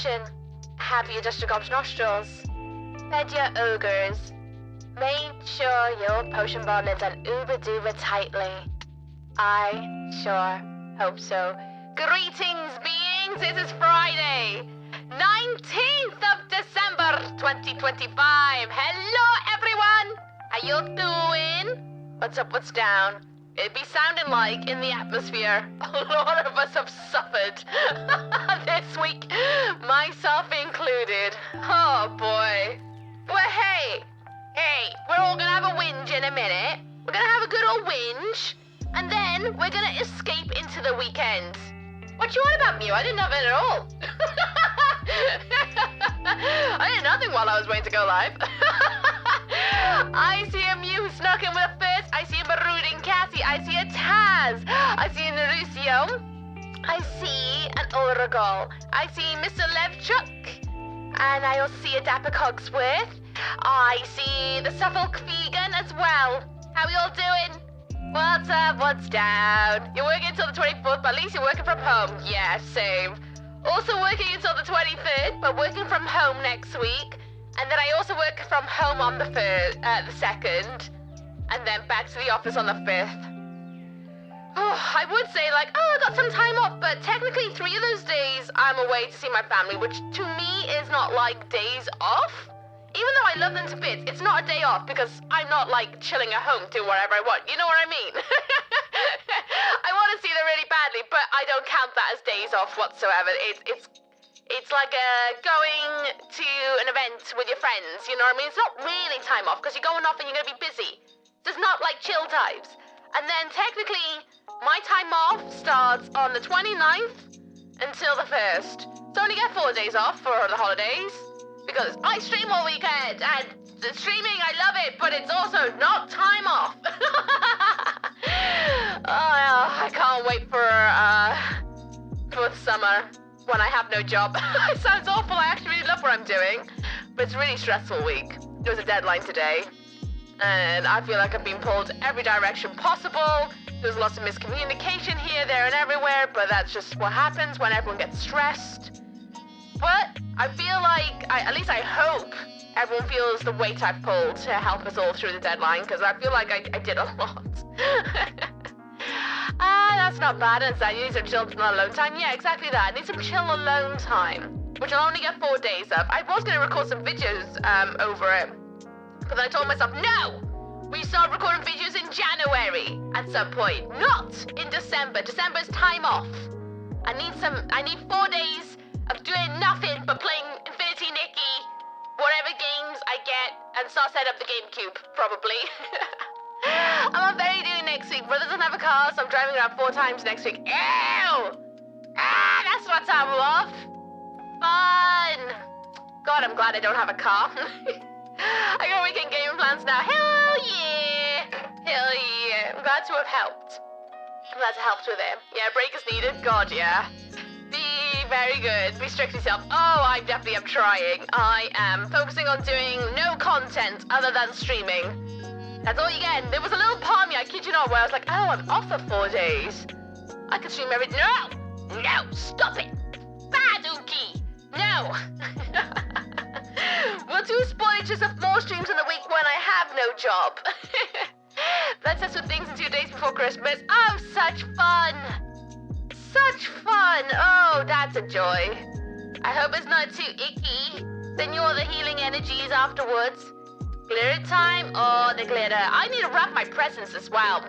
kitchen. Have you dusted your gob's nostrils? Fed your ogres? Made sure your potion bottle is on uber-duber tightly? I sure hope so. Greetings, beings! This is Friday, 19th of December, 2025. Hello, everyone! How you doing? What's up, what's down? It'd be sounding like, in the atmosphere, a lot of us have suffered this week, myself included. Oh, boy. Well, hey, we're all gonna have a whinge in a minute. We're gonna have a good old whinge, and then we're gonna escape into the weekend. What you on about, Mew? I didn't have it at all. I did nothing while I was waiting to go live. I see a Mew snuck in with a fist. I see a Maruding Cassie. I see a Taz. I see a Narusio. I see an Oragol. I see Mr. Levchuk. And I'll see a Dapper Cogsworth. I see the Suffolk Vegan as well. How y'all doing? What's up? What's down? You're working until the 24th, but at least you're working from home. Yeah, same. Also working until the 23rd, but working from home next week. And then I also work from home on the 2nd. And then back to the office on the 5th. Oh, I would say like, oh, I got some time off, but technically 3 of those days I'm away to see my family, which to me is not like days off. Even though I love them to bits, it's not a day off because I'm not like chilling at home doing whatever I want. You know what I mean? I want to see them really badly, but I don't count that as days off whatsoever. It's like going to an event with your friends, you know what I mean? It's not really time off because you're going off and you're going to be busy. It's not like chill times. And then technically, my time off starts on the 29th until the 1st. So I only get 4 days off for the holidays because I stream all weekend and the streaming, I love it, but it's also not time off. Oh, I can't wait for the summer when I have no job. It sounds awful. I actually really love what I'm doing, but it's a really stressful week. There was a deadline today, and I feel like I'm being pulled every direction possible. There's lots of miscommunication here, there, and everywhere, but that's just what happens when everyone gets stressed. But I feel like, at least I hope, everyone feels the weight I've pulled to help us all through the deadline, because I feel like I did a lot. That's not bad. And so you need some chill alone time. Yeah, exactly that. I need some chill alone time, which I'll only get 4 days of. I was going to record some videos over it, but then I told myself, no! We start recording videos in January at some point, not in December. December is time off. I need 4 days of doing nothing but playing Infinity Nikki, whatever games I get, and start setting up the GameCube, probably. I'm on ferry doing next week. Brother doesn't have a car, so I'm driving around 4 times next week. Ew! That's not time off. Fun! God, I'm glad I don't have a car. I got weekend gaming plans now. Hell yeah! Hell yeah! I'm glad to have helped. I'm glad to help with it. Yeah, break is needed. God, yeah. Be very good. Be strict yourself. Oh, I definitely am trying. I am focusing on doing no content other than streaming. That's all you get. There was a little part of me, I kid you not, where I was like, oh, I'm off for 4 days. I could stream every... No, stop it. Badookie. No. We'll do spoilers of more streams in the week when I have no job. Let's test with things in 2 days before Christmas. Oh, such fun. Such fun. Oh, that's a joy. I hope it's not too icky. Then you're the healing energies afterwards. Glitter time? Oh, the glitter. I need to wrap my presents as well.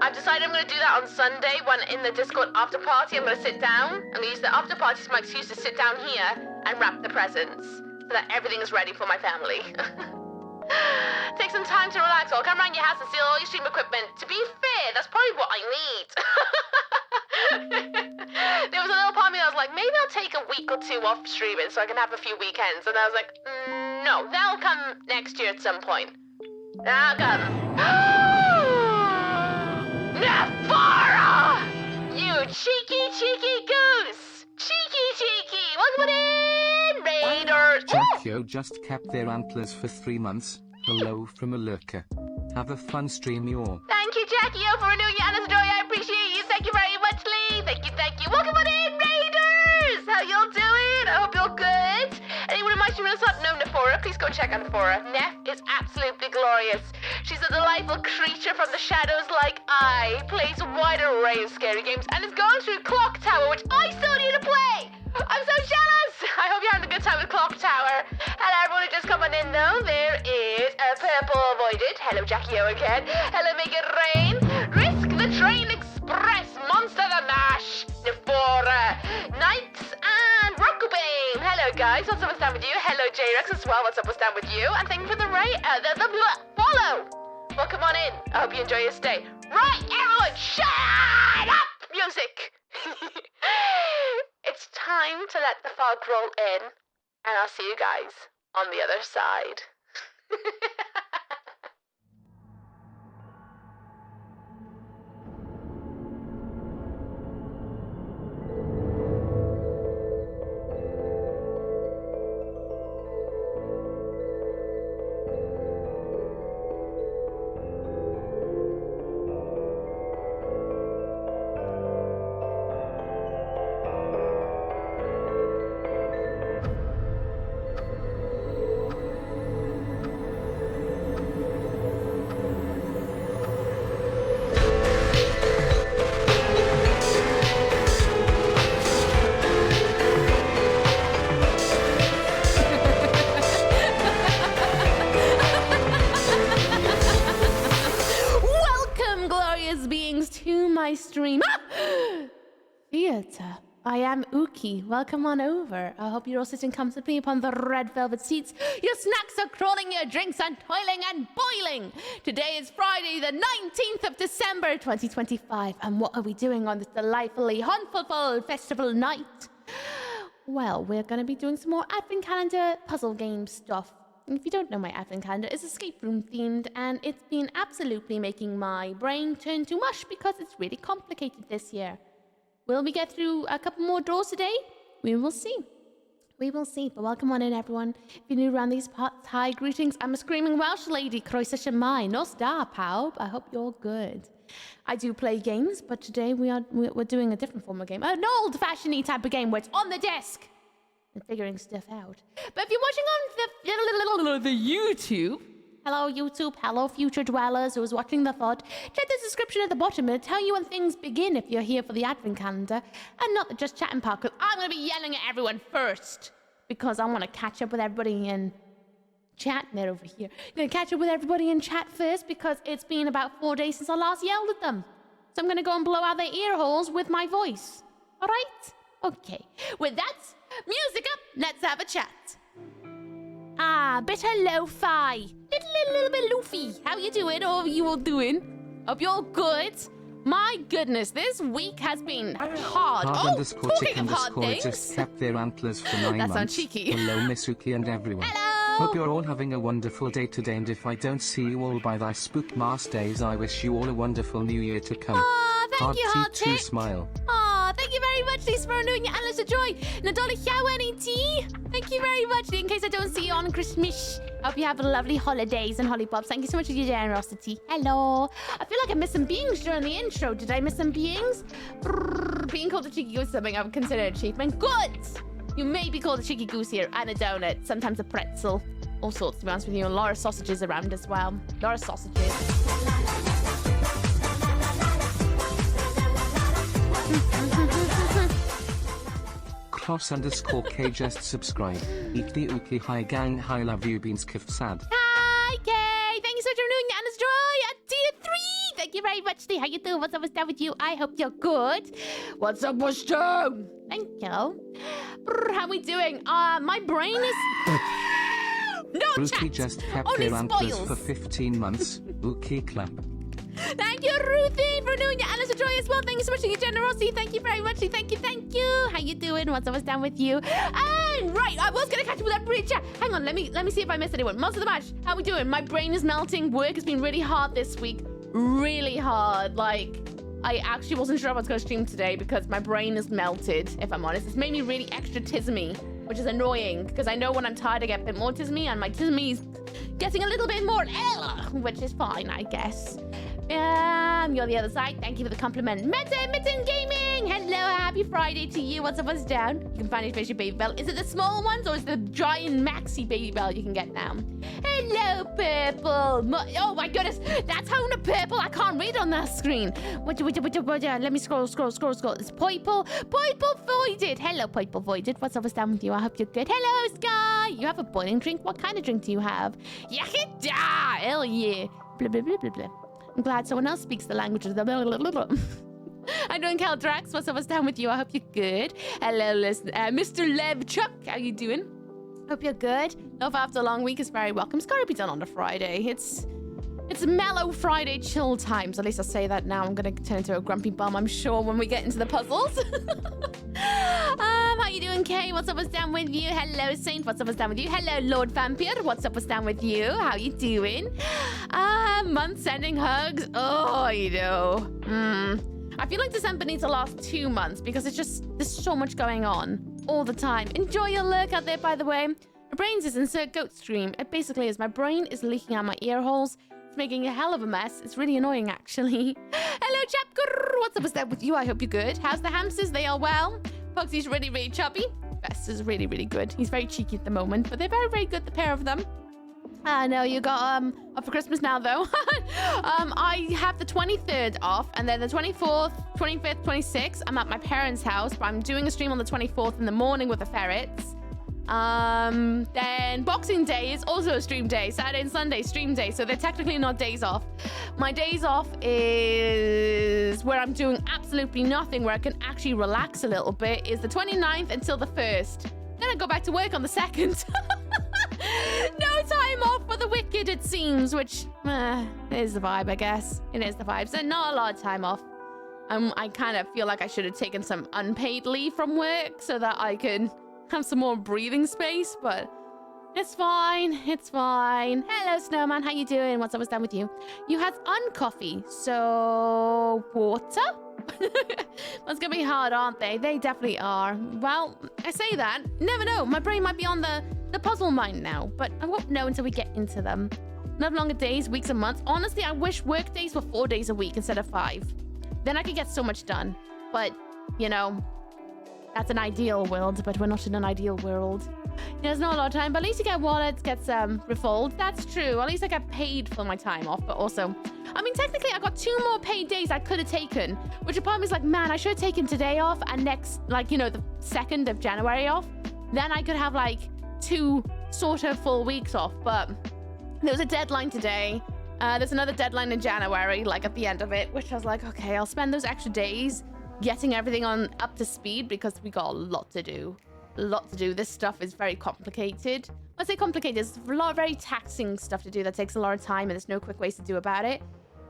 I've decided I'm going to do that on Sunday when in the Discord after party. I'm going to sit down. I'm going to use the after party as my excuse to sit down here and wrap the presents so that everything is ready for my family. Take some time to relax. I'll come around your house and steal all your stream equipment. To be fair, that's probably what I need. There was a little part of me that was like, maybe I'll take a week or 2 off streaming so I can have a few weekends. And I was like, no, that'll come next year at some point. That'll come. Nafara! You cheeky goose! Cheeky! Welcome in, Raiders! Tokyo just kept their antlers for 3 months. Hello from a lurker. Have a fun stream, y'all. Thank you, Jackie, for renewing your Anna's Joy. I appreciate you. Thank you very much, Lee. Thank you. Welcome on in, Raiders! How y'all doing? I hope you're good. Anyone in my stream that's not known Nefora, please go check out Nefora. Nef is absolutely glorious. She's a delightful creature from the shadows like I. Plays a wide array of scary games and is going through Clock Tower, which I still need to play. I'm so jealous. I hope you're having a good time with Clock Tower. Hello, everyone who just coming in though. There is a Purple Avoided. Hello, Jackie O again. Hello, Make It Rain. Risk the Train Express. Monster the Mash. Nefora. Knights and Rockabane. Hello, guys. What's up, what's down with you? Hello, J-Rex as well. What's up, what's down with you? And thank you for the follow. Well, come on in. I hope you enjoy your stay. Right, everyone, shut up! Music. It's time to let the fog roll in, and I'll see you guys on the other side. Stream theater. I am Uki. Welcome on over. I hope you're all sitting comfortably upon the red velvet seats. Your snacks are crawling, your drinks are toiling and boiling. Today is Friday, the 19th of December, 2025. And what are we doing on this delightfully huntful festival night? Well, we're going to be doing some more advent calendar puzzle game stuff. If you don't know, my advent calendar is escape room themed, and it's been absolutely making my brain turn to mush because it's really complicated this year. Will we get through a couple more doors today? We will see. We will see, but welcome on in, everyone. If you're new around these parts, hi, greetings. I'm a screaming Welsh lady, Croeso Shemai. Nos da, pawb. I hope you're good. I do play games, but today we're doing a different form of game. An old-fashioned type of game where it's on the desk and figuring stuff out. But if you're watching on the YouTube, hello YouTube, hello future dwellers who's watching the VOD, check the description at the bottom. It'll tell you when things begin if you're here for the advent calendar, and not the just chatting part, because I'm going to be yelling at everyone first, because I want to catch up with everybody in chat. They're over here. I'm going to catch up with everybody in chat first, because it's been about 4 days since I last yelled at them. So I'm going to go and blow out their ear holes with my voice. All right? Okay. With that, music up, let's have a chat. Bit of lo-fi. Little bit loofy. How you doing? How are you all doing? Hope you're good. My goodness, this week has been hard. Talking of hard things. Just kept their antlers for 9 months. That sounds cheeky. Hello, Missooky and everyone. Hello. Hope you're all having a wonderful day today, and if I don't see you all by thy Spookmas days, I wish you all a wonderful new year to come. Thank you, Hard to smile. Thank you very much, Lisa, for doing your endless joy. Nadala Tea. Thank you very much. In case I don't see you on Christmas, hope you have lovely holidays and hollypops. Thank you so much for your generosity. Hello. I feel like I missed some beings during the intro. Did I miss some beings? Being called a cheeky goose is something I would consider an achievement. Good. You may be called a cheeky goose here, and a donut, sometimes a pretzel. All sorts, to be honest with you. A lot of sausages around as well. A lot of sausages. Cross_K just subscribe. Eat the Uki hi gang hi love you beans kif sad. Hi Kay, thank you so much for doing Anna's Joy at tier 3. Thank you very much. How you doing? What's up with you? I hope you're good. What's up with you? Thank you. How we doing? My brain is no Uki chat. just kept Only their antlers spoils. for 15 months. Uki clap. Thank you, Ruthie, for doing your Anna's Joy as well. Thank you so much for your generosity. Thank you very much. Thank you. How you doing? What's up down with you? And right, I was gonna catch up with that bridge. Hang on, let me see if I missed anyone. Monster the Mash, how we doing? My brain is melting. Work has been really hard this week. Really hard. Like, I actually wasn't sure if I was gonna stream today because my brain is melted, if I'm honest. It's made me really extra tismy, which is annoying because I know when I'm tired I get a bit more tismy, and my tismy's Getting a little bit more, which is fine, I guess. You're the other side. Thank you for the compliment. Mitten Gaming! Hello, happy Friday to you. What's up, what's down? You can finally finish your baby bell. Is it the small ones or is it the giant maxi baby bell you can get now? Hello, Purple. Oh my goodness, that's how the Purple. I can't read on that screen. What? Let me scroll. It's Poiple Voided. Hello, Poiple Voided. What's up, what's down with you? I hope you're good. Hello, Sky. You have a boiling drink? What kind of drink do you have? Yahida! Hell yeah. Blah, blah, blah, blah, blah. I'm glad someone else speaks the language of the blah, blah, blah, blah. I'm doing Caldrax. What's up, what's down with you? I hope you're good. Hello, Mr. Lev Chuck. How you doing? Hope you're good. Love after a long week is very welcome. It's got to be done on a Friday. It's mellow Friday chill times. At least I'll say that now. I'm going to turn into a grumpy bum, I'm sure, when we get into the puzzles. How you doing, Kay? What's up, what's down with you? Hello, Saint. What's up, what's down with you? Hello, Lord Vampire. What's up, what's down with you? How you doing? Month sending hugs. Oh, you know. I feel like December needs to last 2 months because there's so much going on all the time. Enjoy your lurk out there, by the way. My brain's is insert goat stream. It basically is. My brain is leaking out my ear holes. It's making a hell of a mess. It's really annoying, actually. Hello, chap. What's up, what's up with you? I hope you're good. How's the hamsters? They are well. Pugsy's really, really chubby. Best is really, really good. He's very cheeky at the moment, but they're very, very good, the pair of them. I know you got off for Christmas now though. I have the 23rd off, and then the 24th, 25th, 26th, I'm at my parents' house, but I'm doing a stream on the 24th in the morning with the ferrets. Then Boxing Day is also a stream day. Saturday and Sunday, stream day, so they're technically not days off. My days off is where I'm doing absolutely nothing, where I can actually relax a little bit, is the 29th until the 1st. Then I go back to work on the 2nd. No time off for the wicked, it seems, which is the vibe, I guess. It is the vibe. So not a lot of time off. I kind of feel like I should have taken some unpaid leave from work so that I could have some more breathing space, but it's fine. It's fine. Hello, Snowman. How you doing? What's up? What's down with you? You had uncoffee, so water? That's gonna be hard, aren't they? They definitely are. Well, I say that. Never know. My brain might be on the puzzle mind now, but I won't know until we get into them. Not longer days, weeks, and months. Honestly, I wish work days were 4 days a week instead of 5. Then I could get so much done. But, you know, that's an ideal world, but we're not in an ideal world. There's not a lot of time, but at least you get wallets, gets refilled. That's true. At least I get paid for my time off, but also, I mean, technically I got 2 more paid days I could have taken, which a part of me is like, man, I should have taken today off and next, like, you know, the 2nd of January off. Then I could have like 2 sort of full weeks off, but there was a deadline today. There's another deadline in January, like at the end of it, which I was like, okay, I'll spend those extra days getting everything on up to speed because we got a lot to do. This stuff is very complicated. I say complicated, there's a lot of very taxing stuff to do that takes a lot of time and there's no quick ways to do about it.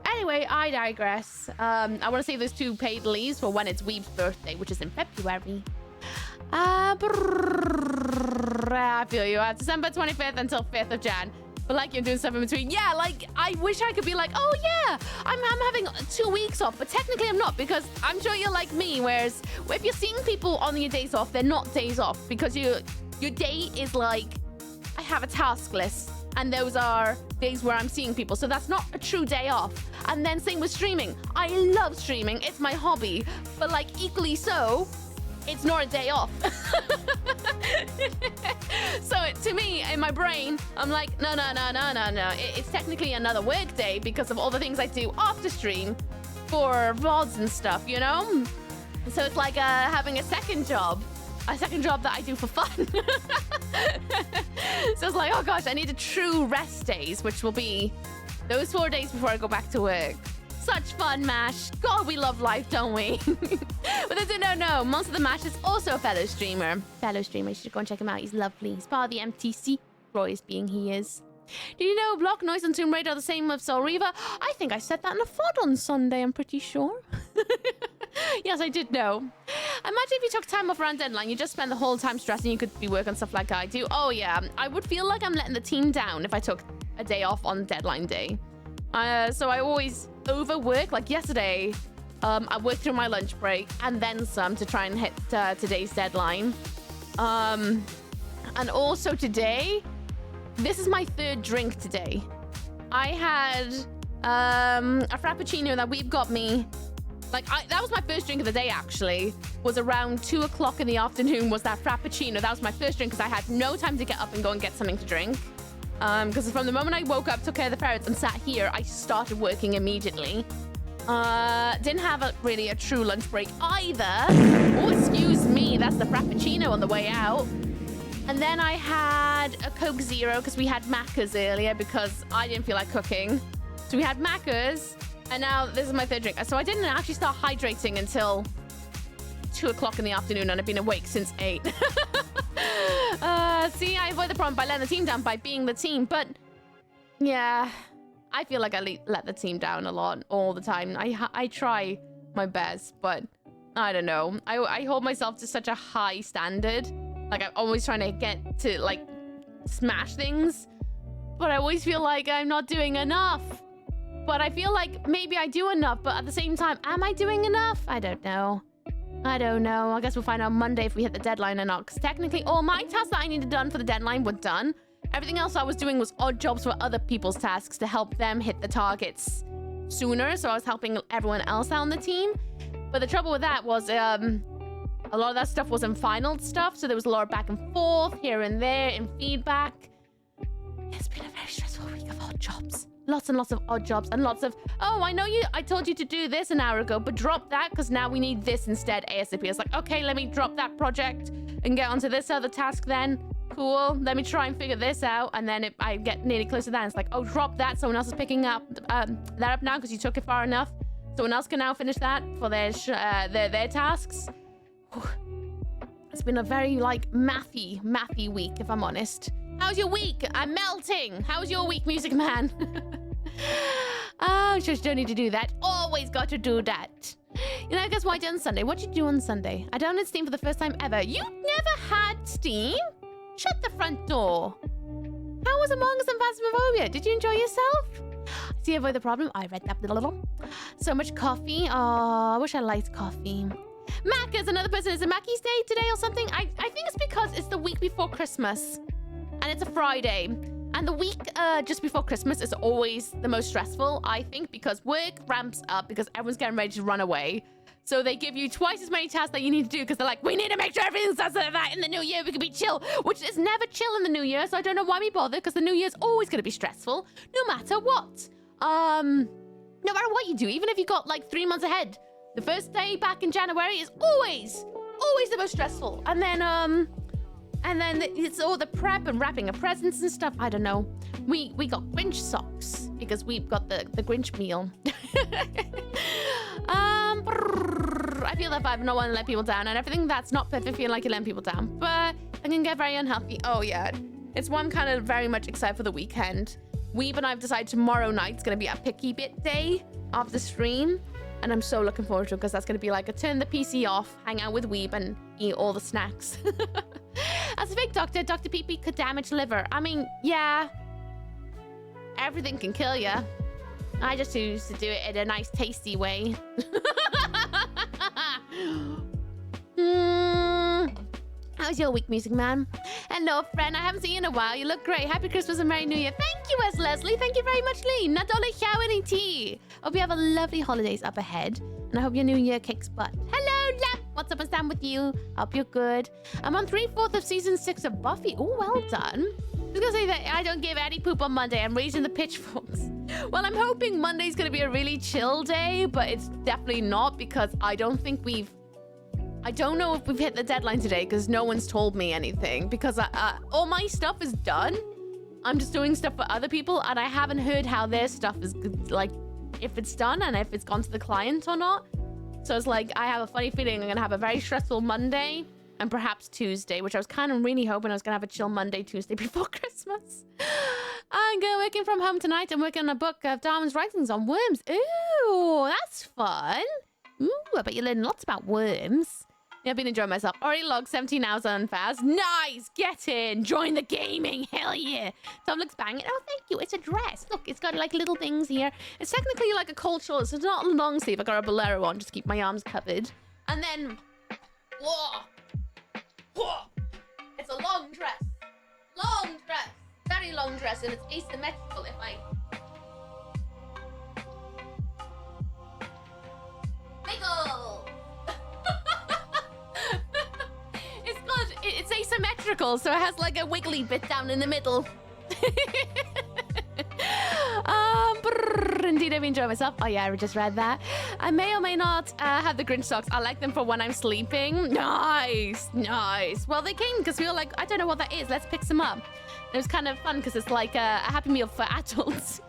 Anyway, I digress. I want to save those 2 paid leaves for when it's Weeb's birthday, which is in February. I feel you. December 25th until 5th of Jan. But like you're doing stuff in between. Yeah, like I wish I could be like, oh yeah, I'm having 2 weeks off, but technically I'm not because I'm sure you're like me. Whereas if you're seeing people on your days off, they're not days off because your day is like, I have a task list and those are days where I'm seeing people. So that's not a true day off. And then same with streaming. I love streaming. It's my hobby, but like equally so, it's not a day off. So to me, in my brain, I'm like, no. It's technically another work day because of all the things I do after stream for VODs and stuff, you know? So it's like having a second job that I do for fun. So it's like, oh gosh, I need a true rest days, which will be those 4 days before I go back to work. Such fun, Mash. God, we love life, don't we? But those who don't know, Monster the Mash is also a fellow streamer. You should go and check him out. He's lovely. He's part of the MTC, glorious being he is. Did you know Block, Noise, and Tomb Raider are the same with Soul Reaver? I think I said that in a VOD on Sunday, I'm pretty sure. Yes, I did know. Imagine if you took time off around deadline, you just spend the whole time stressing you could be working stuff like I do. Oh yeah, I would feel like I'm letting the team down if I took a day off on deadline day. So I always overwork. Like yesterday, I worked through my lunch break and then some to try and hit today's deadline. And also today, this is my third drink today. I had a Frappuccino that Weeb got me. Like, that was my first drink of the day, actually. Was around 2 o'clock in the afternoon was that Frappuccino. That was my first drink because I had no time to get up and go and get something to drink. Because from the moment I woke up, took care of the ferrets, and sat here, I started working immediately. Didn't have really a true lunch break either. Oh, excuse me. That's the Frappuccino on the way out. And then I had a Coke Zero because we had Macca's earlier because I didn't feel like cooking. So we had Macca's. And now this is my third drink. So I didn't actually start hydrating until 2 o'clock in the afternoon, and I've been awake since 8. See, I avoid the problem by letting the team down by being the team. But yeah, I feel like I let the team down a lot all the time. I try my best, but I don't know. I hold myself to such a high standard. Like, I'm always trying to get to, like, smash things. But I always feel like I'm not doing enough. But I feel like maybe I do enough, but at the same time, am I doing enough? I don't know. I guess we'll find out Monday if we hit the deadline or not. Because technically, all my tasks that I needed done for the deadline were done. Everything else I was doing was odd jobs for other people's tasks to help them hit the targets sooner. So I was helping everyone else out on the team. But the trouble with that was a lot of that stuff wasn't final stuff. So there was a lot of back and forth here and there in feedback. It's been a very stressful week of odd jobs. Lots and lots of odd jobs and lots of, oh, I told you to do this an hour ago, but drop that because now we need this instead ASAP. It's like, okay, let me drop that project and get onto this other task then. Cool. Let me try and figure this out. And then I get nearly close to that. And it's like, oh, drop that. Someone else is picking up that up now because you took it far enough. Someone else can now finish that for their tasks. Whew. It's been a very, like, mathy week, if I'm honest. How's your week? I'm melting. How's your week, Music Man? Oh, just don't need to do that. Always got to do that. You know, guess what I did on Sunday? What'd you do on Sunday? I downloaded Steam for the first time ever. You never had Steam? Shut the front door. How was Among Us and Phasmophobia? Did you enjoy yourself? See, avoid the problem. I read that a little. So much coffee. Oh, I wish I liked coffee. Macca's, another person. Is it Mackie's day today or something? I think it's because it's the week before Christmas. And it's a Friday. And the week just before Christmas is always the most stressful, I think, because work ramps up because everyone's getting ready to run away. So they give you twice as many tasks that you need to do because they're like, we need to make sure everything's done so that in the new year we can be chill, which is never chill in the new year. So I don't know why we bother because the new year's always going to be stressful no matter what. No matter what you do, even if you got like 3 months ahead, the first day back in January is always the most stressful. And then it's all the prep and wrapping of presents and stuff. I don't know. We got Grinch socks because we've got the Grinch meal. I feel that I don't want to let people down and everything that's not perfect feel like you're letting people down. But I can get very unhealthy. Oh yeah. It's why I'm kind of very much excited for the weekend. Weeb and I've decided tomorrow night's going to be a picky bit day after stream. And I'm so looking forward to it because that's going to be like a turn the PC off, hang out with Weeb and eat all the snacks. As a fake doctor, Dr. PP could damage liver. I mean, yeah. Everything can kill you. I just choose to do it in a nice, tasty way. How's your week, Music Man? Hello, friend. I haven't seen you in a while. You look great. Happy Christmas and Merry New Year. Thank you, Wes Leslie. Thank you very much, Lee. Nadole Xiaoini tea. Hope you have a lovely holidays up ahead. And I hope your new year kicks butt. Hello, Lap. What's up and stand with you? Hope you're good. I'm on 3/4 of season 6 of Buffy. Oh, well done. I was gonna say that I don't give any poop on Monday. I'm raising the pitchforks. Well, I'm hoping Monday's gonna be a really chill day, but it's definitely not because I don't know if we've hit the deadline today because no one's told me anything because all my stuff is done. I'm just doing stuff for other people and I haven't heard how their stuff is, like, if it's done and if it's gone to the client or not. So it's like, I have a funny feeling I'm going to have a very stressful Monday and perhaps Tuesday, which I was kind of really hoping I was going to have a chill Monday, Tuesday before Christmas. I'm working from home tonight. I'm working on a book of Darwin's writings on worms. Ooh, that's fun. Ooh, I bet you're learning lots about worms. Yeah, I've been enjoying myself. Already logged 17 hours on Faz. Nice! Get in! Join the gaming! Hell yeah! Tom looks banging. Oh, thank you. It's a dress. Look, it's got like little things here. It's technically like a cold shoulder, so it's not a long sleeve. I got a bolero on just to keep my arms covered. And then... Whoa! Whoa! It's a long dress. Long dress. very long dress and it's asymmetrical if I... Wiggle! It's asymmetrical, so it has like a wiggly bit down in the middle. Indeed, I've enjoyed myself. Oh yeah, I just read that. I may or may not have the Grinch socks. I like them for when I'm sleeping. Nice. Well, they came because we were like, I don't know what that is. Let's pick some up. It was kind of fun because it's like a Happy Meal for adults.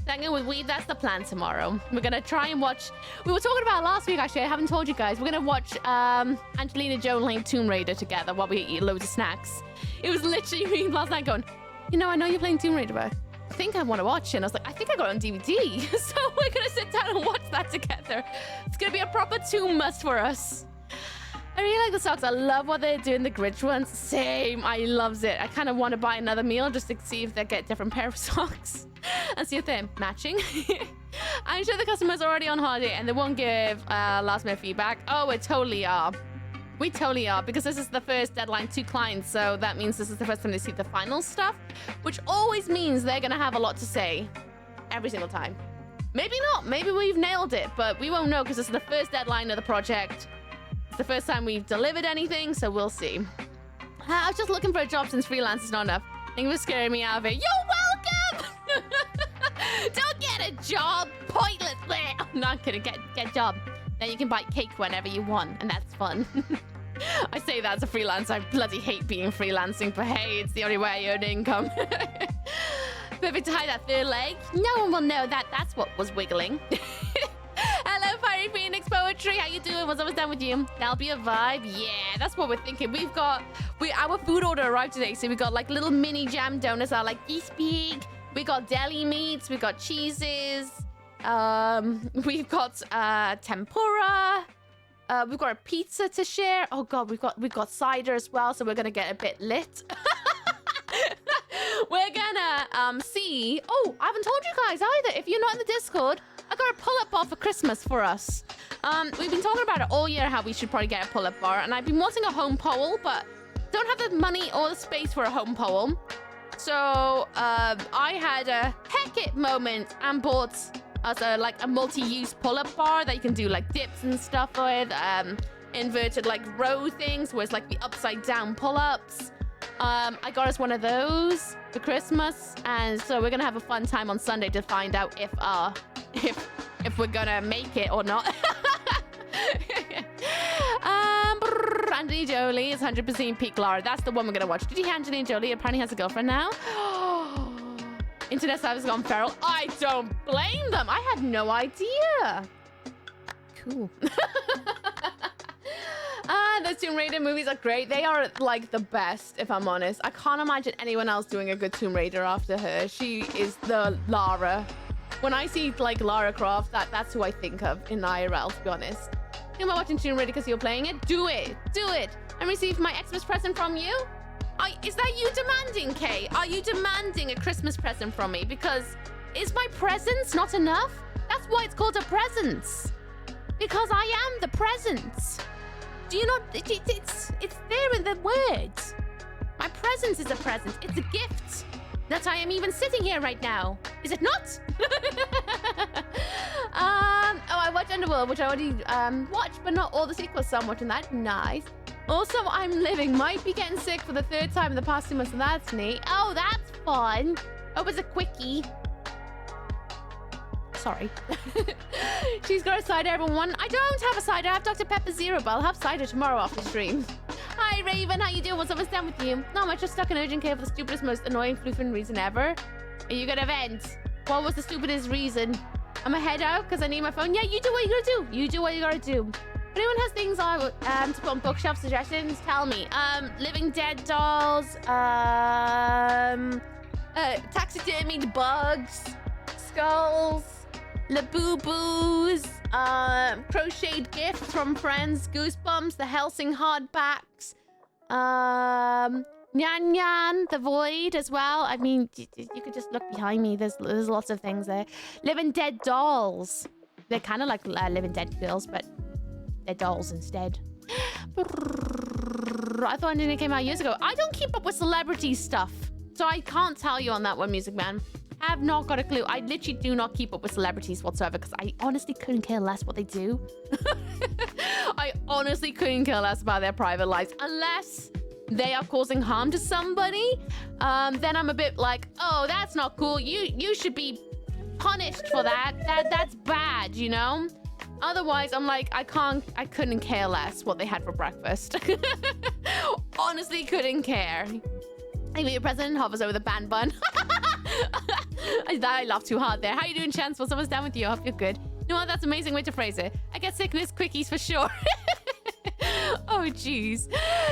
Hanging with weed, that's the plan tomorrow. We're gonna try and watch. We were talking about last week, actually. I haven't told you guys. We're gonna watch Angelina Jolie and Tomb Raider together while we eat loads of snacks. It was literally me last night going, you know, I know you're playing Tomb Raider, but I think I want to watch it. And I was like, I think I got it on DVD. So we're gonna sit down and watch that together. It's gonna be a proper Tomb must for us. I really like the socks. I love what they're doing, the Grinch ones. Same, I loves it. I kind of want to buy another meal just to see if they get a different pair of socks and see if they're matching. I'm sure the customer's already on holiday and they won't give last minute feedback. Oh, we totally are. We totally are, because this is the first deadline to clients, so that means this is the first time they see the final stuff, which always means they're gonna have a lot to say every single time. Maybe not, maybe we've nailed it, but we won't know because this is the first deadline of the project. It's the first time we've delivered anything, so we'll see. I was just looking for a job since freelance is not enough. I think it was scaring me out of it. You're welcome! Don't get a job! Pointless! I'm not gonna get a job. Then you can buy cake whenever you want, and that's fun. I say that as a freelancer. I bloody hate being freelancing, but hey, it's the only way I earn income. Perfect to hide that third leg. No one will know that that's what was wiggling. Hello, Fiery Phoenix Poetry. How you doing? What's almost done with you? That'll be a vibe. Yeah, that's what we're thinking. We've got... our food order arrived today, so we got like little mini jam donuts that are like this big. We got deli meats. We got cheeses. We've got tempura. We've got a pizza to share. Oh god, we've got cider as well, so we're gonna get a bit lit. We're gonna see. Oh, I haven't told you guys either. If you're not in the Discord, I got a pull-up bar for Christmas for us. We've been talking about it all year how we should probably get a pull-up bar, and I've been wanting a home pole, but don't have the money or the space for a home pole. So I had a heck it moment and bought as a multi-use pull-up bar that you can do like dips and stuff with, inverted like row things where it's like the upside down pull-ups. I got us one of those for Christmas, and so we're gonna have a fun time on Sunday to find out if we're gonna make it or not. Angelina Jolie is 100% peak Lara. That's the one we're gonna watch. Did you hear Angelina Jolie apparently has a girlfriend now? Internet service gone feral. I don't blame them. I had no idea. Cool. The Tomb Raider movies are great. They are like the best, if I'm honest. I can't imagine anyone else doing a good Tomb Raider after her. She is the Lara. When I see like Lara Croft, that's who I think of in IRL, to be honest. Am I watching Tomb Raider because you're playing it? Do it. Do it. And receive my Xmas present from you? Is that you demanding, Kay? Are you demanding a Christmas present from me? Because is my presents not enough? That's why it's called a present. Because I am the present. Do you not? It's there in the words. My presence is a present. It's a gift that I am even sitting here right now. Is it not? Oh, I watched Underworld, which I already watched, but not all the sequels, so I'm watching that. Nice. Also, I'm living. Might be getting sick for the third time in the past 2 months, so that's neat. Oh, that's fun. Oh, it's a quickie. Sorry. She's got a cider, everyone. I don't have a cider. I have Dr. Pepper Zero, but I'll have cider tomorrow after stream. Hi, Raven. How you doing? What's up? What's down with you? Not much. Just stuck in urgent care for the stupidest, most annoying floofing reason ever. Are you gonna vent? What was the stupidest reason? I'm gonna head out because I need my phone. Yeah, you do what you gotta do. You do what you gotta do. If anyone has things to put on bookshelf suggestions, tell me. Living dead dolls, taxidermied bugs, skulls, Labubu's, crocheted gifts from friends, Goosebumps, the Helsing hardbacks, Nyan Nyan, the Void as well. I mean, you could just look behind me. There's lots of things there. Living dead dolls. They're kind of like living dead girls, but they're dolls instead. I thought Angelina came out years ago. I don't keep up with celebrity stuff. So I can't tell you on that one, Music Man. Have not got a clue. I literally do not keep up with celebrities whatsoever because I honestly couldn't care less what they do. I honestly couldn't care less about their private lives unless they are causing harm to somebody. Then I'm a bit like, oh, that's not cool. You should be punished for that. That's bad, you know? Otherwise, I'm like, I couldn't care less what they had for breakfast. Honestly, couldn't care. Maybe your president hovers over the band bun. I laughed too hard there. How you doing, Chance? Well, someone's down with you. I hope you're good. You know what? That's an amazing way to phrase it. I get sickness quickies for sure. Oh, jeez.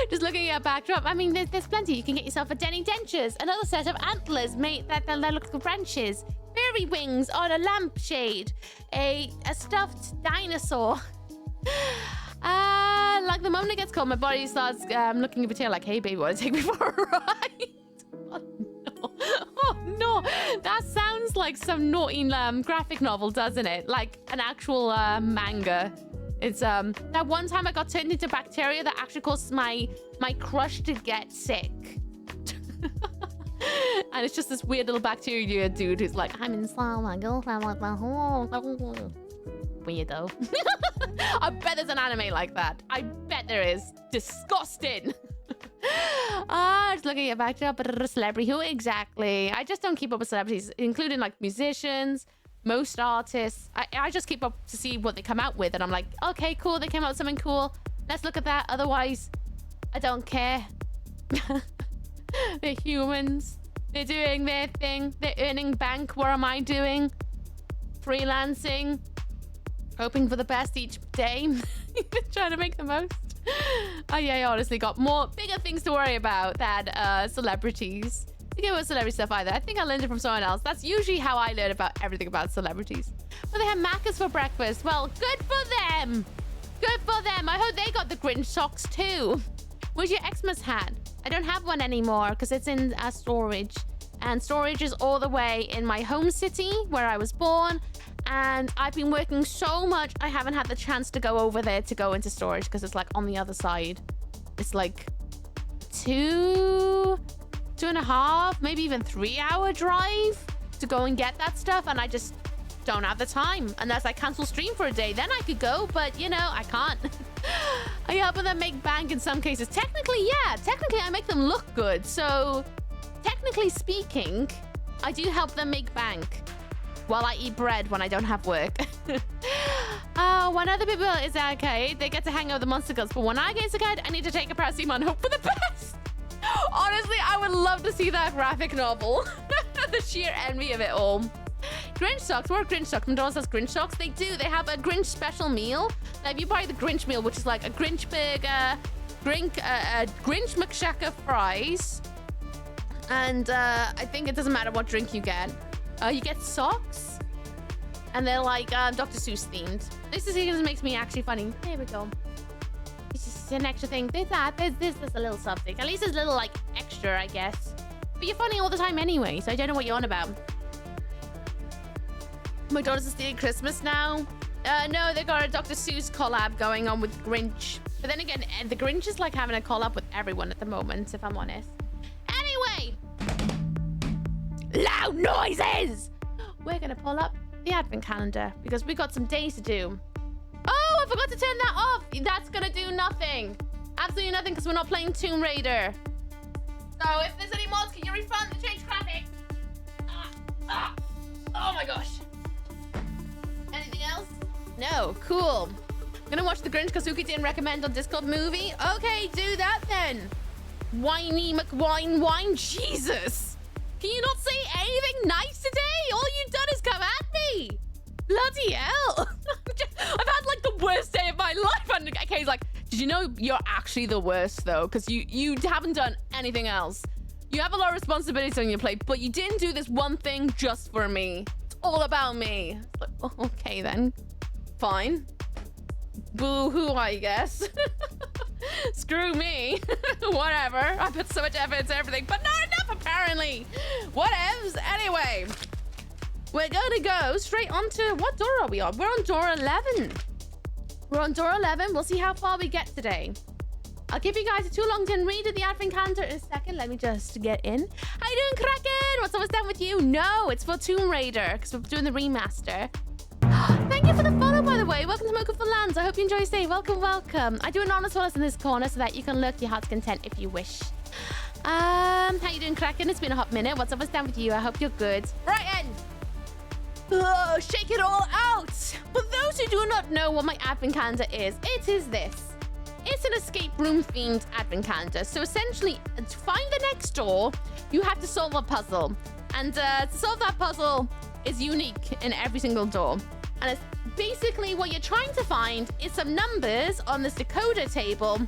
Just looking at backdrop. I mean, there's plenty. You can get yourself a Denny dentures, another set of antlers made that look like branches, fairy wings on a lampshade, a stuffed dinosaur. Like the moment it gets cold, my body starts looking at my tail like, hey, baby, want to take me for a ride? Oh no, that sounds like some naughty graphic novel, doesn't it? Like an actual manga. It's that one time I got turned into bacteria that actually caused my crush to get sick. And it's just this weird little bacteria dude who's like, I'm inside my girlfriend like my whole weirdo. I bet there's an anime like that. I bet there is. Disgusting. Just looking at backdrop, but a celebrity. Who exactly? I just don't keep up with celebrities, including like musicians, most artists. I just keep up to see what they come out with, and I'm like, okay, cool, they came out with something cool. Let's look at that. Otherwise, I don't care. They're humans. They're doing their thing. They're earning bank. What am I doing? Freelancing. Hoping for the best each day. Trying to make the most. I honestly got bigger things to worry about than celebrities. I think it was celebrity stuff either. I think I learned it from someone else. That's usually how I learn about everything about celebrities. Well, they have Macca's for breakfast. Well, good for them. Good for them. I hope they got the Grinch socks too. Where's your Xmas hat? I don't have one anymore because it's in storage. And storage is all the way in my home city where I was born. And I've been working so much, I haven't had the chance to go over there to go into storage because it's like on the other side. It's like 2.5, maybe even 3-hour drive to go and get that stuff. And I just don't have the time unless I cancel stream for a day. Then I could go, but you know, I can't. I help them make bank in some cases. Technically, yeah. Technically, I make them look good. So technically speaking, I do help them make bank. While I eat bread when I don't have work. When other people is okay, they get to hang out with the monster girls. But when I get scared, I need to take a paracetamol and hope for the best. Honestly, I would love to see that graphic novel. The sheer envy of it all. Grinch socks. Where are Grinch socks? McDonald's has Grinch socks. They do. They have a Grinch special meal. Now, if you buy the Grinch meal, which is like a Grinch burger, Grinch McShacker fries, and I think it doesn't matter what drink you get. You get socks, and they're like Dr. Seuss themed. This makes me actually funny. There we go. It's just an extra thing. There's that. There's this. There's a little something. At least there's a little like extra, I guess. But you're funny all the time anyway, so I don't know what you're on about. McDonald's is stealing Christmas now. No, they got a Dr. Seuss collab going on with Grinch. But then again, the Grinch is like having a collab with everyone at the moment, if I'm honest. Anyway. Loud noises! We're gonna pull up the advent calendar because we got some days to do. Oh, I forgot to turn that off. That's gonna do nothing. Absolutely nothing because we're not playing Tomb Raider. So if there's any mods, can you refund the change graphic? Oh my gosh. Anything else? No, cool. Gonna watch the Grinch Kazuki didn't recommend on Discord movie. Okay, do that then. Whiny McWine. Jesus. Can you not say anything nice today? All you've done is come at me. Bloody hell. I've had like the worst day of my life. And Kay's like, did you know you're actually the worst though? Because you haven't done anything else. You have a lot of responsibilities on your plate, but you didn't do this one thing just for me. It's all about me. It's like, oh, okay then. Fine. Boo-hoo, I guess. Screw me. Whatever. I put so much effort into everything, but not enough apparently. Whatevs. Anyway, we're gonna go straight on to what door are we on? We're on door 11. We're on door 11. We'll see how far we get today. I'll give you guys a too long to read of the advent calendar in a second. Let me just get in. How you doing, Kraken? What's always down with you? No, it's for Tomb Raider because we're doing the remaster. Thank you for the follow, by the way. Welcome to Mocha for Lands. I hope you enjoy your stay. Welcome, welcome. I do an honest Wallace in this corner so that you can lurk to your heart's content if you wish. How you doing, Kraken? It's been a hot minute. What's down with you? I hope you're good. Right, end. Oh, shake it all out. For those who do not know what my advent calendar is, it is this. It's an escape room themed advent calendar. So essentially, to find the next door, you have to solve a puzzle. And to solve that puzzle is unique in every single door. And it's basically what you're trying to find is some numbers on this decoder table,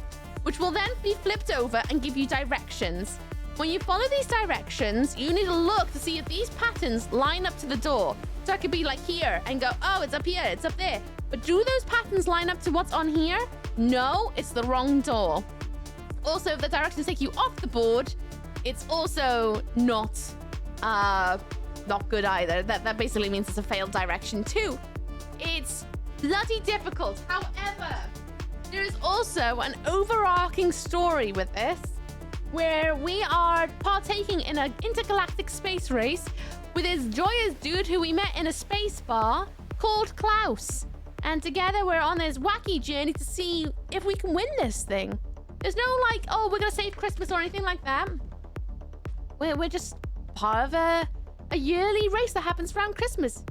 which will then be flipped over and give you directions. When you follow these directions, you need to look to see if these patterns line up to the door. So I could be like here and go, oh, it's up here, it's up there. But do those patterns line up to what's on here? No, it's the wrong door. Also, if the directions take you off the board, it's also not good either. That basically means it's a failed direction too. It's bloody difficult. However, there is also an overarching story with this, where we are partaking in an intergalactic space race with this joyous dude who we met in a space bar called Klaus. And together we're on this wacky journey to see if we can win this thing. There's no like, oh, we're gonna save Christmas or anything like that. We're just part of a yearly race that happens around Christmas.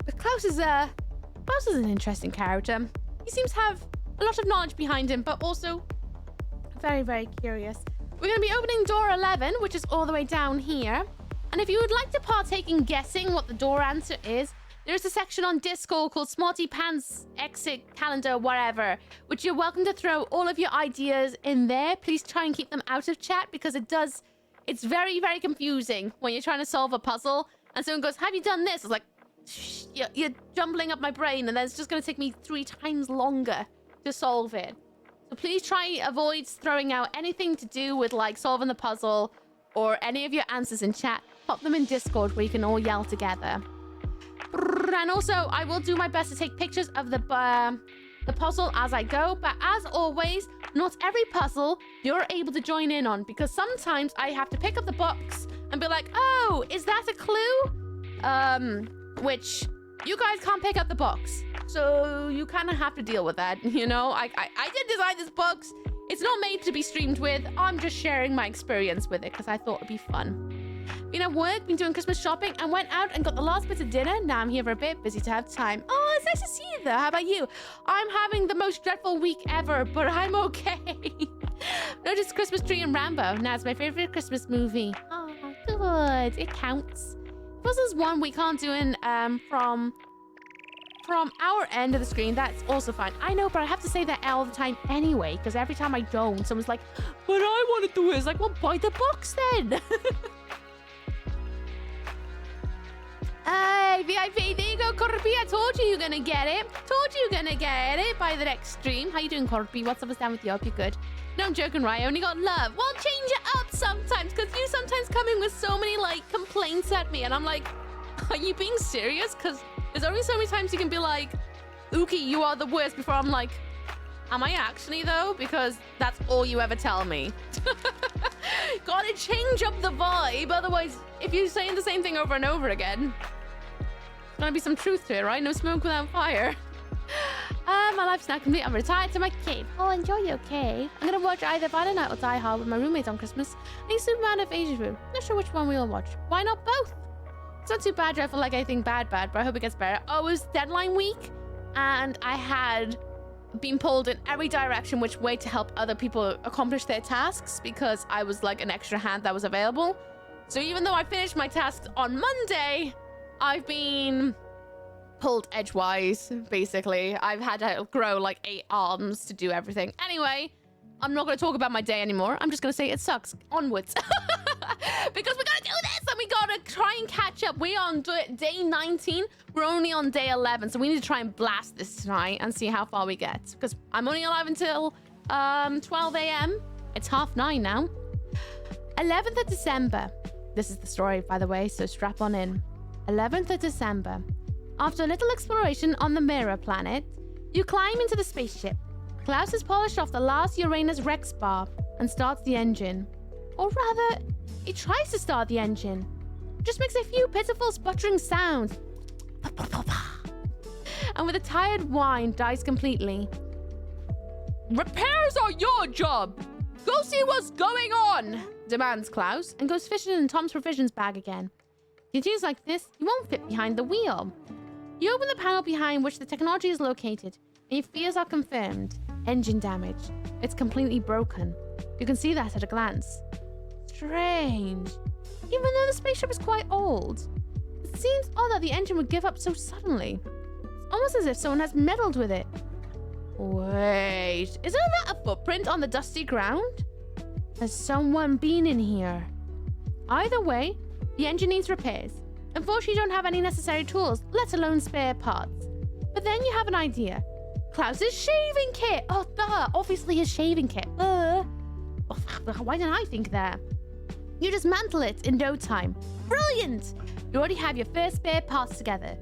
But Klaus is an interesting character. He seems to have a lot of knowledge behind him, but also very, very curious. We're going to be opening door 11, which is all the way down here. And if you would like to partake in guessing what the door answer is, there's a section on Discord called Smarty Pants Exit Calendar, whatever, which you're welcome to throw all of your ideas in there. Please try and keep them out of chat because it's very, very confusing when you're trying to solve a puzzle and someone goes, have you done this? It's like, you're jumbling up my brain and then it's just going to take me 3 times longer to solve it. So please try avoid throwing out anything to do with like solving the puzzle or any of your answers in chat. Pop them in Discord where you can all yell together. And also, I will do my best to take pictures of the puzzle as I go. But as always, not every puzzle you're able to join in on because sometimes I have to pick up the box and be like, oh, is that a clue? Which you guys can't pick up the box. So you kind of have to deal with that, you know? I did design this box. It's not made to be streamed with. I'm just sharing my experience with it because I thought it'd be fun. Been at work, been doing Christmas shopping, and went out and got the last bit of dinner. Now I'm here for a bit, busy to have time. Oh, it's nice to see you though. How about you? I'm having the most dreadful week ever, but I'm okay. Noticed Christmas Tree and Rambo. Now it's my favorite Christmas movie. Oh, good. It counts. Puzzles one we can't do in from our end of the screen. That's also fine. I know, but I have to say that all the time anyway, because every time I don't, someone's like, but I want to do it. It's like, well, buy the box then. Hey, VIP, there you go, Corby. I told you you're gonna get it. Told you you're gonna get it by the next stream. How you doing, Corby? What's up, what's down with you? Hope you're good. No, I'm joking, right? I only got love. Well, change it up sometimes, because you sometimes come in with so many, like, complaints at me, and I'm like, are you being serious? Because there's only so many times you can be like, Ookie, you are the worst, before I'm like, am I actually, though? Because that's all you ever tell me. Gotta change up the vibe, otherwise, if you're saying the same thing over and over again, there's gonna be some truth to it, right? No smoke without fire. My life's now complete. I'm retired to my cave. Oh, enjoy your cave. I'm gonna watch either Violent Night or Die Hard with my roommates on Christmas. I think Superman of Asian food. Not sure which one we'll watch. Why not both? It's not too bad. I feel like anything bad, but I hope it gets better. Oh, it was deadline week, and I had been pulled in every direction which way to help other people accomplish their tasks because I was like an extra hand that was available. So even though I finished my tasks on Monday, I've been pulled edgewise, basically. I've had to grow like 8 arms to do everything. Anyway, I'm not going to talk about my day anymore. I'm just going to say it sucks. Onwards. Because we got to do this and we got to try and catch up. We're on day 19. We're only on day 11. So we need to try and blast this tonight and see how far we get. Because I'm only alive until 12 a.m. It's 9:30 now. 11th of December. This is the story, by the way, so strap on in. 11th of December. After a little exploration on the Mirror planet, you climb into the spaceship. Klaus has polished off the last Uranus Rex bar and starts the engine. Or rather, he tries to start the engine. Just makes a few pitiful sputtering sounds. And with a tired whine, dies completely. Repairs are your job! Go see what's going on! Demands Klaus, and goes fishing in Tom's provisions bag again. Continues like this, he won't fit behind the wheel. You open the panel behind which the technology is located, and your fears are confirmed. Engine damage. It's completely broken. You can see that at a glance. Strange. Even though the spaceship is quite old, it seems odd that the engine would give up so suddenly. It's almost as if someone has meddled with it. Wait, isn't that a footprint on the dusty ground? Has someone been in here? Either way, the engine needs repairs. Unfortunately, you don't have any necessary tools, let alone spare parts. But then you have an idea. Klaus's shaving kit! Oh, duh! Obviously his shaving kit. Why didn't I think that? You dismantle it in no time. Brilliant! You already have your first spare parts together.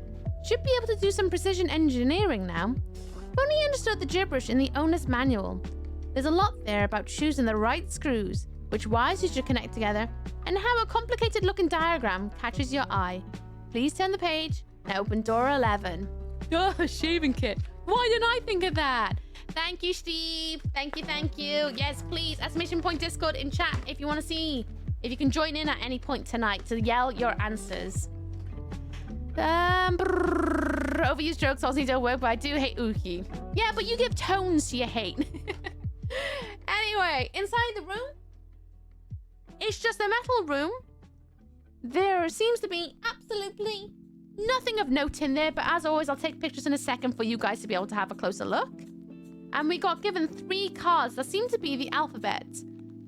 Should be able to do some precision engineering now. If only you understood the gibberish in the owner's manual. There's a lot there about choosing the right screws, which wires you should connect together, and how a complicated looking diagram catches your eye. Please turn the page and open door 11. Oh, shaving kit. Why didn't I think of that? Thank you, Steve. Thank you, thank you. Yes, please. Exclamation point Discord in chat if you want to see. If you can join in at any point tonight to yell your answers. Overused jokes also don't work, but I do hate Uki. Yeah, but you give tones to your hate. Anyway, inside the room, it's just a metal room. There seems to be absolutely nothing of note in there, but as always, I'll take pictures in a second for you guys to be able to have a closer look. And we got given 3 cards that seem to be the alphabet.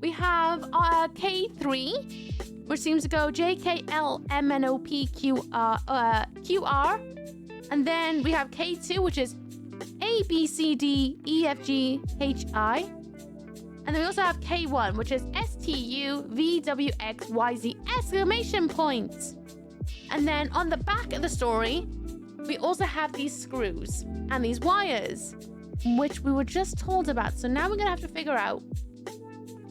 We have K3, which seems to go JKLMNOPQR. And then we have K2, which is ABCDEFGHI. And then we also have K1, which is STUVWXYZ exclamation point. And then on the back of the story, we also have these screws and these wires, which we were just told about. So now we're gonna have to figure out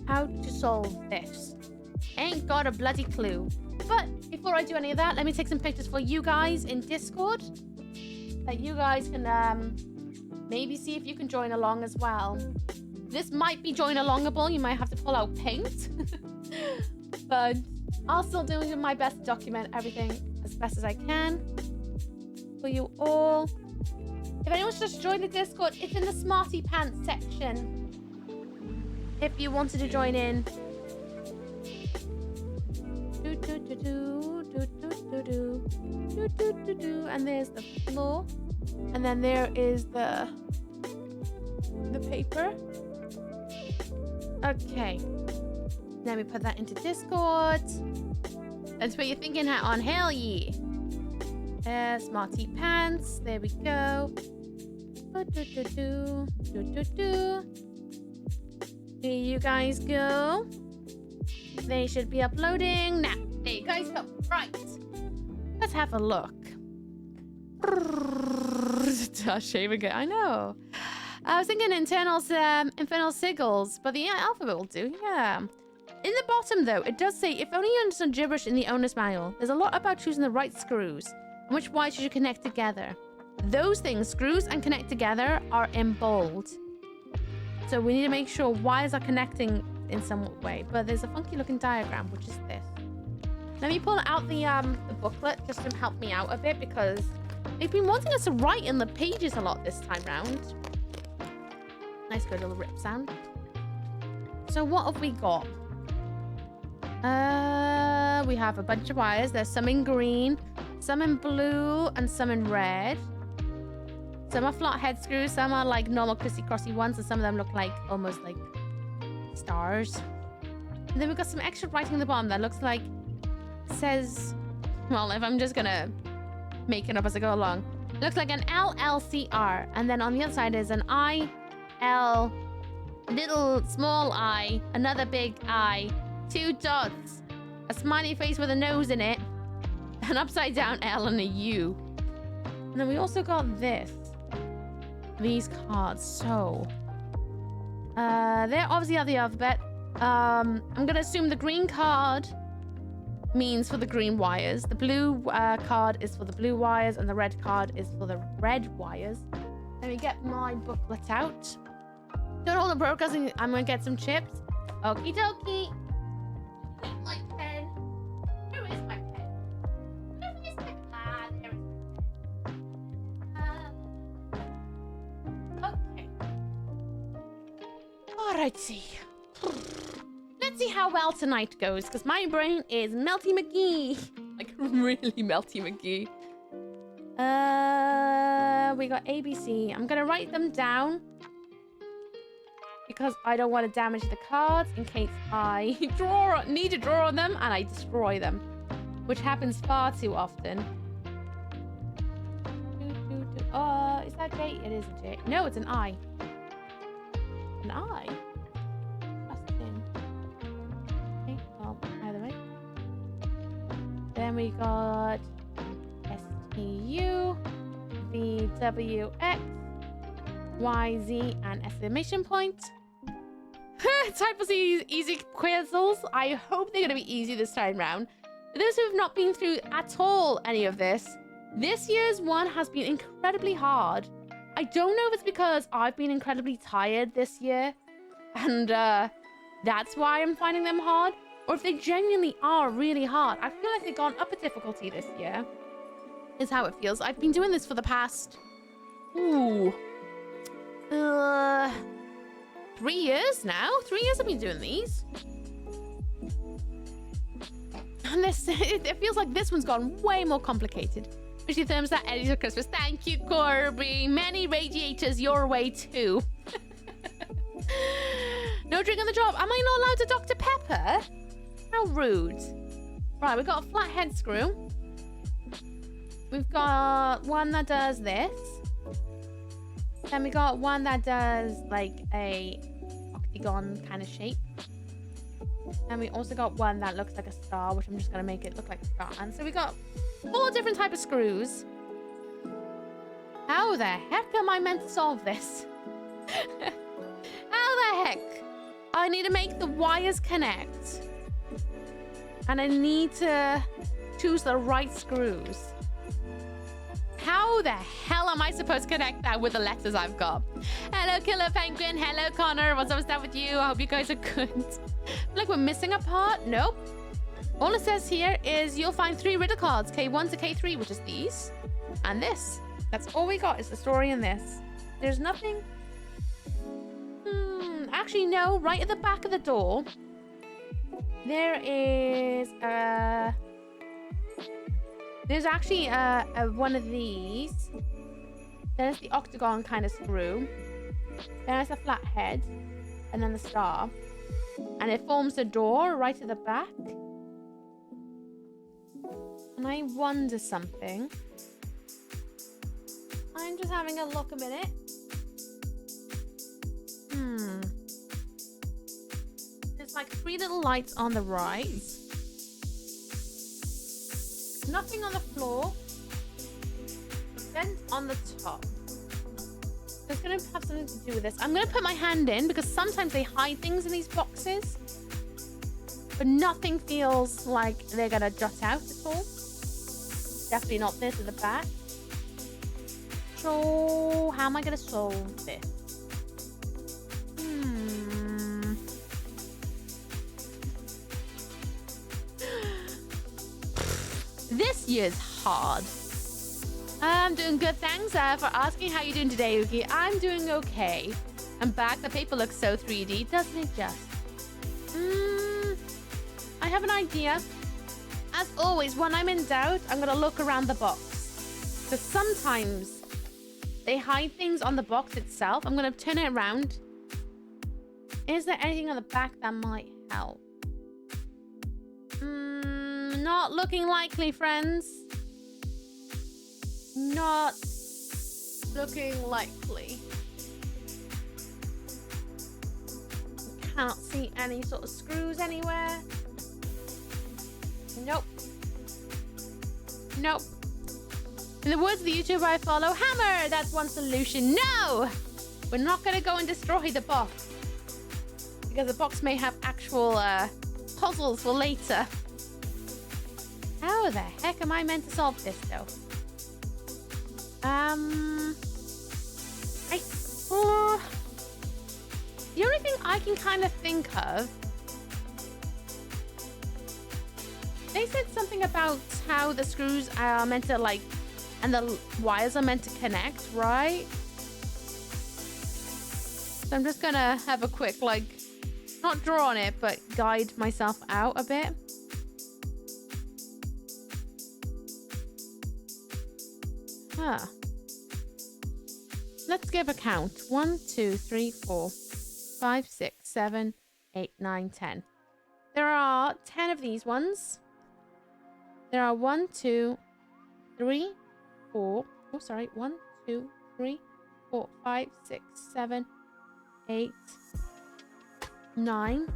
how to solve this. Ain't got a bloody clue. But before I do any of that, let me take some pictures for you guys in Discord, that you guys can maybe see if you can join along as well. This might be join alongable. You might have to pull out paint. But I'll still do my best to document everything as best as I can for you all. If anyone's just joined the Discord, it's in the Smarty Pants section. If you wanted to join in. And there's the floor. And then there is the paper. Okay. Let me put that into Discord. That's what you're thinking hat on. Hell yeah. Smarty Pants. There we go. Here you guys go. They should be uploading now. There you guys go. Right. Let's have a look. Shaving it. I know. I was thinking infernal sigils, but the alphabet will do. Yeah. In the bottom, though, it does say, if only you understand gibberish in the owner's manual, there's a lot about choosing the right screws and which wires you should connect together. Those things, screws and connect together, are in bold. So we need to make sure wires are connecting in some way. But there's a funky looking diagram, which is this. Let me pull out the booklet just to help me out a bit, because they've been wanting us to write in the pages a lot this time round. Nice good little rip sound. So what have we got? We have a bunch of wires. There's some in green, some in blue, and some in red. Some are flat head screws, some are like normal crissy-crossy ones, and some of them look like almost like stars. And then we've got some extra writing at the bottom that looks like says, well, if I'm just gonna make it up as I go along, it looks like an LLCR, and then on the other side is an I, L, little small I, another big I, 2 dots, a smiley face with a nose in it, an upside down L, and a U. And then we also got these cards. So They're obviously are the alphabet. I'm gonna assume the green card means for the green wires. The blue card is for the blue wires, and the red card is for the red wires. Let me get my booklet out. Don't hold the broadcasting. I'm gonna get some chips. Okie dokie. My pen. Where is my pen? Where is my pen? There is okay. Alrighty. Let's see how well tonight goes, because my brain is Melty McGee. Like, really Melty McGee. We got ABC. I'm gonna write them down because I don't want to damage the cards in case I need to draw on them and I destroy them, which happens far too often. Is that J? It is a J. No, it's an I. An I? Okay, well, either way. Then we got STU, VWX, YZ, and exclamation point. Time for these easy quizzles. I hope they're going to be easy this time round. For those who have not been through at all any of this year's one has been incredibly hard. I don't know if it's because I've been incredibly tired this year and that's why I'm finding them hard, or if they genuinely are really hard. I feel like they've gone up a difficulty this year, is how it feels. I've been doing this for the past 3 years now. 3 years I've been doing these. And it feels like this one's gone way more complicated. Wish you thermostat Eddie's for Christmas. Thank you, Corby. Many radiators your way too. No drink on the job. Am I not allowed to Dr. Pepper? How rude. Right, we've got a flathead screw. We've got one that does this. Then we got one that does like a octagon kind of shape. And we also got one that looks like a star, which I'm just going to make it look like a star. And so we got 4 different types of screws. How the heck am I meant to solve this? How the heck? I need to make the wires connect. And I need to choose the right screws. How the hell am I supposed to connect that with the letters I've got? Hello, Killer Penguin. Hello, Connor. What's up with you? I hope you guys are good. Like we're missing a part? Nope. All it says here is you'll find 3 riddle cards, K1 to K3, which is these, and this. That's all we got is the story in this. There's nothing. Actually, no. Right at the back of the door, there is there's actually one of these. There's the octagon kind of screw. There's a flathead, and then the star, and it forms a door right at the back. And I wonder something. I'm just having a look a minute. There's like 3 little lights on the right. Nothing on the floor. A vent on the top. It's going to have something to do with this. I'm going to put my hand in because sometimes they hide things in these boxes. But nothing feels like they're going to jut out at all. Definitely not this at the back. So, how am I going to solve this? This year's hard. I'm doing good, thanks for asking. How you doing today, Yuki? I'm doing okay. I'm back. The paper looks so 3D, doesn't it just? I have an idea. As always, when I'm in doubt, I'm going to look around the box. Because sometimes they hide things on the box itself. I'm going to turn it around. Is there anything on the back that might help? Not looking likely, friends. Not looking likely. Can't see any sort of screws anywhere. Nope. Nope. In the words of the YouTuber I follow, hammer! That's one solution. No! We're not going to go and destroy the box. because the box may have actual puzzles for later. How the heck am I meant to solve this though? The only thing I can kind of think of, they said something about how the screws are meant to like, and the wires are meant to connect, right? So I'm just gonna have a quick, like, not draw on it, but guide myself out a bit. Huh. Let's give a count. 1, 2, 3, 4, 5, 6, 7, 8, 9, 10. There are 10 of these ones. There are 1, 2, 3, 4. Oh, sorry. 1, 2, 3, 4, 5, 6, 7, 8, 9.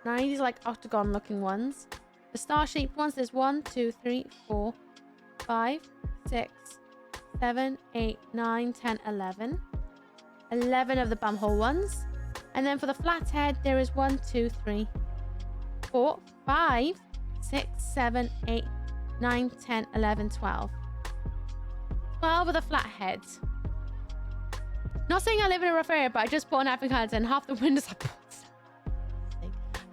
9 of these like octagon looking ones. The star-shaped ones, there's 1, 2, 3, 4, 5, 6, 7, 8, 9, 10, 11. 11 of the bumhole ones. And then for the flathead, there is 1, 2, 3, 4, 5, 6, 7, 8, 9, 10, 11, 12. 12 of the flatheads. Not saying I live in a rough area, but I just bought an avocado and half the windows are bought.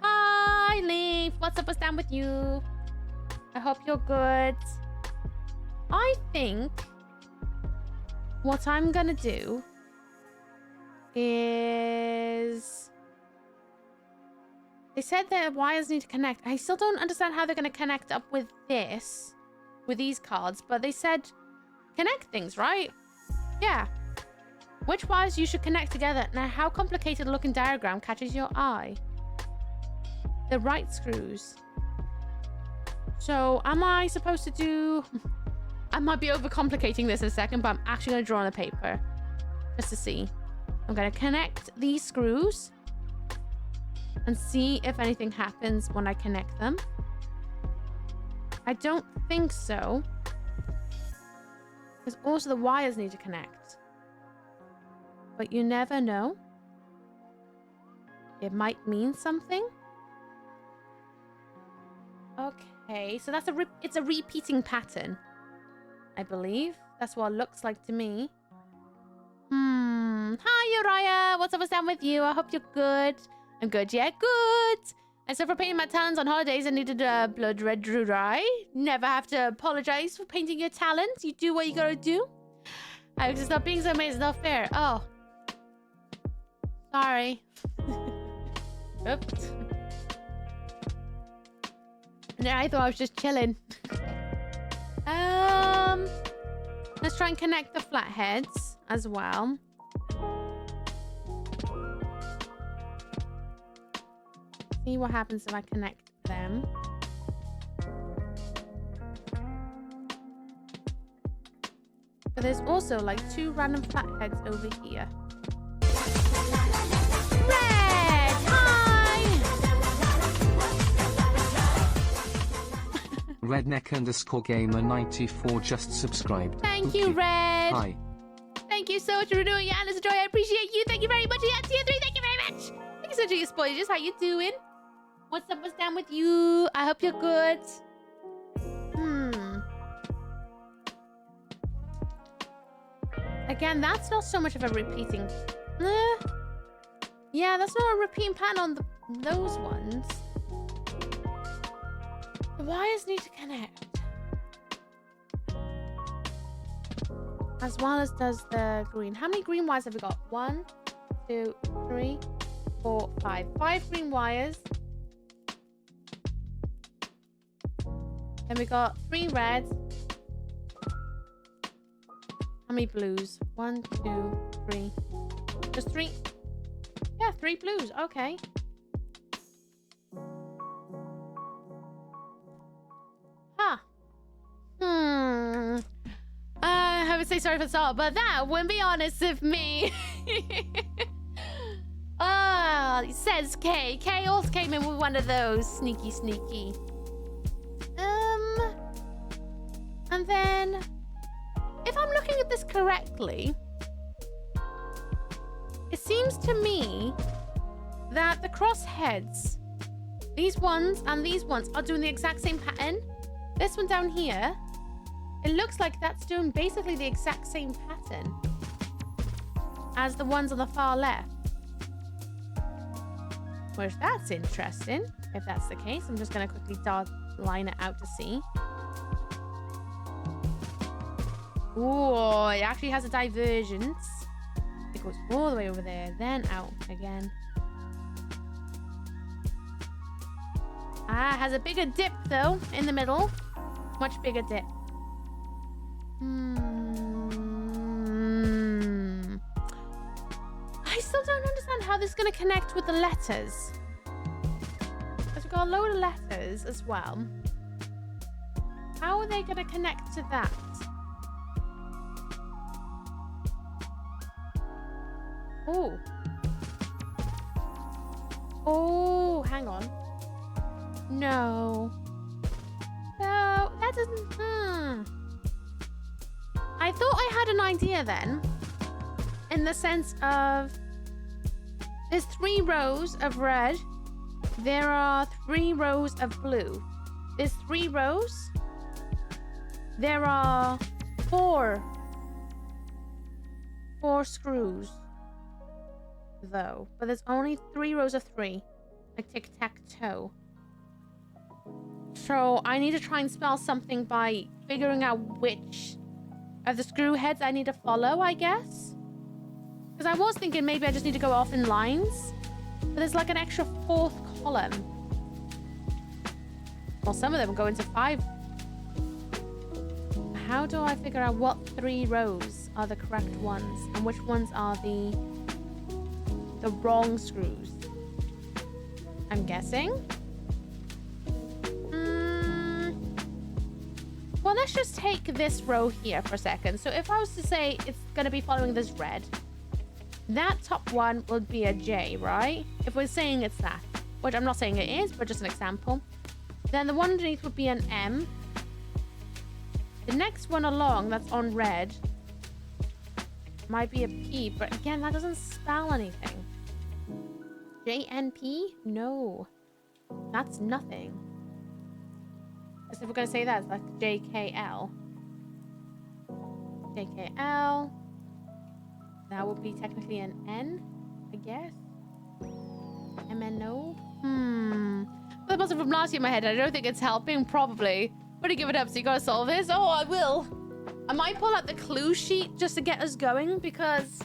Hi, Leaf. What's up? What's down with you? I hope you're good. I think what I'm gonna do is, they said that wires need to connect. I still don't understand how they're gonna connect up with this, with these cards, but they said connect things, right? Yeah. Which wires you should connect together. Now, how complicated a looking diagram catches your eye? The right screws. So, am I supposed to do... I might be overcomplicating this in a second, but I'm actually going to draw on the paper. Just to see. I'm going to connect these screws. And see if anything happens when I connect them. I don't think so. Because also the wires need to connect. But you never know. It mean something. Okay, so that's it's a repeating pattern, I believe. That's what it looks like to me. Hi, Uriah. What's up? What's down with you? I hope you're good. I'm good. Yeah, good. And so for painting my talents on holidays, I needed a blood red dry. Never have to apologize for painting your talents. You do what you gotta do. I was just not being so amazing. It's not fair. Oh. Sorry. Oops. Yeah, I thought I was just chilling. Let's try and connect the flatheads as well. See what happens if I connect them. But there's also like 2 random flatheads over here. Red! Hi! Redneck_gamer94 just subscribed. Thank you, Red. Hi. Thank you so much for doing it, Alice Joy. I appreciate you. Thank you very much. Yeah, tier 3. Thank you very much. Thank you so much, you spoilers. How you doing? What's up? What's down with you? I hope you're good. Again, that's not so much of a repeating. Yeah, that's not a repeating pattern on those ones. The wires need to connect. As well as does the green. How many green wires have we got? 1, 2, 3, 4, 5. 5 green wires. Then we got 3 reds. How many blues? 1, 2, 3. Just 3. Yeah, 3 blues. Okay. Huh. I would say sorry for the start, but that wouldn't be honest of me. It says K. K also came in with one of those. Sneaky, sneaky. And then, if I'm looking at this correctly, it seems to me that the crossheads, these ones and these ones, are doing the exact same pattern. This one down here, it looks like that's doing basically the exact same pattern as the ones on the far left. Which that's interesting, if that's the case. I'm just going to quickly line it out to see. Ooh, it actually has a divergence. It goes all the way over there, then out again. Ah, it has a bigger dip though in the middle. Much bigger dip. I still don't understand how this is going to connect with the letters. Because we've got a load of letters as well. How are they going to connect to that? Oh. Oh, hang on. No. No, that doesn't... I thought I had an idea then. In the sense of... There's 3 rows of red. There are 3 rows of blue. There's 3 rows. There are 4 screws. Though. But there's only 3 rows of 3. Like tic-tac-toe. So I need to try and spell something by figuring out which of the screw heads I need to follow, I guess. Because I was thinking maybe I just need to go off in lines. But there's like an extra 4th column. Well, some of them go into 5. How do I figure out what 3 rows are the correct ones and which ones are the wrong screws? I'm guessing. Well, let's just take this row here for a second. So if I was to say it's going to be following this red, that top one would be a J, right? If we're saying it's that, which I'm not saying it is, but just an example. Then the one underneath would be an M. The next one along that's on red might be a P, but again, that doesn't spell anything. JNP? No. That's nothing. Because if we're going to say that, it's like JKL. JKL. That would be technically an N, I guess. MNO? The puzzle from last year in my head, I don't think it's helping, probably. But I give it up, so you gotta solve this? Oh, I will. I might pull out the clue sheet just to get us going, because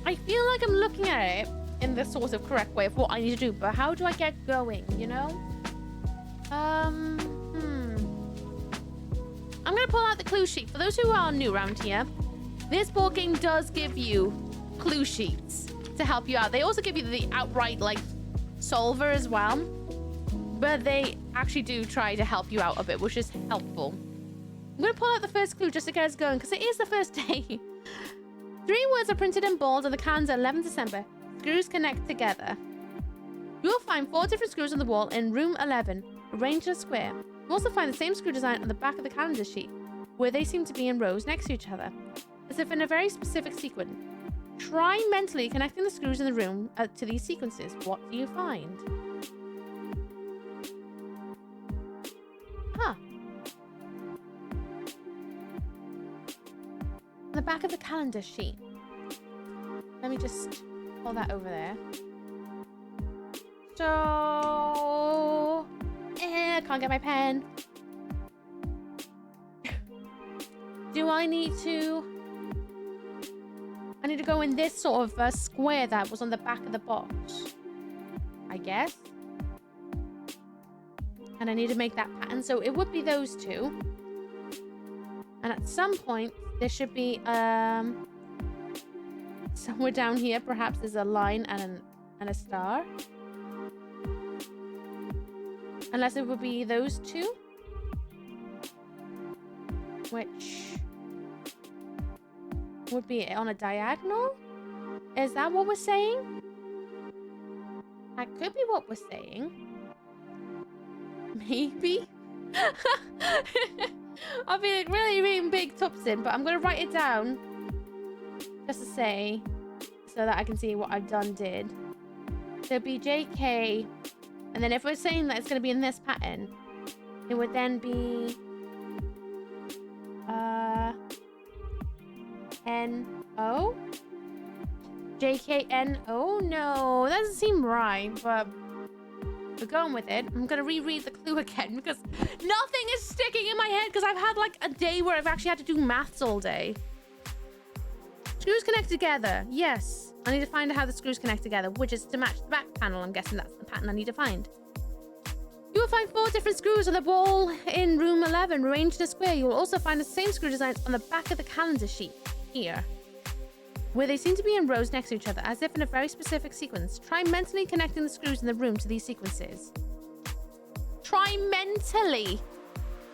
I feel like I'm looking at it in the sort of correct way of what I need to do, but how do I get going, you know? I'm gonna pull out the clue sheet. For those who are new around here, this board game does give you clue sheets to help you out. They also give you the outright, like, solver as well. But they actually do try to help you out a bit, which is helpful. I'm gonna pull out the first clue just to get us going, because it is the first day. 3 words are printed in bold on the calendar 11 December. Screws connect together. You will find 4 different screws on the wall in room 11, arranged in a square. You also find the same screw design on the back of the calendar sheet, where they seem to be in rows next to each other, as if in a very specific sequence. Try mentally connecting the screws in the room to these sequences. What do you find? Huh. On the back of the calendar sheet. Let me just pull that over there. So... I can't get my pen. Do I need to... I need to go in this sort of square that was on the back of the box. I guess. And I need to make that pattern. So it would be those 2. And at some point, there should be... somewhere down here, perhaps there's a line and a star. Unless it would be those 2. Which would be on a diagonal? Is that what we're saying? That could be what we're saying. Maybe? I'll be like really reading big Tupsin, but I'm going to write it down. Just to say, so that I can see what I've done did. So it'd be JK. And then if we're saying that it's going to be in this pattern, it would then be N-O? JKNO? No, that doesn't seem right, but we're going with it. I'm going to reread the clue again because nothing is sticking in my head because I've had like a day where I've actually had to do maths all day. Screws connect together. Yes. I need to find out how the screws connect together, which is to match the back panel. I'm guessing that's the pattern I need to find. You will find 4 different screws on the wall in room 11, arranged in a square. You will also find the same screw designs on the back of the calendar sheet here, where they seem to be in rows next to each other, as if in a very specific sequence. Try mentally connecting the screws in the room to these sequences. Try mentally?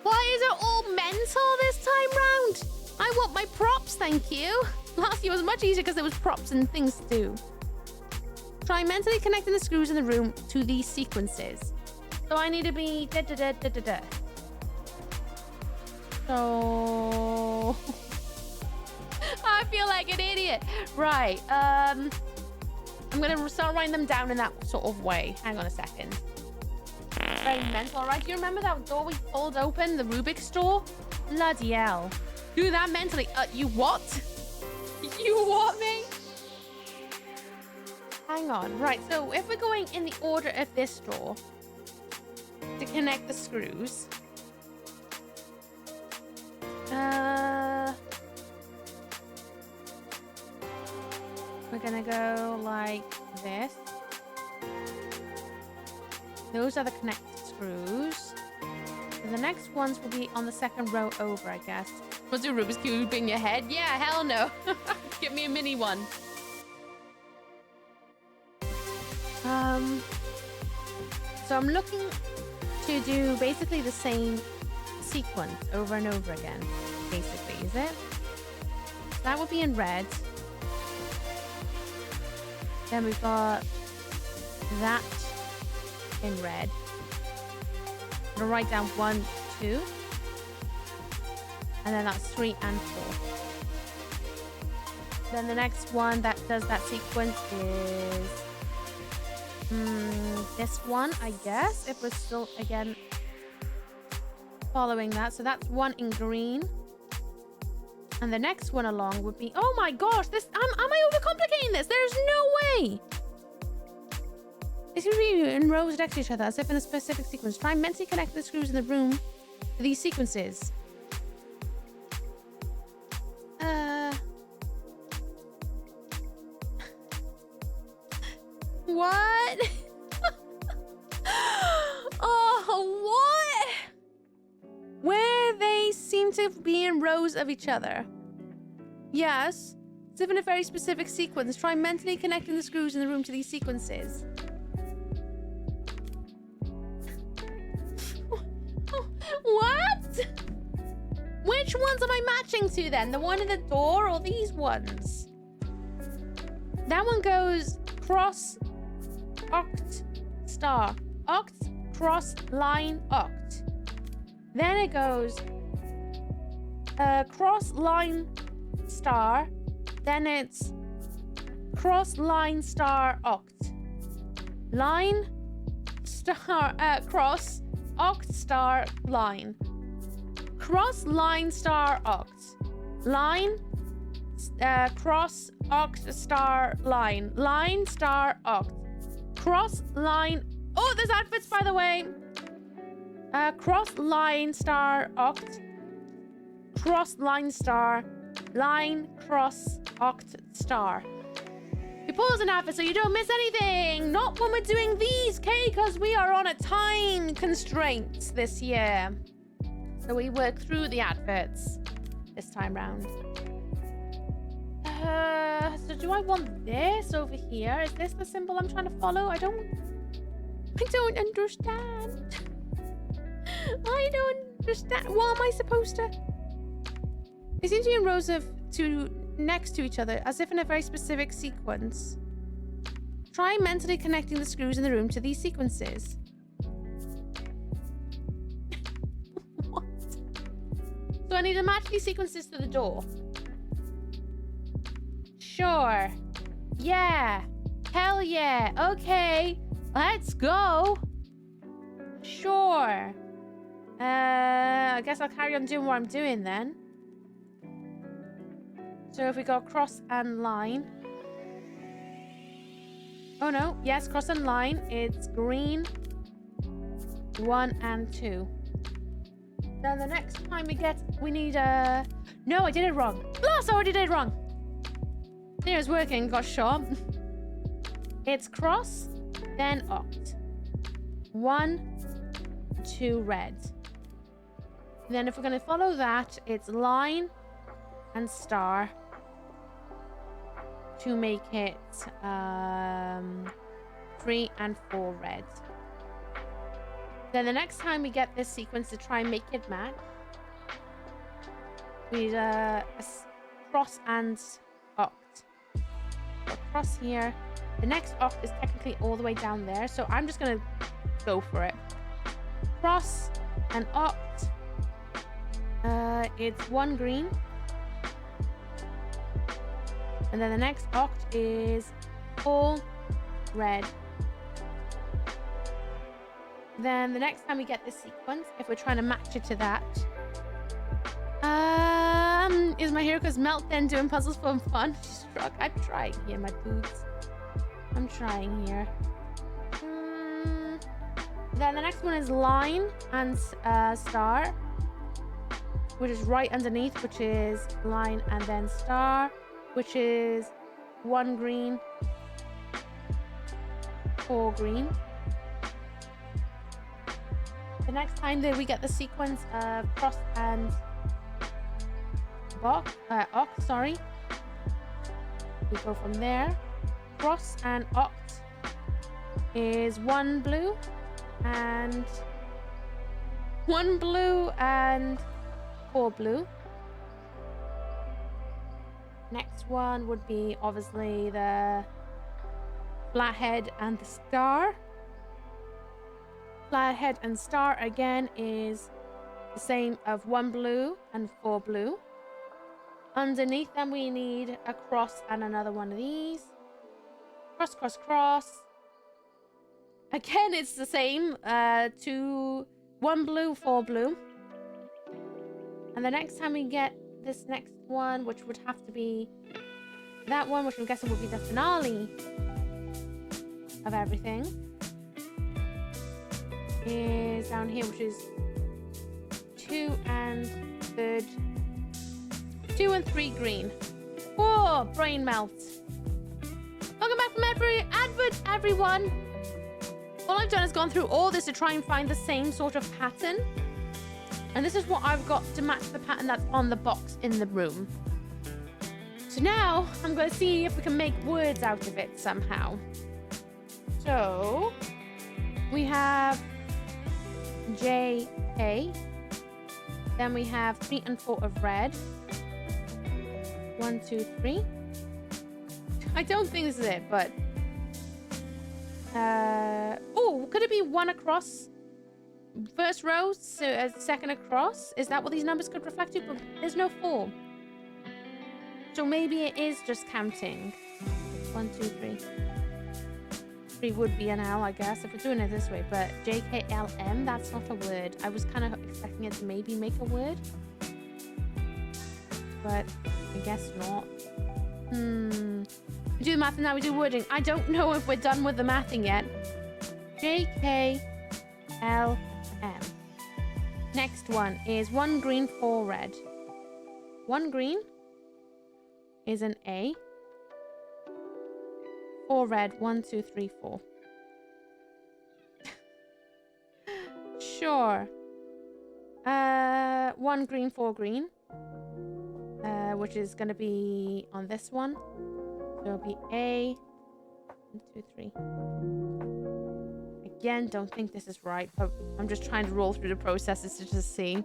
Why is it all mental this time round? I want my props, thank you. Last year was much easier because there was props and things to do. Try mentally connecting the screws in the room to these sequences. So I need to be da-da-da-da-da-da. So... I feel like an idiot. Right, I'm gonna start writing them down in that sort of way. Hang on a second. Very mental, right? Do you remember that door we pulled open? The Rubik's door? Bloody hell. Do that mentally. You what? You what, me? Hang on. Right, so if we're going in the order of this door to connect the screws. We're gonna go like this. Those are the connected screws. And the next ones will be on the second row over, I guess. What's your Rubik's Cube in your head? Yeah, hell no. Get me a mini one. So I'm looking to do basically the same sequence over and over again. Basically, is it? So that would be in red. Then we've got that in red. I'm gonna write down 1, 2. And then that's 3 and 4. Then the next one that does that sequence is this one, I guess, if we're still, again, following that. So that's 1 in green. And the next one along would be, oh my gosh, this, am I overcomplicating this? There's no way. They seem to be in rows next to each other, as if in a specific sequence. Try mentally connect the screws in the room to these sequences. What? Oh, what? Where they seem to be in rows of each other. Yes. As if in a very specific sequence. Try mentally connecting the screws in the room to these sequences. What? Which ones am I matching to then? The one in the door or these ones? That one goes cross, oct, star. Oct, cross, line, oct. Then it goes cross, line, star. Then it's cross, line, star, oct. Line, star, cross, oct, star, line. Cross, line, star, oct. Line, cross, oct, star, line. Line, star, oct. Cross, line. Oh, there's outfits, by the way. Cross, line, star, oct. Cross, line, star. Line, cross, oct, star. We pause an outfit so you don't miss anything. Not when we're doing these, okay? Because we are on a time constraint this year. So we work through the adverts this time round. So do I want this over here? Is this the symbol I'm trying to follow? I don't understand. I don't understand. What am I supposed to? They seem to be in rows of 2 next to each other, as if in a very specific sequence. Try mentally connecting the screws in the room to these sequences. What? So I need to match these sequences to the door. Sure. Yeah. Hell yeah. Okay. Let's go. Sure. I guess I'll carry on doing what I'm doing then. So if we go cross and line. Oh no. Yes, cross and line. It's green. 1 and 2. Then the next time we need a... No, I did it wrong. Blast, I already did it wrong. There, it's working. Got shot. It's cross, then oct. 1, 2 red. Then if we're going to follow that, it's line and star to make it 3 and 4 red. Then the next time we get this sequence to try and make it match, we need a cross and oct. So cross here. The next oct is technically all the way down there, so I'm just gonna go for it. Cross and oct. It's 1 green. And then the next oct is all red. Then the next time we get this sequence, if we're trying to match it to that, is my Hero's Melt then doing puzzles for fun? Struck. I'm trying here, my boots. I'm trying here. Then the next one is line and star, which is right underneath, which is line and then star, which is 1 green, 4 green. The next time that we get the sequence of cross and oct, sorry. We go from there. Cross and oct is 1 blue and 1 blue and 4 blue. Next one would be obviously the flathead and the star. Flathead and star again is the same of 1 blue and 4 blue. Underneath them we need a cross and another one of these. Cross, cross, cross. Again, it's the same. 1 blue, 4 blue. And the next time we get this next one, which would have to be that one, which I'm guessing will be the finale of everything, is down here, which is 2 and 3 green. Oh, brain melt. Welcome back from adverts, everyone. All I've done is gone through all this to try and find the same sort of pattern. And this is what I've got to match the pattern that's on the box in the room. So now I'm going to see if we can make words out of it somehow. So we have J, K. Then we have 3 and 4 of red. 1, 2, 3. I don't think this is it, but oh, could it be 1 across first row, so a second across? Is that what these numbers could reflect to? But there's no 4. So maybe it is just counting. 1, 2, 3. 3 would be an L, I guess, if we're doing it this way. But JKLM, that's not a word. I was kind of expecting it to maybe make a word. But I guess not. We do the math and now we do wording. I don't know if we're done with the mathing yet. JKLM. Next one is 1 green, 4 red. 1 green is an A. 4 red, 1, 2, 3, 4. Sure. 1 green, 4 green. Which is going to be on this one. So it'll be A. 1, 2, 3. Again, don't think this is right, but I'm just trying to roll through the processes to just see.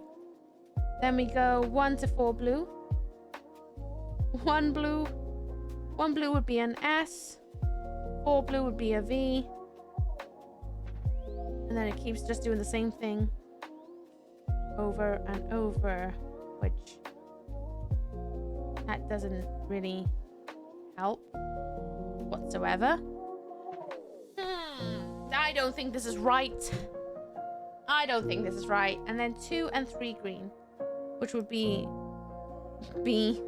Then we go 1 to 4 blue. 1 blue. 1 blue would be an S. 4 blue would be a V. And then it keeps just doing the same thing over and over, which that doesn't really help whatsoever. I don't think this is right. I don't think this is right. And then 2 and 3 green, which would be B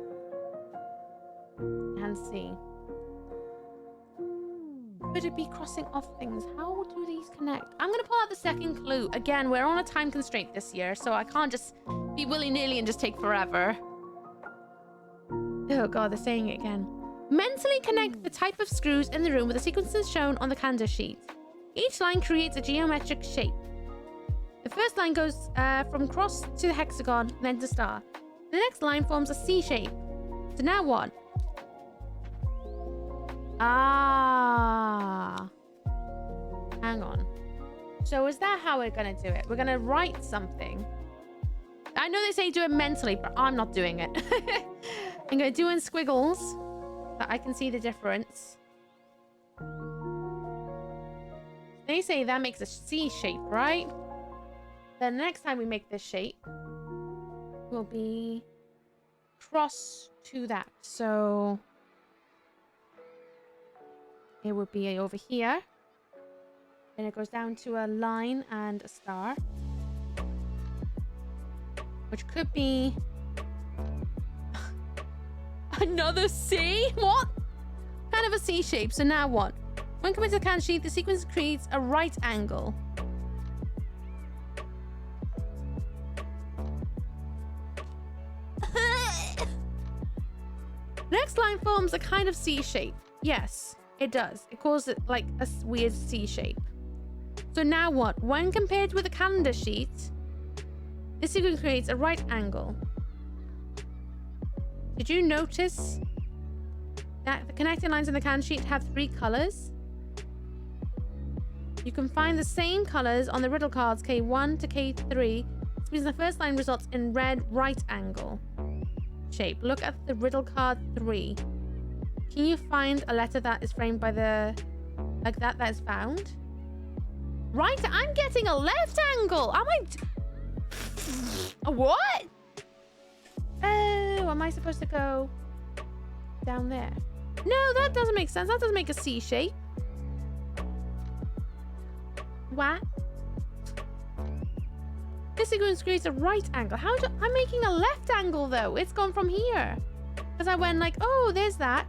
and C. Could it be crossing off things? How do these connect? I'm gonna pull out the second clue. Again, we're on a time constraint this year, so I can't just be willy-nilly and just take forever. Oh god, they're saying it again. Mentally connect the type of screws in the room with the sequences shown on the calendar sheet. Each line creates a geometric shape. The first line goes from cross to the hexagon, then to star. The next line forms a C shape. So now what? Ah. Hang on. So is that how we're gonna do it? We're gonna write something. I know they say do it mentally, but I'm not doing it. I'm gonna do in squiggles so I can see the difference. They say that makes a C shape, right? Then the next time we make this shape will be cross to that. So it would be over here. Then it goes down to a line and a star. Which could be another C? What? Kind of a C shape. So now what? When coming to the can sheet, the sequence creates a right angle. Next line forms a kind of C shape. Yes, it does. It calls it like a weird C shape. So now what? When compared with a calendar sheet, this sequence creates a right angle. Did you notice that the connecting lines in the calendar sheet have 3 colors? You can find the same colors on the riddle cards K1 to K3. This means the first line results in red right angle shape. Look at the riddle card 3. Can you find a letter that is framed by the that is found? Right, I'm getting a left angle. Am I? What? Oh, am I supposed to go down there? No, that doesn't make sense. That doesn't make a C shape. What? This sequence creates a right angle. I'm making a left angle though. It's gone from here. Because I went like, oh, there's that.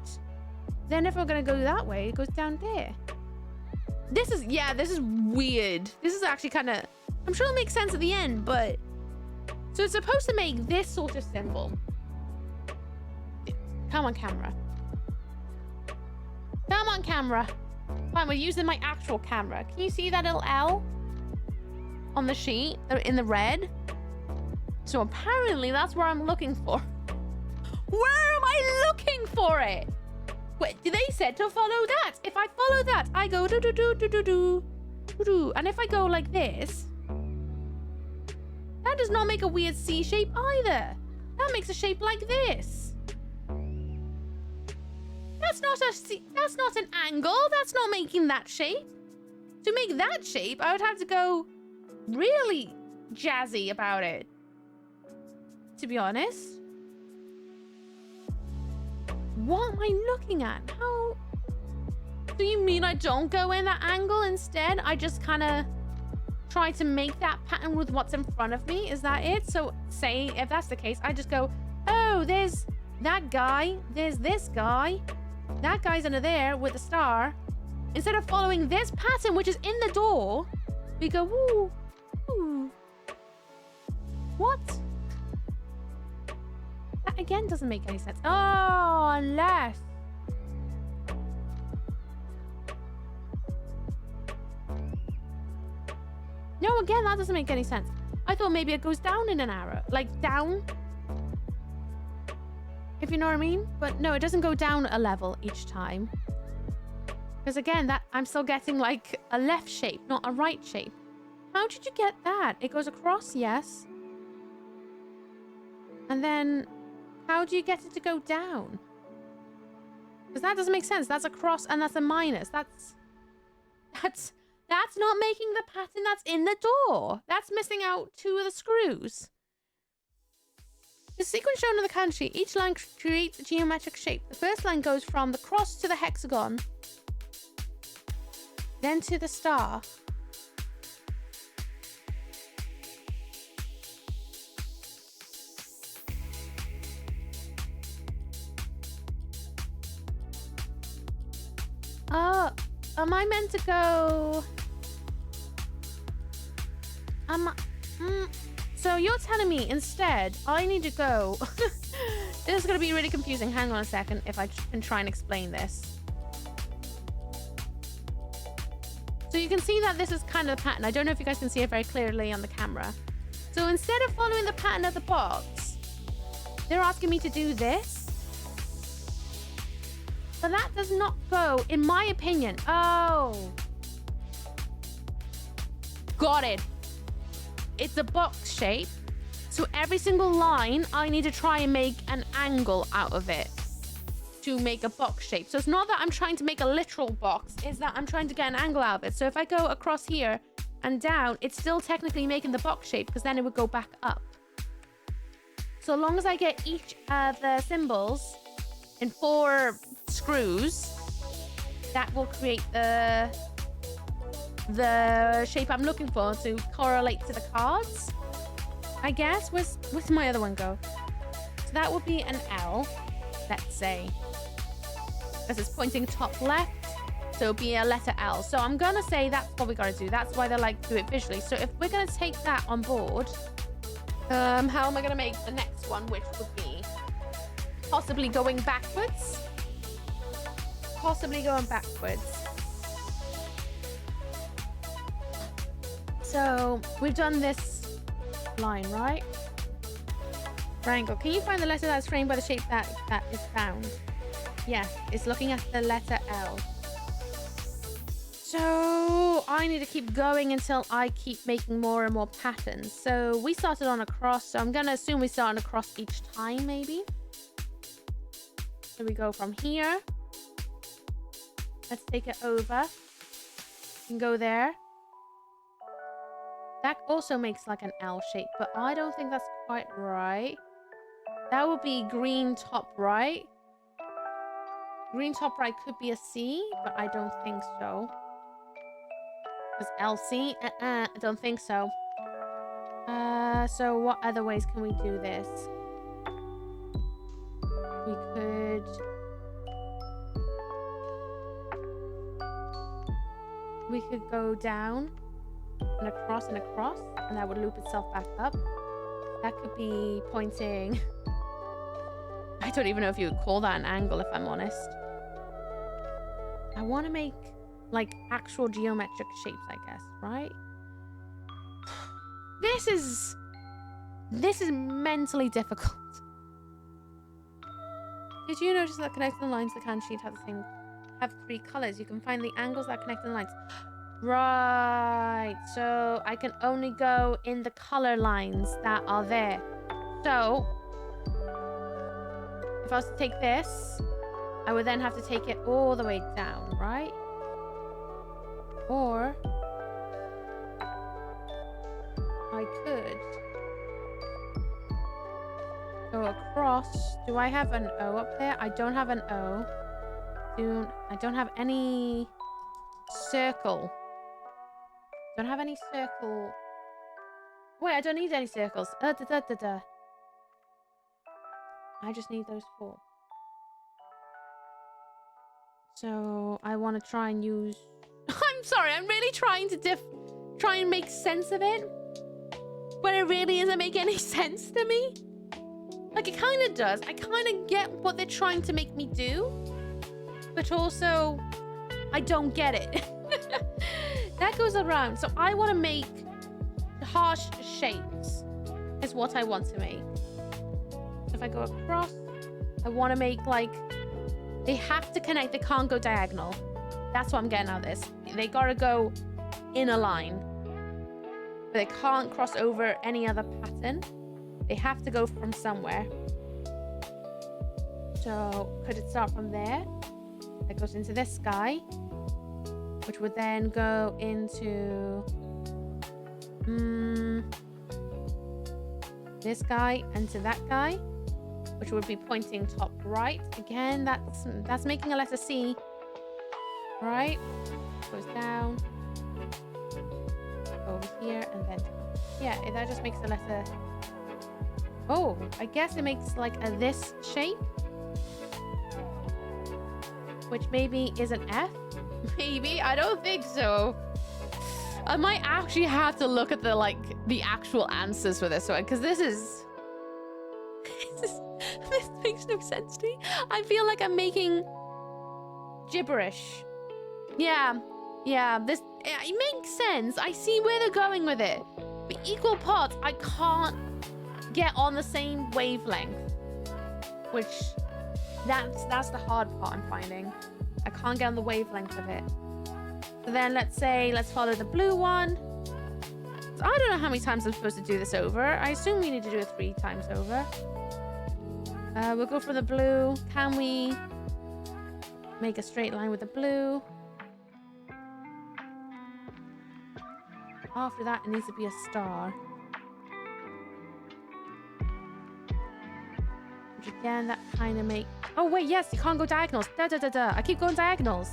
Then if we're gonna go that way, it goes down there. This is weird. This is actually kind of, I'm sure it'll make sense at the end, but so it's supposed to make this sort of symbol. Come on, camera. Come on, camera. Fine, we're using my actual camera. Can you see that little L on the sheet in the red? So apparently that's where I'm looking for. Where am I looking for it? Wait, they said to follow that. If I follow that, I go do do do do do do do. And if I go like this, that does not make a weird C shape either. That makes a shape like this. That's not a C. That's not an angle. That's not making that shape. To make that shape, I would have to go really jazzy about it. To be honest. What am I looking at? How? Do you mean I don't go in that angle instead? I just kind of try to make that pattern with what's in front of me? Is that it? So say, if that's the case, I just go, oh, there's that guy. There's this guy. That guy's under there with a star. Instead of following this pattern, which is in the door, we go, woo, woo. What? That again doesn't make any sense. Oh, unless. No, again, that doesn't make any sense. I thought maybe it goes down in an arrow. Like down. If you know what I mean. But no, it doesn't go down a level each time. Because again, that I'm still getting like a left shape, not a right shape. How did you get that? It goes across, yes. And then how do you get it to go down? Because that doesn't make sense. That's a cross and that's a minus. That's not making the pattern that's in the door. That's missing out 2 of the screws. The sequence shown on the calendar sheet, each line creates a geometric shape. The first line goes from the cross to the hexagon, then to the star. Oh, am I meant to go? So you're telling me instead I need to go. This is going to be really confusing. Hang on a second if I can try and explain this. So you can see that this is kind of the pattern. I don't know if you guys can see it very clearly on the camera. So instead of following the pattern of the box, they're asking me to do this. But that does not go, in my opinion. Oh. Got it. It's a box shape. So every single line, I need to try and make an angle out of it to make a box shape. So it's not that I'm trying to make a literal box, it's that I'm trying to get an angle out of it. So if I go across here and down, it's still technically making the box shape because then it would go back up. So long as I get each of the symbols in 4 screws, that will create the shape I'm looking for to correlate to the cards, I guess. Where's my other one go? So that would be an L, let's say, because it's pointing top left, so it'll be a letter L. So I'm gonna say that's what we gotta do. That's why they like to do it visually. So if we're gonna take that on board, how am I gonna make the next one, which would be possibly going backwards? Possibly going backwards. So we've done this line, right? Triangle. Can you find the letter that's framed by the shape that is found? Yeah, it's looking at the letter L. So I need to keep going until I keep making more and more patterns. So we started on a cross, so I'm gonna assume we start on a cross each time, maybe. So we go from here. Let's take it over and go there. That also makes like an L shape, but I don't think that's quite right. That would be green top right. Green top right could be a C, but I don't think so. Because LC? I don't think so. So what other ways can we do this? We could go down and across, and that would loop itself back up. That could be pointing... I don't even know if you would call that an angle, if I'm honest. I want to make like actual geometric shapes, I guess, right? This is mentally difficult. Did you notice that connecting the lines of the can sheet have 3 colors? You can find the angles that connect the lines. Right, so I can only go in the color lines that are there. So if I was to take this, I would then have to take it all the way down, right? Or I could go across. Do I have an O up there? I don't have an O. I don't have any circle. Don't have any circle. Wait, I don't need any circles. I just need those 4. So I want to try and use... I'm sorry, I'm really trying to try and make sense of it. But it really doesn't make any sense to me. Like, it kind of does. I kind of get what they're trying to make me do. But also, I don't get it. That goes around. So I want to make harsh shapes is what I want to make. So if I go across, I want to make like... They have to connect. They can't go diagonal. That's what I'm getting out of this. They gotta go in a line. But they can't cross over any other pattern. They have to go from somewhere. So could it start from there? That goes into this guy, which would then go into this guy and to that guy, which would be pointing top right. Again, that's making a letter C. Right? Goes down. Over here and then... Yeah, that just makes a letter... Oh, I guess it makes like a this shape. which maybe is an F? Maybe? I don't think so. I might actually have to look at the actual answers for this one, because this makes no sense to me. I feel like I'm making gibberish. Yeah, it makes sense. I see where they're going with it. But equal parts, I can't get on the same wavelength, which that's the hard part I'm finding. I can't get on the wavelength of it. So then let's follow the blue one. So I don't know how many times I'm supposed to do this over. I assume we need to do it 3 times over. We'll go for the blue. Can we make a straight line with the blue? After that, it needs to be a star. Which again, that kind of make... Oh, wait, yes, you can't go diagonals. I keep going diagonals.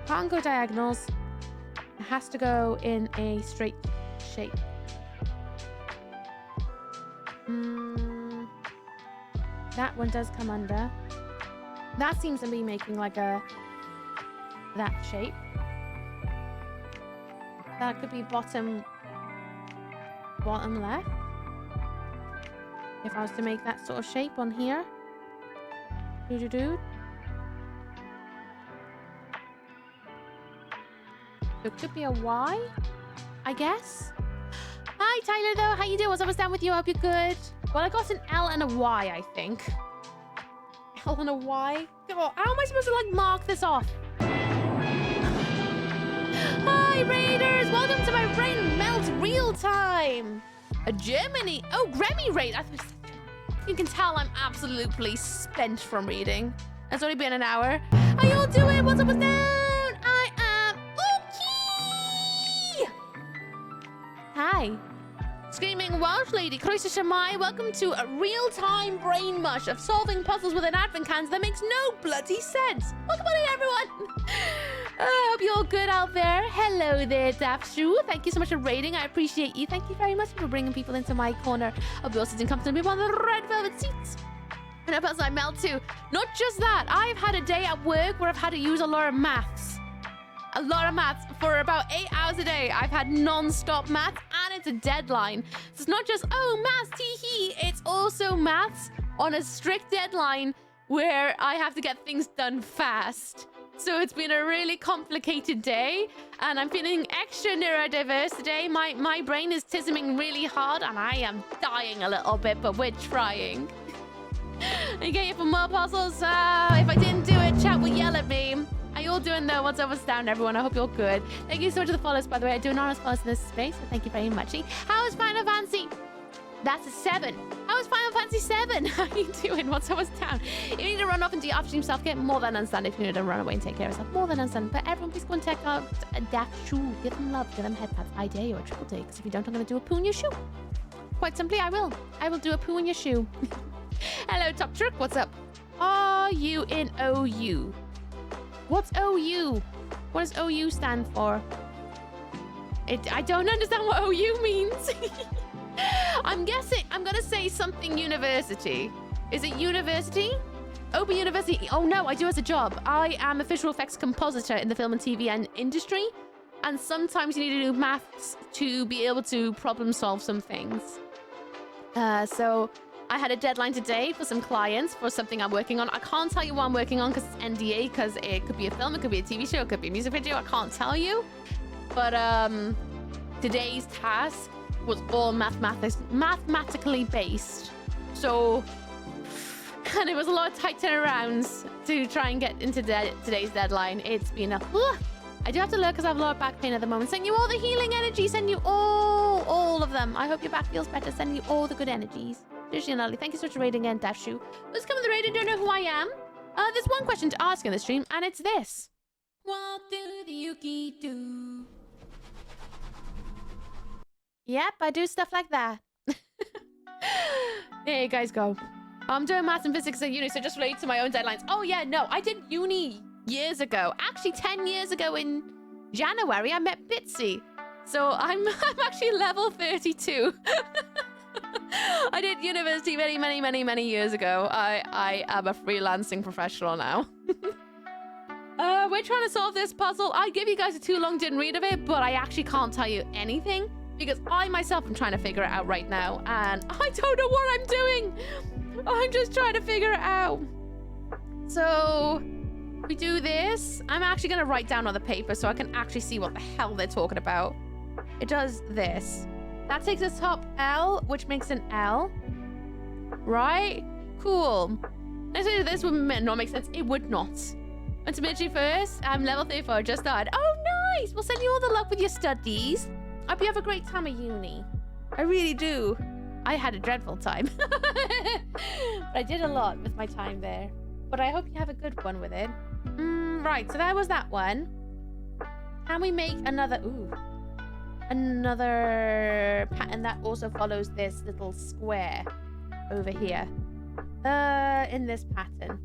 Can't go diagonals. It has to go in a straight shape. That one does come under. That seems to be making like that shape. That could be bottom left. If I was to make that sort of shape on here. So it could be a Y, I guess. Hi, Tyler, though. How you doing? What's up? What's down with you? I hope you're good. Well, I got an L and a Y, I think. L and a Y? Oh, how am I supposed to, mark this off? Hi, Raiders! Welcome to my Brain Melt Real Time! A Germany... Oh, Grammy Raid! You can tell I'm absolutely spent from reading. It's only been an hour. How you all doing? What's up? What's down? I am... Okay! Hi. Screaming Welsh Lady, Croeso Shamai, welcome to a real-time brain mush of solving puzzles with an advent calendar that makes no bloody sense. Welcome on in, everyone. I hope you're all good out there. Hello there, Dapshu. Thank you so much for raiding. I appreciate you. Thank you very much for bringing people into my corner of your sitting comfortably on the red velvet seats. And I I melt too. Not just that, I've had a day at work where I've had to use a lot of maths. A lot of maths for about 8 hours a day. I've had non-stop maths and it's a deadline. So it's not just, oh, maths, tee-hee. It's also maths on a strict deadline where I have to get things done fast. So it's been a really complicated day and I'm feeling extra neurodiverse today. My brain is tisming really hard and I am dying a little bit, but we're trying. You get it for more puzzles? If I didn't do it, chat will yell at me. How you all doing though? What's up, what's down, everyone? I hope you're good. Thank you so much for the follows, by the way. I do anonymous follows in this space, so thank you very much. How is Final Fantasy? That's a 7. How is Final Fantasy 7? How are you doing? What's up, what's down? You need to run off and do your afternoon self-care. More than understand if you need to run away and take care of yourself. More than understand. But everyone, please go and check out Daft Shoe. Give them love, give them head pats. I dare you, a triple dare, because if you don't, I'm going to do a poo in your shoe. Quite simply, I will. I will do a poo in your shoe. Hello, Top Trick. What's up? Are you in OU? What's OU? What does OU stand for? I don't understand what OU means. I'm guessing, I'm gonna say something university. Is it university? Open University. Oh no, I do as a job. I am a visual effects compositor in the film and TV industry. And sometimes you need to do maths to be able to problem solve some things. So I had a deadline today for some clients for something I'm working on. I can't tell you what I'm working on because it's NDA, because it could be a film, it could be a TV show, it could be a music video. I can't tell you. But today's task was all mathematically based. So, and it was a lot of tight turnarounds to try and get into today's deadline. It's been a... I do have to look because I have a lot of back pain at the moment. Send you all the healing energy. Send you all of them. I hope your back feels better. Send you all the good energies. Seriously, Natalie, thank you so much for raiding again, Dashu. Let's come to the raid and don't know who I am. There's one question to ask in the stream, and it's this. What do the Yuki do? Yep, I do stuff like that. There you guys go. I'm doing maths and physics at uni, so just relate to my own deadlines. Oh yeah, no, I did uni years ago. Actually, 10 years ago in January, I met Bitsy. So I'm actually level 32. I did university many years ago. I am a freelancing professional now. We're trying to solve this puzzle. I give you guys a too long didn't read of it, but I actually can't tell you anything because I myself am trying to figure it out right now, and I don't know what I'm doing. I'm just trying to figure it out. So we do this. I'm actually going to write down on the paper so I can actually see what the hell they're talking about. It does this. That takes us top L, which makes an L. Right? Cool. Let's do this would not make sense. It would not. And to meet you first, I'm level 34, just started. Oh, nice! We'll send you all the luck with your studies. I hope you have a great time at uni. I really do. I had a dreadful time. But I did a lot with my time there. But I hope you have a good one with it. Right, so that was that one. Can we make another... Ooh. Another pattern that also follows this little square over here. In this pattern.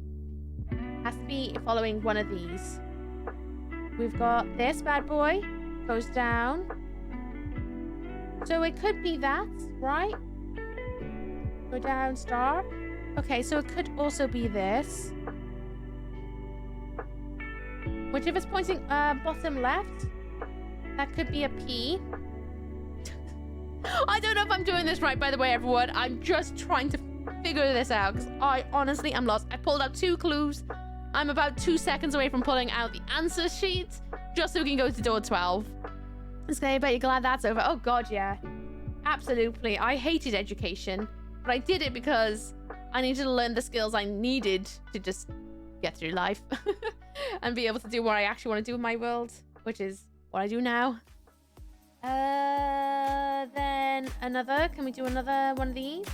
Has to be following one of these. We've got this bad boy. Goes down. So it could be that, right? Go down, star. Okay, so it could also be this. Which if it's pointing bottom left, that could be a P. I don't know if I'm doing this right, by the way, everyone. I'm just trying to figure this out because I honestly am lost. I pulled out 2 clues. I'm about 2 seconds away from pulling out the answer sheet just so we can go to door 12. Okay, I bet you're glad that's over. Oh, God, yeah. Absolutely. I hated education, but I did it because I needed to learn the skills I needed to just get through life and be able to do what I actually want to do in my world, which is what I do now. Then another. Can we do another one of these?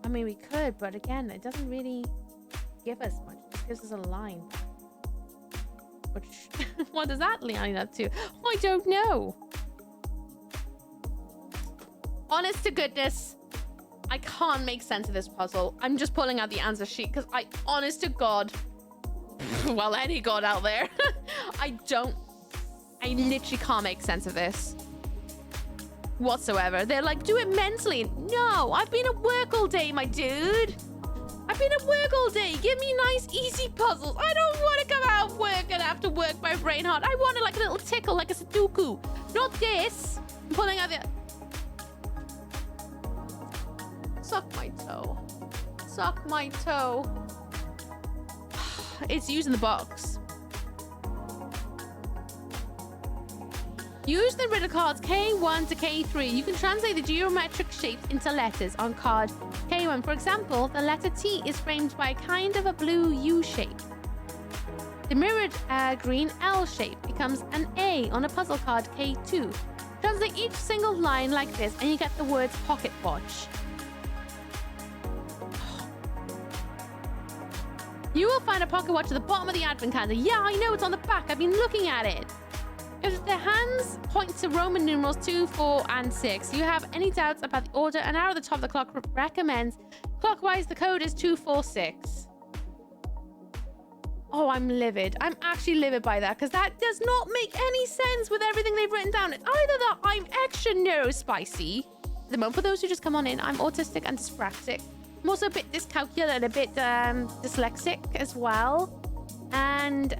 I mean, we could, but again, it doesn't really give us much. It just gives us a line. Which, what does that line up to? Oh, I don't know. Honest to goodness, I can't make sense of this puzzle. I'm just pulling out the answer sheet because honest to God, well, any God out there, I literally can't make sense of this whatsoever. They're like, do it mentally. No, I've been at work all day, my dude. I've been at work all day. Give me nice, easy puzzles. I don't want to come out of work and have to work my brain hard. I want it like a little tickle, like a Sudoku. Not this. I'm pulling out the... Suck my toe. Suck my toe. It's using the box. Use the riddle cards K1 to K3. You can translate the geometric shapes into letters on card K1. For example, the letter T is framed by kind of a blue U shape. The mirrored green L shape becomes an A on a puzzle card K2. Translate each single line like this and you get the words pocket watch. You will find a pocket watch at the bottom of the advent calendar. Yeah, I know, it's on the back. I've been looking at it. If the hands point to Roman numerals 2, 4, and 6, you have any doubts about the order, an arrow at the top of the clock recommends clockwise. The code is 246. Oh, I'm livid. I'm actually livid by that because that does not make any sense with everything they've written down. It's either that I'm extra neurospicy. At the moment, for those who just come on in, I'm autistic and dyspraxic. I'm also a bit dyscalculic and a bit dyslexic as well. And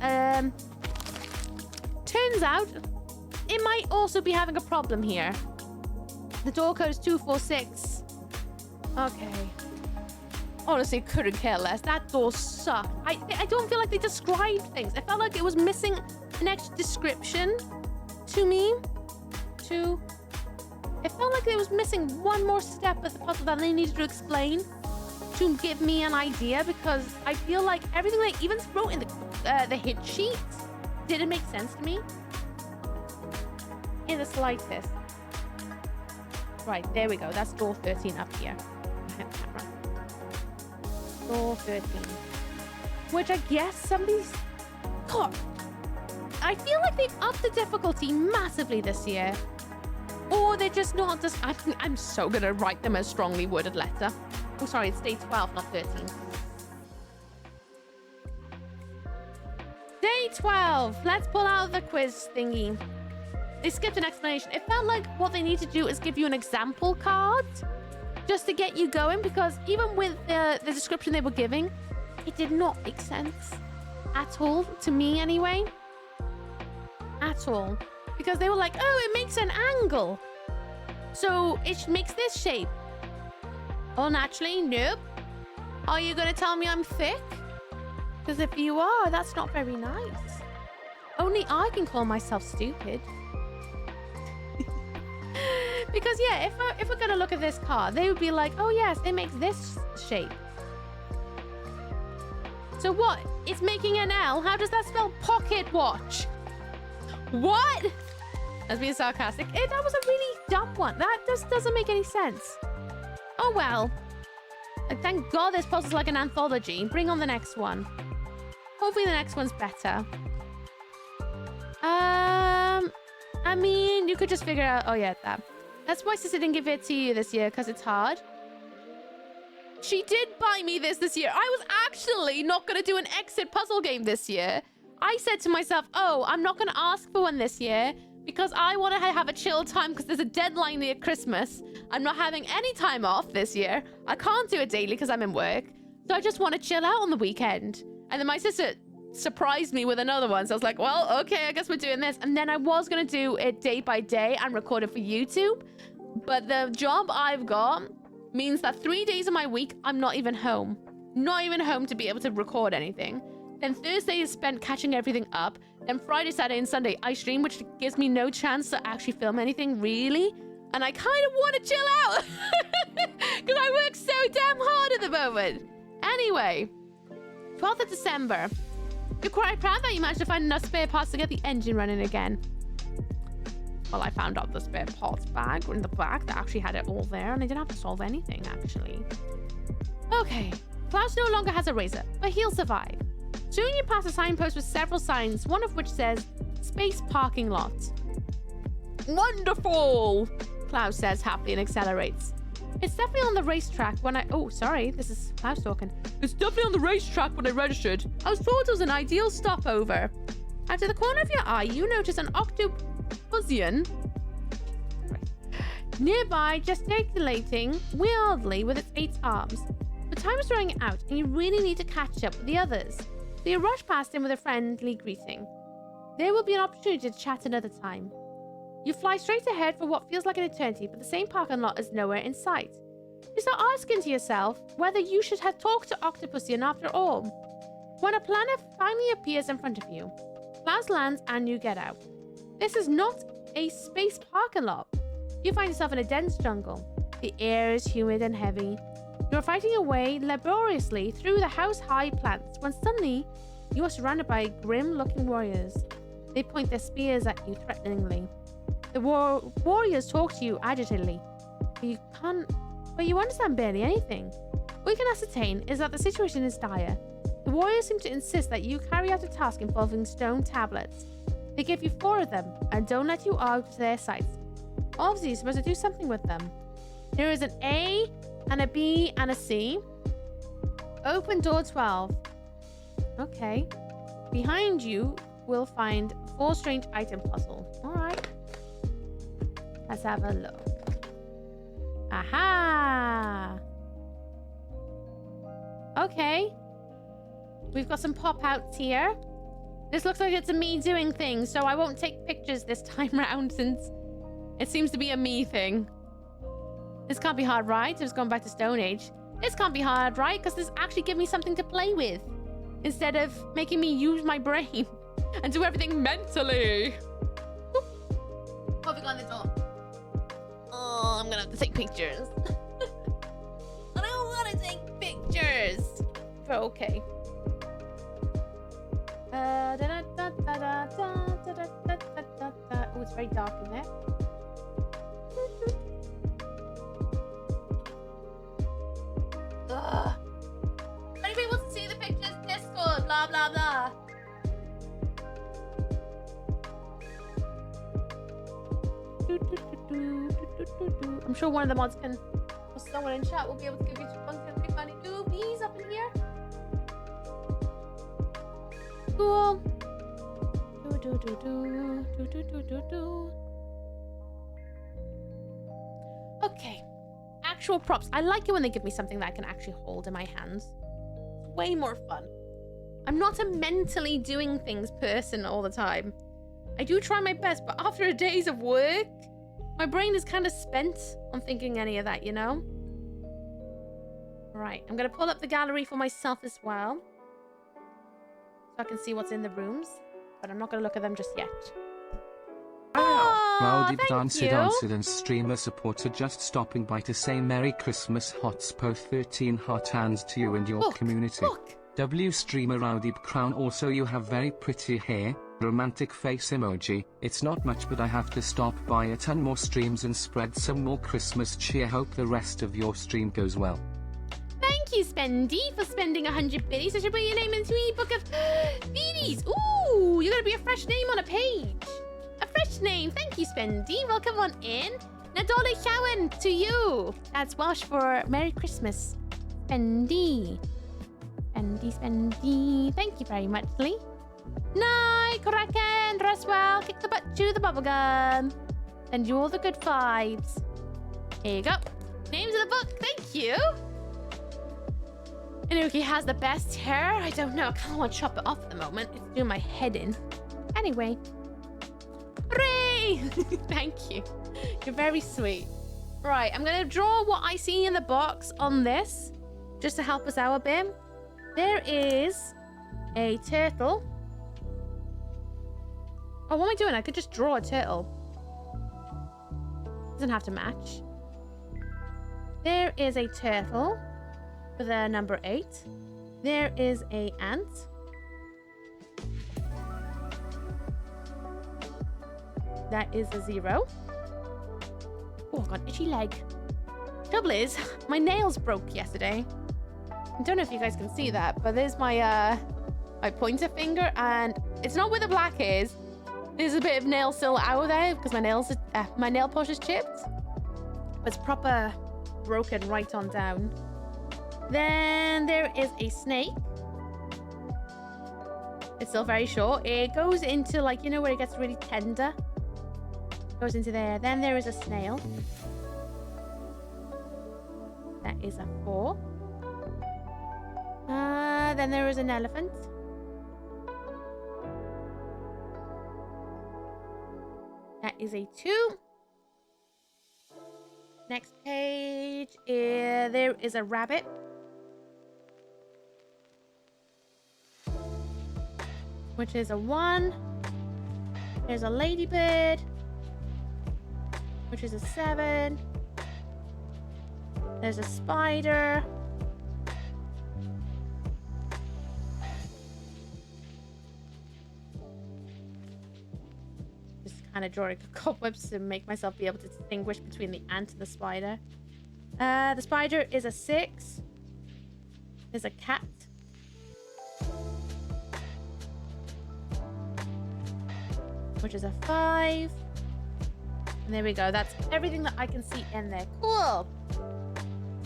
turns out it might also be having a problem here. The door code is 246. Okay. Honestly, couldn't care less. That door sucked. I don't feel like they described things. I felt like it was missing an extra description to me. It felt like it was missing one more step of the puzzle that they needed to explain to give me an idea, because I feel like everything they even wrote in the hint sheet didn't make sense to me in the slightest. Right, there we go. That's door 13 up here. Door 13. Which I guess somebody's... God, I feel like they've upped the difficulty massively this year. Or they're just not just... I'm so going to write them a strongly worded letter. Oh, sorry, it's day 12, not 13. Day 12. Let's pull out the quiz thingy. They skipped an explanation. It felt like what they need to do is give you an example card just to get you going, because even with the description they were giving, It did not make sense at all, to me anyway. At all. Because they were like, oh, it makes an angle. So it makes this shape. Oh, naturally, nope. Are you going to tell me I'm thick? Because if you are, that's not very nice. Only I can call myself stupid. Because, yeah, if we're going to look at this car, they would be like, oh, yes, it makes this shape. So what? It's making an L? How does that spell pocket watch? What? That's being sarcastic. That was a really dumb one. That just doesn't make any sense. Oh, well. Thank God this puzzle's like an anthology. Bring on the next one. Hopefully the next one's better. I mean, you could just figure out... Oh, yeah, that. That's why Sister didn't give it to you this year, because it's hard. She did buy me this year. I was actually not going to do an exit puzzle game this year. I said to myself, oh, I'm not going to ask for one this year because I want to have a chill time because there's a deadline near Christmas. I'm not having any time off this year. I can't do it daily because I'm in work. So I just want to chill out on the weekend. And then my sister surprised me with another one. So I was like, well, okay, I guess we're doing this. And then I was going to do it day by day and record it for YouTube. But the job I've got means that 3 days of my week, I'm not even home. Not even home to be able to record anything. Then Thursday is spent catching everything up. Then Friday, Saturday, and Sunday, I stream, which gives me no chance to actually film anything, really. And I kind of want to chill out. Because I work so damn hard at the moment. Anyway, 12th of December. You're quite proud that you managed to find enough spare parts to get the engine running again. Well, I found out the spare parts bag in the back that actually had it all there, and I didn't have to solve anything, actually. Okay, Klaus no longer has a razor, but he'll survive. Soon you pass a signpost with several signs, one of which says, Space Parking Lot. Wonderful! Klaus says happily and accelerates. It's definitely on the racetrack when I... Oh, sorry, this is Klaus talking. It's definitely on the racetrack when I registered. I was told it was an ideal stopover. Out of the corner of your eye, you notice an octopusian nearby, gesticulating wildly with its 8 arms. The time is running out, and you really need to catch up with the others. So you rush past him with a friendly greeting. There will be an opportunity to chat another time. You fly straight ahead for what feels like an eternity, but the same parking lot is nowhere in sight. You start asking to yourself whether you should have talked to Octopusian after all. When a planet finally appears in front of you, Klaus lands and you get out. This is not a space parking lot. You find yourself in a dense jungle. The air is humid and heavy. You're fighting your way laboriously through the house-high plants when suddenly you are surrounded by grim-looking warriors. They point their spears at you threateningly. The warriors talk to you agitatedly, but you understand barely anything. What you can ascertain is that the situation is dire. The warriors seem to insist that you carry out a task involving stone tablets. They give you 4 of them and don't let you out of their sight. Obviously, you're supposed to do something with them. There is an A and a B and a C. Open door 12. Okay. Behind you, we'll find 4 strange item puzzle. Alright. Let's have a look. Aha! Okay. We've got some pop-outs here. This looks like it's a me doing thing, so I won't take pictures this time round since it seems to be a me thing. This can't be hard, right? It's gone back to Stone Age. This can't be hard, right? Because this actually gives me something to play with instead of making me use my brain and do everything mentally. Moving on the door. Oh, I'm gonna have to take pictures. I don't want to take pictures. But okay. Oh, it's very dark in there. Ugh. If anybody wants to see the pictures, Discord, blah blah blah. I'm sure one of the mods can, or someone in chat will be able to give you some funny newbies up in here. Cool. Okay. Actual props. I like it when they give me something that I can actually hold in my hands. way more fun. I'm not a mentally doing things person all the time. I do try my best, but after a days of work, my brain is kind of spent on thinking any of that, you know? Right, I'm going to pull up the gallery for myself as well, so I can see what's in the rooms, but I'm not going to look at them just yet. Oh, Rowdy thank Dancer you. Dancer and streamer supporter just stopping by to say Merry Christmas Hotspo 13 hot hands to you and your community. Look. W streamer Rowdy Crown, also you have very pretty hair, romantic face emoji. It's not much, but I have to stop by a ton more streams and spread some more Christmas cheer. Hope the rest of your stream goes well. Thank you, Spendy, for spending 100 biddies. I should put your name into the book of biddies. Ooh, you're gonna be a fresh name on a page. A fresh name. Thank you, Spendy. Welcome on in. Nadolig Llawen to you. That's Welsh for Merry Christmas. Spendy. Spendy. Thank you very much, Lee. Night, Koraken, Roswell, kick the butt, chew the bubblegum. Send you all the good vibes. Here you go. Names of the book. Thank you. Inuki has the best hair. I don't know. I kind of want to chop it off at the moment. It's doing my head in. Anyway. Hooray! Thank you. You're very sweet. Right, I'm going to draw what I see in the box on this, just to help us out a bit. There is a turtle. Oh, what am I doing? I could just draw a turtle. Doesn't have to match. There is a turtle with a number 8. There is a ant. That is a 0. Oh, I got an itchy leg. Trouble is, my nails broke yesterday. I don't know if you guys can see that, but there's my my pointer finger, and it's not where the black is. There's a bit of nail still out there because my nail polish is chipped. But it's proper broken right on down. Then there is a snake. It's still very short. It goes into, like, you know, where it gets really tender. It goes into there. Then there is a snail. That is a 4. Then there is an elephant. That is a 2. Next page, there is a rabbit. Which is a 1. There's a ladybird. Which is a 7. There's a spider. Kind of drawing cobwebs to make myself be able to distinguish between the ant and the spider. The spider is a 6. There's a cat. Which is a 5. And there we go. That's everything that I can see in there. Cool.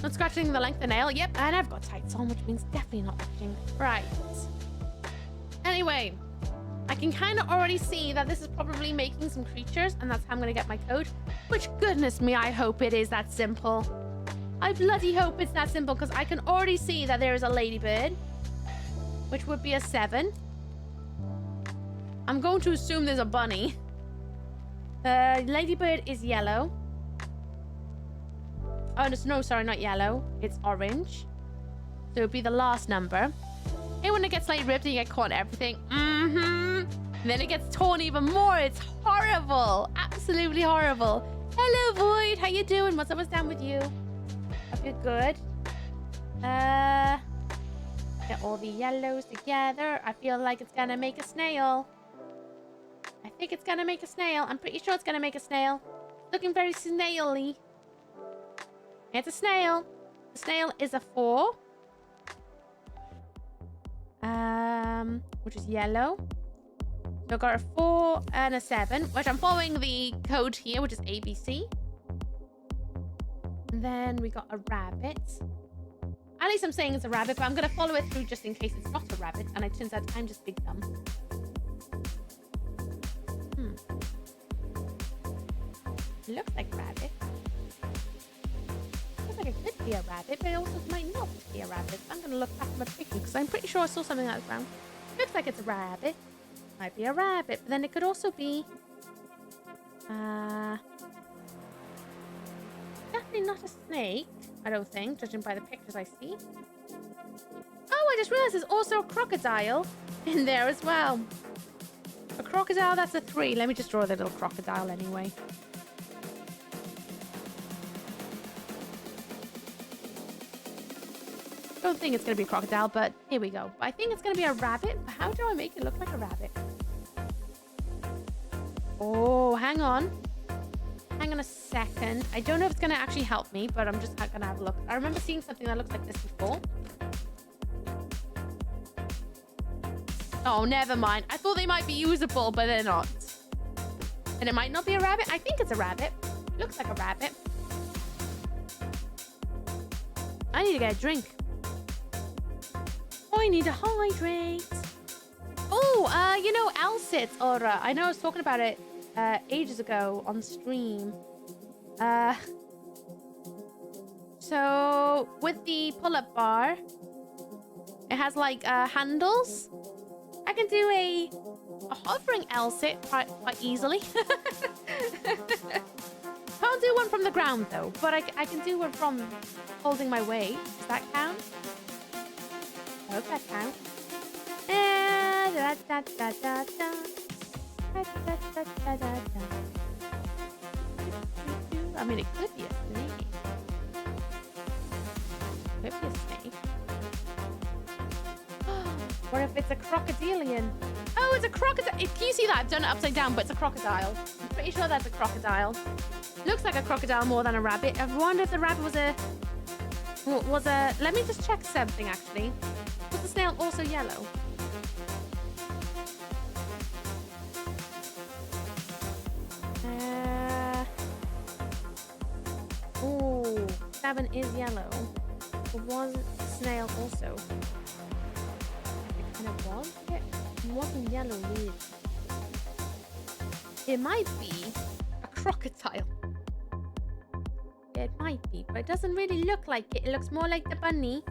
Not scratching the length of the nail. Yep, and I've got tights on, which means definitely not itching. Right. Anyway. I can kind of already see that this is probably making some creatures, and that's how I'm going to get my code. Which, goodness me, I hope it is that simple. I bloody hope it's that simple, because I can already see that there is a ladybird, which would be a 7. I'm going to assume there's a bunny. Ladybird is yellow. Oh, no, sorry, not yellow. It's orange. So it would be the last number. And when it gets like ripped and you get caught in everything. And then it gets torn even more. It's horrible. Absolutely horrible. Hello, Void. How you doing? What's down with you? Hope you're good. Get all the yellows together. I feel like it's gonna make a snail. I think it's gonna make a snail. I'm pretty sure it's gonna make a snail. Looking very snaily. It's a snail. The snail is a 4. Which is yellow. So I've got a 4 and a 7, which I'm following the code here, which is ABC. And then we got a rabbit. At least I'm saying it's a rabbit, but I'm going to follow it through just in case it's not a rabbit, and it turns out I'm just big dumb. It looks like rabbit. Looks like it could be a rabbit, but it also might not be a rabbit. I'm going to look back at my picture because I'm pretty sure I saw something like that around. Looks like it's a rabbit. Might be a rabbit, but then it could also be... definitely not a snake, I don't think, judging by the pictures I see. Oh, I just realized there's also a crocodile in there as well. A crocodile, that's a 3. Let me just draw the little crocodile anyway. Don't think it's going to be a crocodile, but here we go. I think it's going to be a rabbit. How do I make it look like a rabbit? Oh, hang on. Hang on a second. I don't know if it's going to actually help me, but I'm just going to have a look. I remember seeing something that looks like this before. Oh, never mind. I thought they might be usable, but they're not. And it might not be a rabbit. I think it's a rabbit. Looks like a rabbit. I need to get a drink. I need to hydrate. Oh, you know, L-sit, Aura. I know I was talking about it ages ago on stream. So with the pull-up bar, it has like handles. I can do a hovering L-sit quite easily. Can't do one from the ground though, but I can do one from holding my weight. Does that count? I hope that counts. I mean, it could be a snake. Could be a snake. Or if it's a crocodilian. Oh, it's a crocodile. Can you see that? I've done it upside down, but it's a crocodile. I'm pretty sure that's a crocodile. Looks like a crocodile more than a rabbit. I wonder if the rabbit was a... Let me just check something, actually. Was the snail also yellow? Oh, 7 is yellow. But was the snail also? It kind of was. It wasn't yellow either. It might be a crocodile. It might be, but it doesn't really look like it. It looks more like the bunny,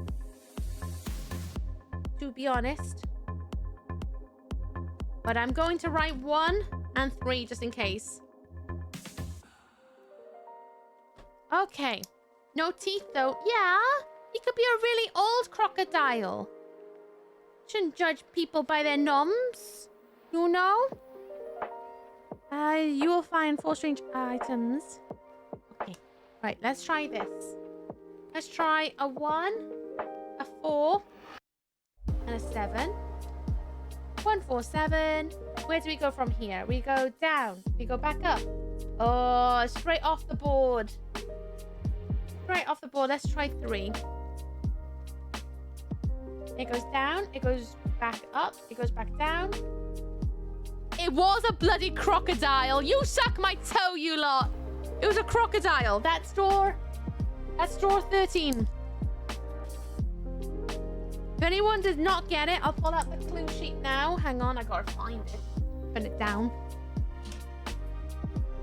to be honest. But I'm going to write 1 and 3 just in case. Okay. No teeth though. Yeah, he could be a really old crocodile. Shouldn't judge people by their noms, you know? You will find 4 strange items. Okay. Right, let's try this. Let's try a 1, a 4, and a 7. 1, 4, 7. Where do we go from here? We go down. We go back up. Oh, straight off the board. Straight off the board. Let's try 3. It goes down. It goes back up. It goes back down. It was a bloody crocodile. You suck my toe, you lot. It was a crocodile. That's drawer 13. If anyone did not get it, I'll pull out the clue sheet now. Hang on, I gotta find it. Put it down.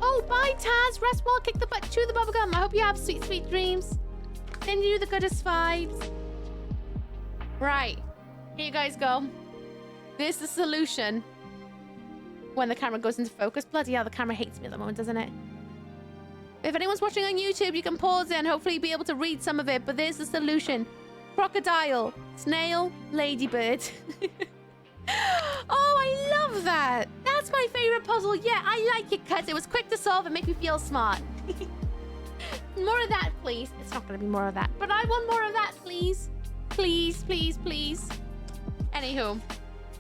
Oh, bye, Taz. Rest well, kick the butt, chew the bubblegum. I hope you have sweet, sweet dreams. Send you the goodest vibes. Right. Here you guys go. This is the solution. When the camera goes into focus. Bloody hell, the camera hates me at the moment, doesn't it? If anyone's watching on YouTube, you can pause it and hopefully be able to read some of it. But there's the solution. Crocodile, snail, ladybird. Oh, I love that. That's my favorite puzzle. Yeah, I like it because it was quick to solve and make me feel smart. More of that, please. It's not going to be more of that, but I want more of that, please. Please, please, please. Anywho,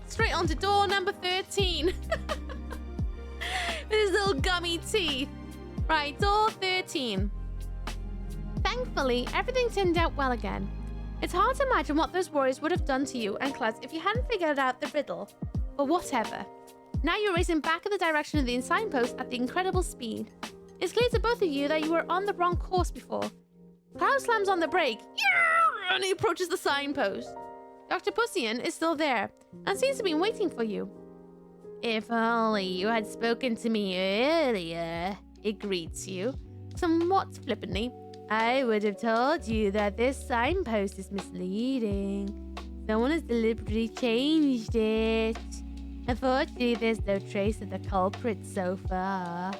straight on to door number 13. With his little gummy teeth. Right, door 13. Thankfully, everything turned out well again. It's hard to imagine what those worries would have done to you and Klutz if you hadn't figured out the riddle. But whatever. Now you're racing back in the direction of the signpost at the incredible speed. It's clear to both of you that you were on the wrong course before. Cloud slams on the brake, and he approaches the signpost. Dr. Pussian is still there and seems to be waiting for you. If only you had spoken to me earlier, it greets you, somewhat flippantly. I would have told you that this signpost is misleading. Someone has deliberately changed it. Unfortunately, there's no trace of the culprit so far.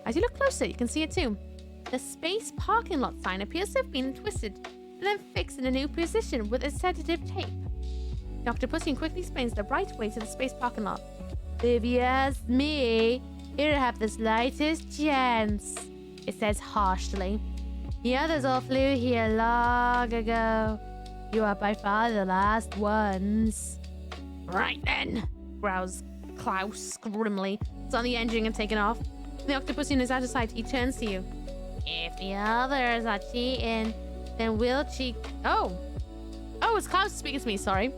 As you look closer, you can see it too. The space parking lot sign appears to have been twisted and then fixed in a new position with a sedative tape. Dr. Pussian quickly explains the right way to the space parking lot. If you ask me, you don't have the slightest chance, it says harshly. The others all flew here long ago. You are by far the last ones. Right then, growls Klaus grimly. It's on the engine and taken off. The Octopussian is out of sight. He turns to you. If the others are cheating, then we'll cheat. Oh, it's Klaus speaking to me, sorry.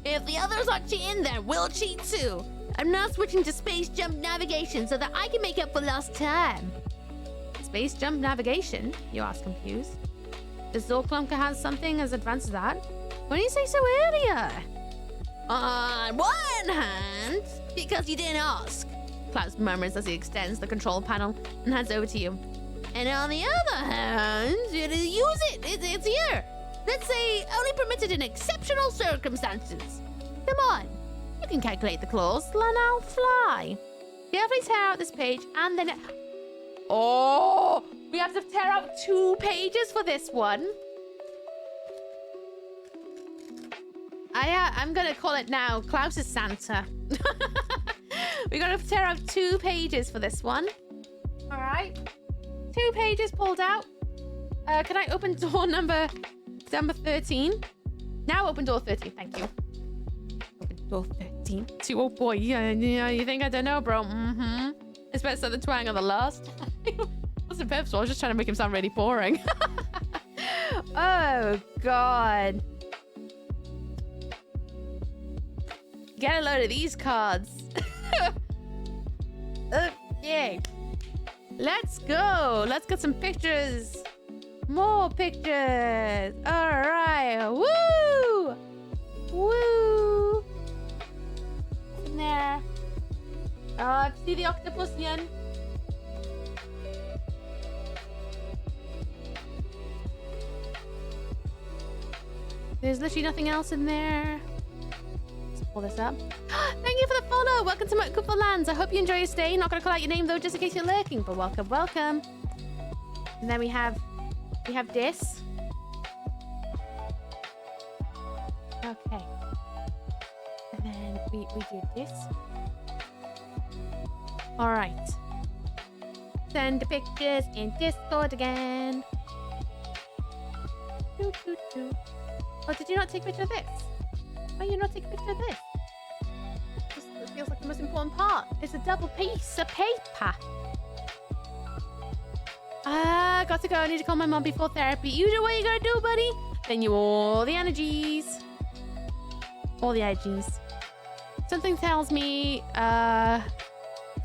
If the others are cheating, then we'll cheat too. I'm now switching to space jump navigation so that I can make up for lost time. Space jump navigation? You ask confused. Does Zorklumka have something as advanced as that? Why didn't you say so earlier? On one hand, because you didn't ask. Klaus murmurs as he extends the control panel and hands over to you. And on the other hand, you use it. It's here. Let's say only permitted in exceptional circumstances. Come on. You can calculate the clause, and I'll fly. Carefully tear out this page and then... Oh! We have to tear out 2 pages for this one. I'm gonna call it now Klaus's Santa. We're gonna tear out 2 pages for this one. Alright. 2 pages pulled out. Can I open door number 13? Now open door 13, thank you. Open door 13. Oh boy, yeah, you think I don't know, bro? Mm-hmm. It's better than the twang on the last. Wasn't purposeful, I was just trying to make him sound really boring. Oh, God. Get a load of these cards. Okay. Let's go. Let's get some pictures. More pictures. All right. Woo! Woo! What's in there? See the Octopussian. There's literally nothing else in there. Let's pull this up. Thank you for the follow. Welcome to Mokupa Lands. I hope you enjoy your stay. Not gonna call out your name though, just in case you're lurking. But welcome, welcome. And then we have this. Okay. And then we do this. All right. Send the pictures in Discord again. Oh, did you not take a picture of this? Why you not take a picture of this? This feels like the most important part. It's a double piece of paper. Got to go. I need to call my mom before therapy. You do what you gotta do, buddy. Send you all the energies. All the energies. Something tells me,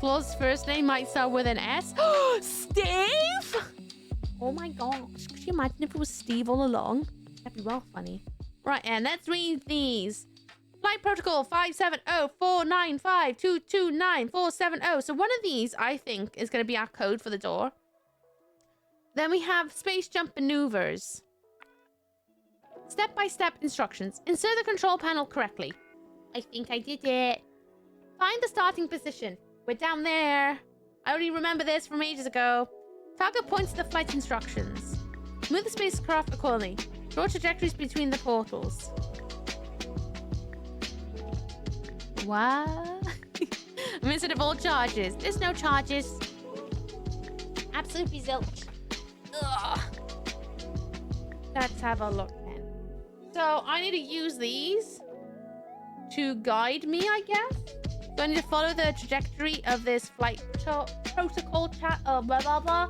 Claude's first name might start with an S. Steve! Oh my gosh. Could you imagine if it was Steve all along? That'd be well funny. Right, and let's read these. Flight protocol 570-495-229-470. So one of these, I think, is going to be our code for the door. Then we have space jump maneuvers. Step-by-step instructions. Insert the control panel correctly. I think I did it. Find the starting position. We're down there. I already remember this from ages ago. Target points to the flight instructions. Move the spacecraft accordingly. Draw trajectories between the portals. What? Missing of all charges. There's no charges. Absolutely zilch. Ugh. Let's have a look then. So I need to use these to guide me, I guess. So I need to follow the trajectory of this flight protocol chat. Blah, blah, blah.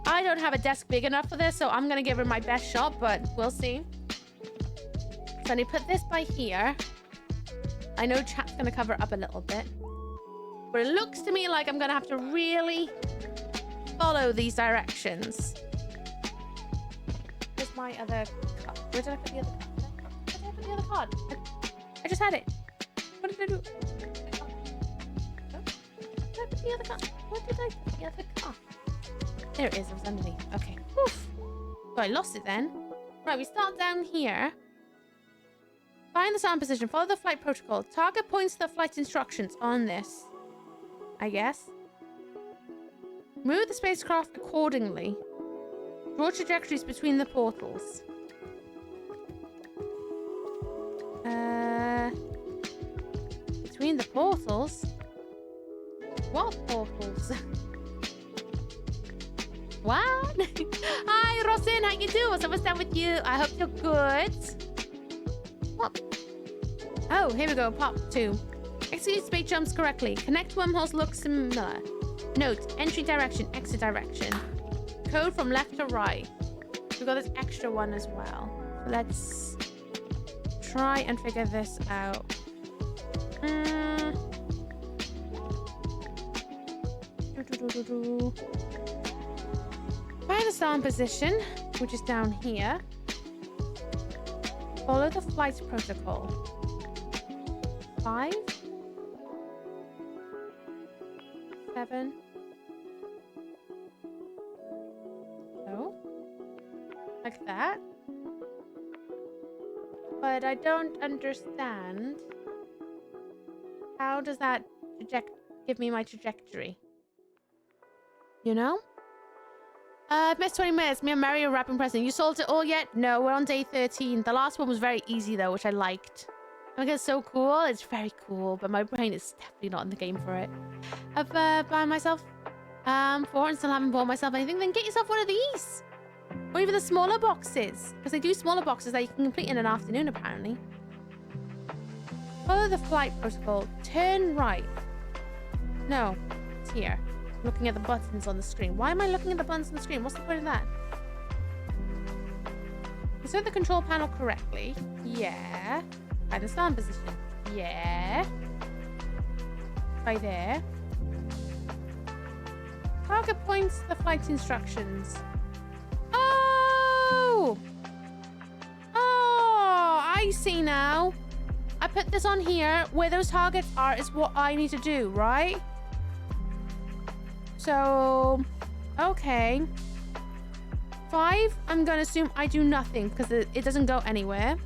I don't have a desk big enough for this, so I'm going to give it my best shot, but we'll see. So I need to put this by here. I know chat's going to cover up a little bit. But it looks to me like I'm going to have to really follow these directions. Where's my other card? Where did I put the other card? Where did I put the other card? I just had it. What did I do? Where did I put the other card? Where did I put the other card? There it is. It was underneath. Okay. Oof. So I lost it then. Right, we start down here. Find the sound position. Follow the flight protocol. Target points to the flight instructions on this. I guess. Move the spacecraft accordingly. Draw trajectories between the portals. Between the portals? What portals? What? Hi, Rosin. How you doing? What's up with you? I hope you're good. What? Oh, here we go. Part 2. Execute space jumps correctly. Connect wormholes look similar. Note, entry direction, exit direction. Code from left to right. We've got this extra one as well. Let's try and figure this out. Find the sound position, which is down here. Follow the flight protocol. 5, 7. So, like that. But I don't understand. How does that give me my trajectory? You know? I've missed 20 minutes. Me and Mary are wrapping present. You solved it all yet? No, we're on day 13. The last one was very easy though, which I liked. I think it's so cool. It's very cool, but my brain is definitely not in the game for it. I've bought myself 4 and still haven't bought myself anything. Then get yourself one of these. Or even the smaller boxes. Because they do smaller boxes that you can complete in an afternoon, apparently. Follow the flight protocol. Turn right. No, it's here. Looking at the buttons on the screen. Why am I looking at the buttons on the screen? What's the point of that? Insert the control panel correctly. Yeah. Find the stand position. Yeah. By there. Target points the flight instructions. Oh! Oh, I see now. I put this on here. Where those targets are is what I need to do, right? So, okay. 5, I'm going to assume I do nothing because it doesn't go anywhere.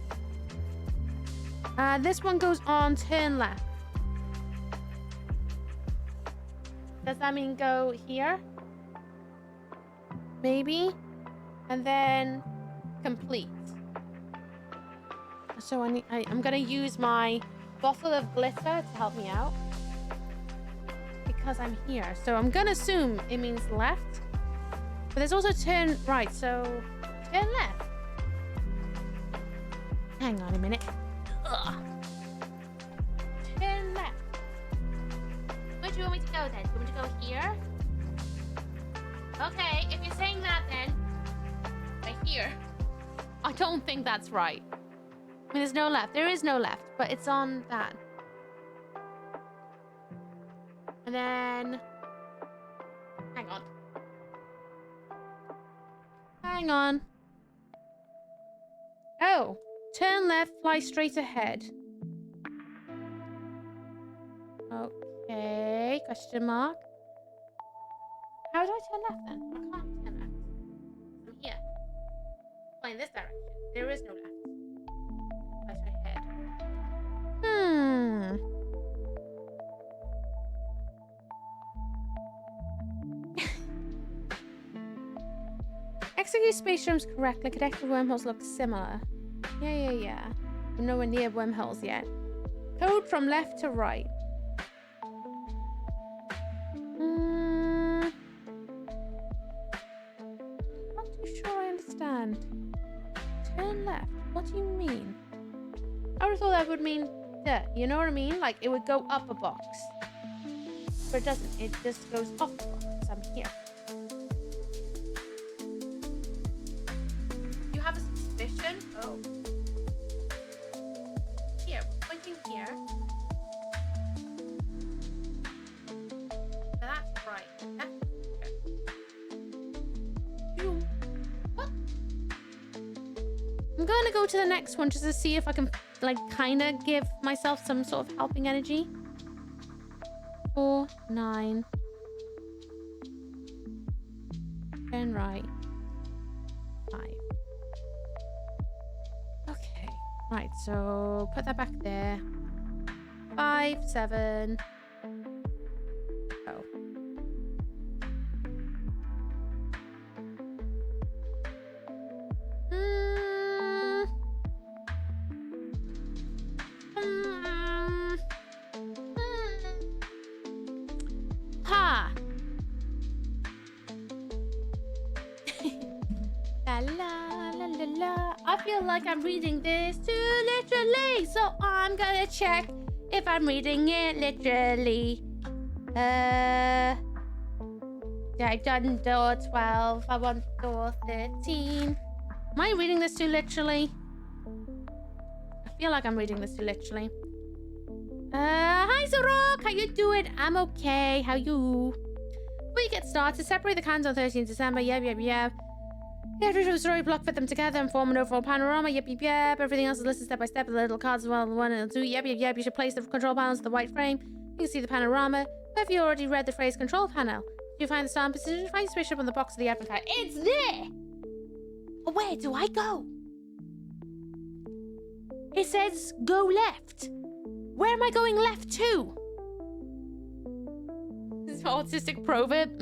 This one goes on turn left. Does that mean go here? Maybe. And then complete. So I'm going to use my bottle of glitter to help me out. Because I'm here. So I'm going to assume it means left. But there's also turn right. So turn left. Hang on a minute. Ugh. Turn left. Where do you want me to go then? Do you want me to go here? Okay, if you're saying that then, right here. I don't think that's right. I mean, there's no left. There is no left, but it's on that. And then... Hang on. Hang on. Oh. Turn left, fly straight ahead. Okay. Question mark. How do I turn left then? I can't turn left. I'm here. Fly in this direction. There is no left. Fly straight ahead. Execute space jumps correctly. Connected wormholes look similar. Yeah. We're nowhere near wormholes yet. Code from left to right. Not too sure I understand. Turn left. What do you mean? I would have thought that would mean you know what I mean? Like it would go up a box. But it doesn't. It just goes off the box. I'm here. You have a suspicion? Oh. Here. Pointing here. Now that's right. That's here. What? I'm going to go to the next one just to see if I can, like, kind of give myself some sort of helping energy. 4, 9. turn right. 5. Okay. Right, so put that back there. 5, 7. Oh. Ha! La la la la la. I feel like I'm reading this too literally, so I'm gonna check if I'm reading it literally. Yeah, I've done door 12. I want door 13. Am I reading this too literally? I feel like I'm reading this too literally. Hi Zorok, how you doing? I'm okay. How you? Before you get started, separate the cans on 13th December. Yep. Yeah, do a story block, fit them together and form an overall panorama. Yep. Everything else is listed step by step. The little cards as well. 1 and 2. Yep. You should place the control panels to the white frame. You can see the panorama. Have you already read the phrase control panel? Do you find the stamp? Did you find the spaceship on the box of the advent card? It's there! Where do I go? It says go left. Where am I going left to? This autistic proverb.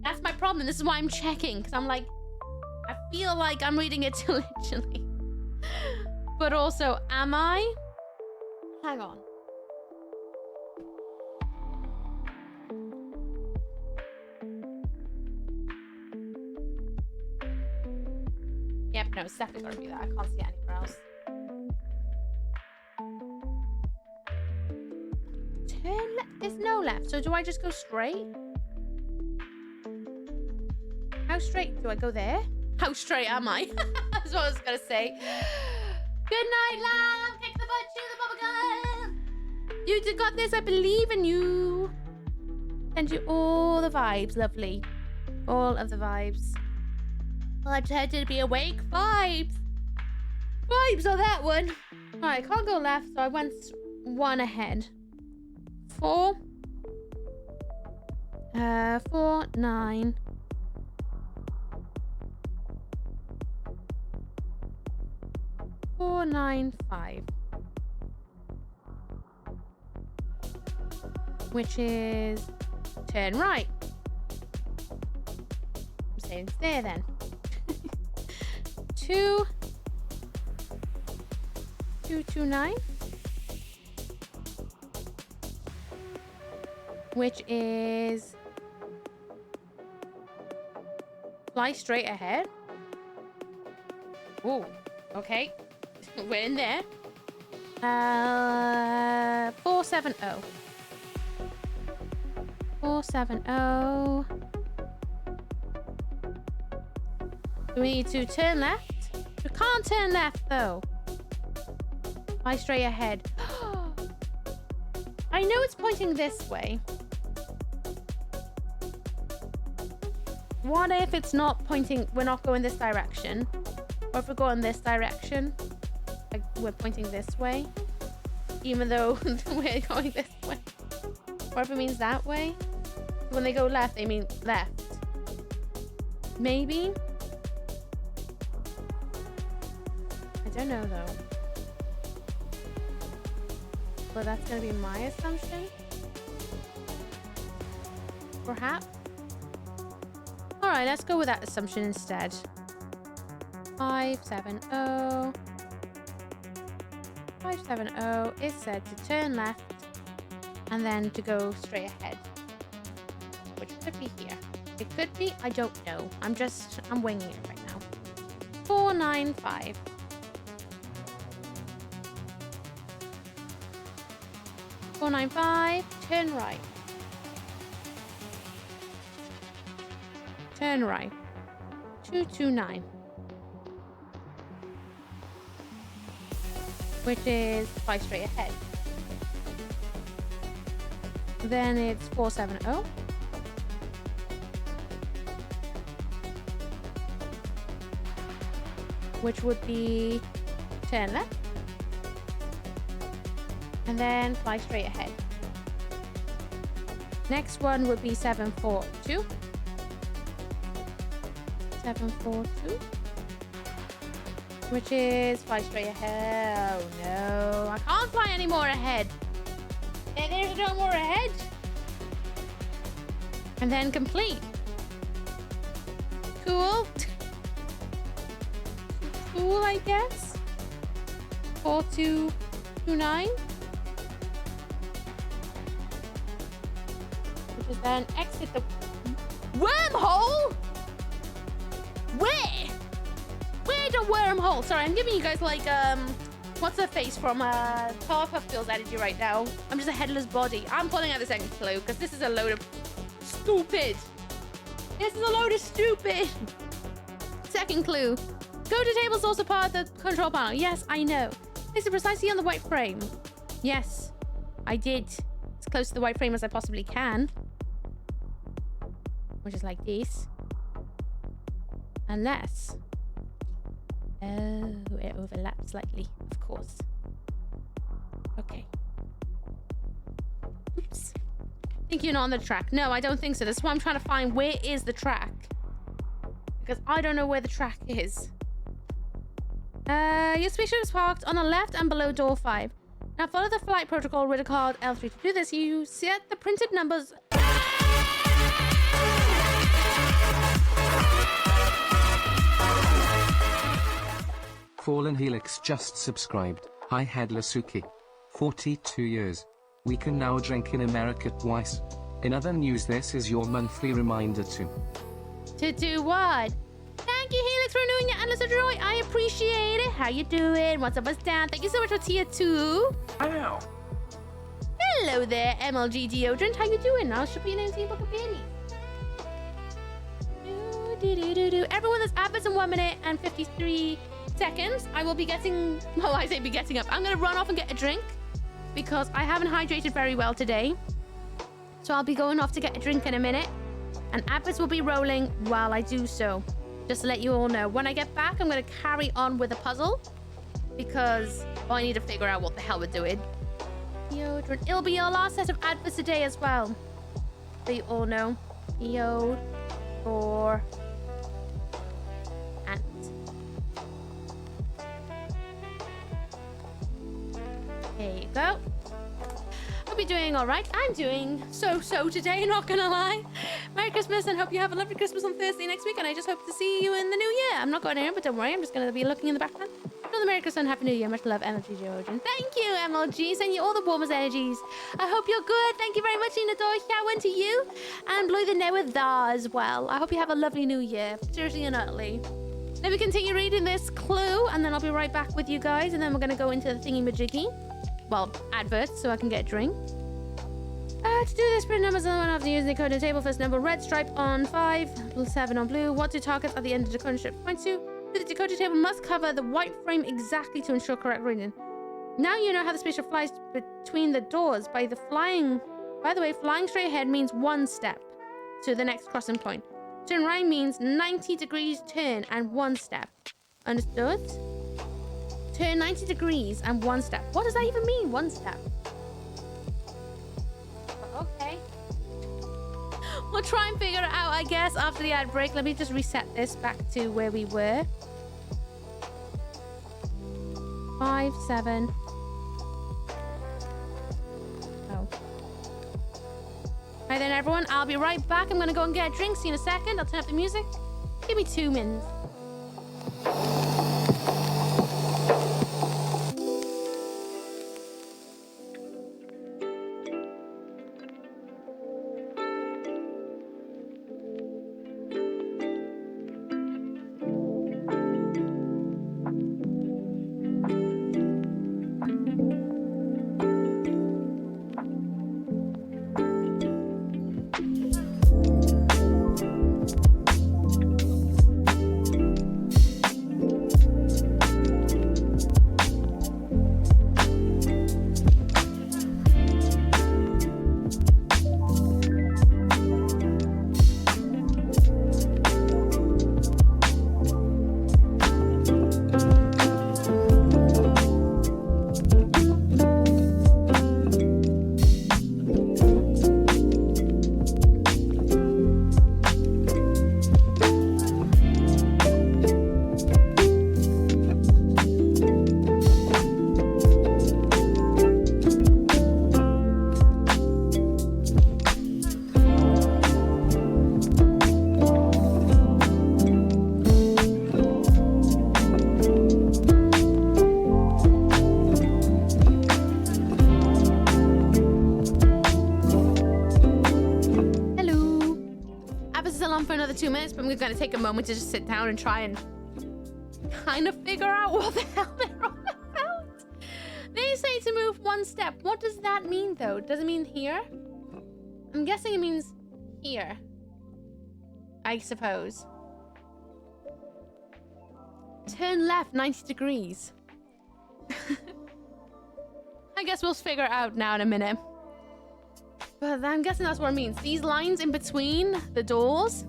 That's my problem. This is why I'm checking. Because I'm like, I feel like I'm reading it too literally. But also, am I? Hang on. Yep, no, it's definitely gotta be that. I can't see it anywhere else. Turn left. There's no left. So do I just go straight? How straight? Do I go there? How straight am I? That's what I was gonna say. Good night, lamb. Kick the butt, chew the bubblegum. You got this. I believe in you. Send you all the vibes. Lovely. All of the vibes. Well, I pretended to be awake. Vibes. Vibes on that one. Alright, I can't go left, so I went 1 ahead. 4. 4, 9. 4, 9, 5. Which is turn right. I'm saying it's there then. 2, 2, 2, 9. Which is fly straight ahead. Ooh, okay. We're in there. 470. 470. Do we need to turn left? We can't turn left though. Fly straight ahead. I know it's pointing this way. What if it's not pointing, we're not going this direction? Or if we're going this direction? Like we're pointing this way? Even though we're going this way? Or if it means that way? When they go left, they mean left. Maybe? I don't know though. But that's gonna be my assumption. Perhaps. Alright, let's go with that assumption instead. 570. 570 is said to turn left and then to go straight ahead. Which could be here. It could be, I don't know. I'm winging it right now. 495. 495, turn right. Turn right. 229. Which is fly straight ahead. Then it's 470. Which would be turn left. And then fly straight ahead. Next one would be 742. 742. Which is fly straight ahead. Oh no, I can't fly any more ahead. And there's no more ahead. And then complete. Cool. Cool, I guess. 4229. Which is then exit the wormhole. Where? Where's the wormhole? Sorry, I'm giving you guys like what's her face from Powerpuff Girls energy right now. I'm just a headless body. I'm pulling out the second clue because this is a load of stupid. This is a load of stupid. Second clue. Go to table source of part of the control panel. Yes, I know. Place it precisely on the white frame. Yes, I did. As close to the white frame as I possibly can. Which is like this. Unless... Oh, it overlaps slightly, of course. Okay. Oops. I think you're not on the track. No, I don't think so. That's why I'm trying to find where is the track. Because I don't know where the track is. Your spaceship is parked on the left and below door 5. Now follow the flight protocol with a card L3. To do this, you set the printed numbers... Fallen Helix just subscribed. Hi Headlessuki. 42 years. We can now drink in America twice. In other news, this is your monthly reminder To do what? Thank you, Helix, for renewing your endless joy. I appreciate it. How you doing? What's up, what's down? Thank you so much for tier 2. Ow. Hello there, MLG Deodorant. How you doing? I'll show you your name to your book of pennies. Everyone, there's adverts in 1 minute and 53 seconds. I will be getting... Well, I say be getting up. I'm going to run off and get a drink because I haven't hydrated very well today. So I'll be going off to get a drink in a minute. And adverts will be rolling while I do so. Just to let you all know. When I get back, I'm going to carry on with the puzzle. Because I need to figure out what the hell we're doing. Deodorant. It'll be our last set of adverts today as well. So you all know. Deodorant. There you go. Hope you're doing all right. I'm doing so today, not gonna lie. Merry Christmas and hope you have a lovely Christmas on Thursday next week, and I just hope to see you in the new year. I'm not going anywhere, but don't worry, I'm just gonna be looking in the background. Another Merry Christmas and Happy New Year. Much love, MLG Georgian. Thank you, MLG. Send you all the warmest energies. I hope you're good. Thank you very much, Nina Dor. Shout to you. And Blue the Net with Da as well. I hope you have a lovely new year. Seriously and utterly. Let me continue reading this clue, and then I'll be right back with you guys, and then we're gonna go into the thingy-majiggy. Well, adverts, so I can get a drink. To do this, print numbers on one after using the code in the table. First number red, stripe on 5, 7 on blue. What do targets at the end of the decoding strip point to? The decoder table must cover the white frame exactly to ensure correct reading. Now you know how the spaceship flies between the doors. By the way, flying straight ahead means 1 step to the next crossing point. Turn right means 90 degrees turn and 1 step. Understood? Turn 90 degrees and 1 step. What does that even mean, 1 step? Okay. We'll try and figure it out, I guess, after the ad break. Let me just reset this back to where we were. 5, 7. Oh. Hi then, everyone. I'll be right back. I'm going to go and get a drink. See you in a second. I'll turn up the music. Give me 2 minutes. for another 2 minutes, but I'm going to take a moment to just sit down and try and kind of figure out what the hell they're all about. They say to move 1 step. What does that mean, though? Does it mean here? I'm guessing it means here. I suppose. Turn left 90 degrees. I guess we'll figure it out now in a minute. But I'm guessing that's what it means. These lines in between the doors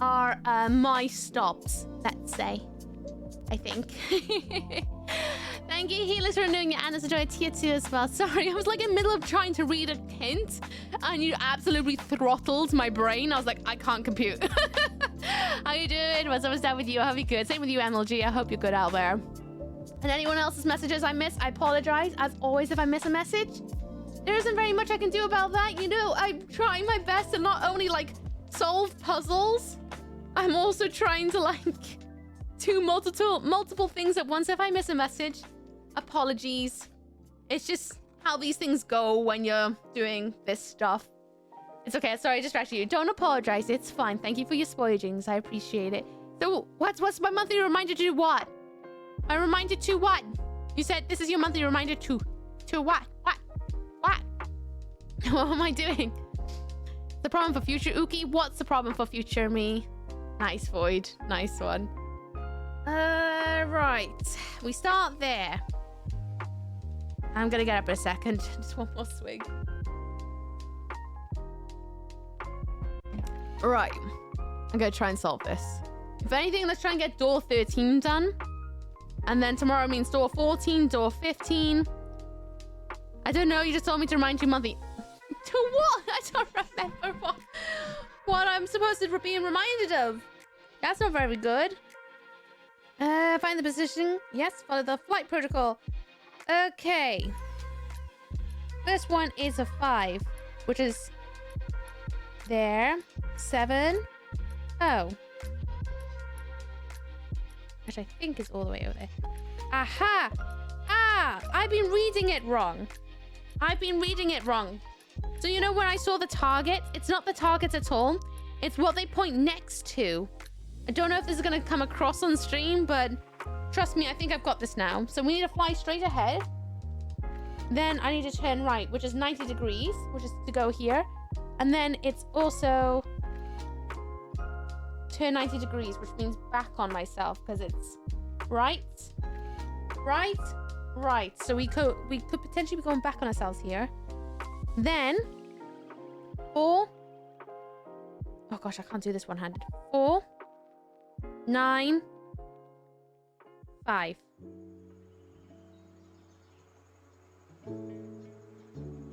are my stops, let's say. I think. Thank you, Healers, for renewing your Anna's enjoy tier 2 as well. Sorry, I was like in the middle of trying to read a hint and you absolutely throttled my brain. I was like, I can't compute. How you doing? What's up with you? I hope you're good. Same with you, MLG. I hope you're good out there. And anyone else's messages I miss, I apologize. As always, if I miss a message, there isn't very much I can do about that. You know, I'm trying my best to not only like solve puzzles, I'm also trying to like do multiple things at once. If I miss a message, apologies. It's just how these things go when you're doing this stuff. It's okay. Sorry, I distracted you. Don't apologize. It's fine. Thank you for your spoilings. I appreciate it. So, what's my monthly reminder to do what? My reminder to what? You said this is your monthly reminder to what? What? What am I doing? The problem for future Uki? What's the problem for future me? Nice, Void. Nice one. Right. We start there. I'm gonna get up in a second. Just one more swig. Right. I'm gonna try and solve this. If anything, let's try and get door 13 done. And then tomorrow means door 14, door 15. I don't know, you just told me to remind you monthly. To what? I don't remember what I'm supposed to be reminded of. That's not very good. Find the position. Yes, follow the flight protocol. Okay. First one is a 5, which is there. 7. Oh. Which I think is all the way over there. Aha! Ah! I've been reading it wrong. So you know where I saw the target? It's not the targets at all. It's what they point next to. I don't know if this is going to come across on stream, but trust me, I think I've got this now. So we need to fly straight ahead. Then I need to turn right, which is 90 degrees, which is to go here. And then it's also turn 90 degrees, which means back on myself because it's right. So we could potentially be going back on ourselves here. Then 4. Oh gosh, I can't do this one-handed. 4, 9, 5.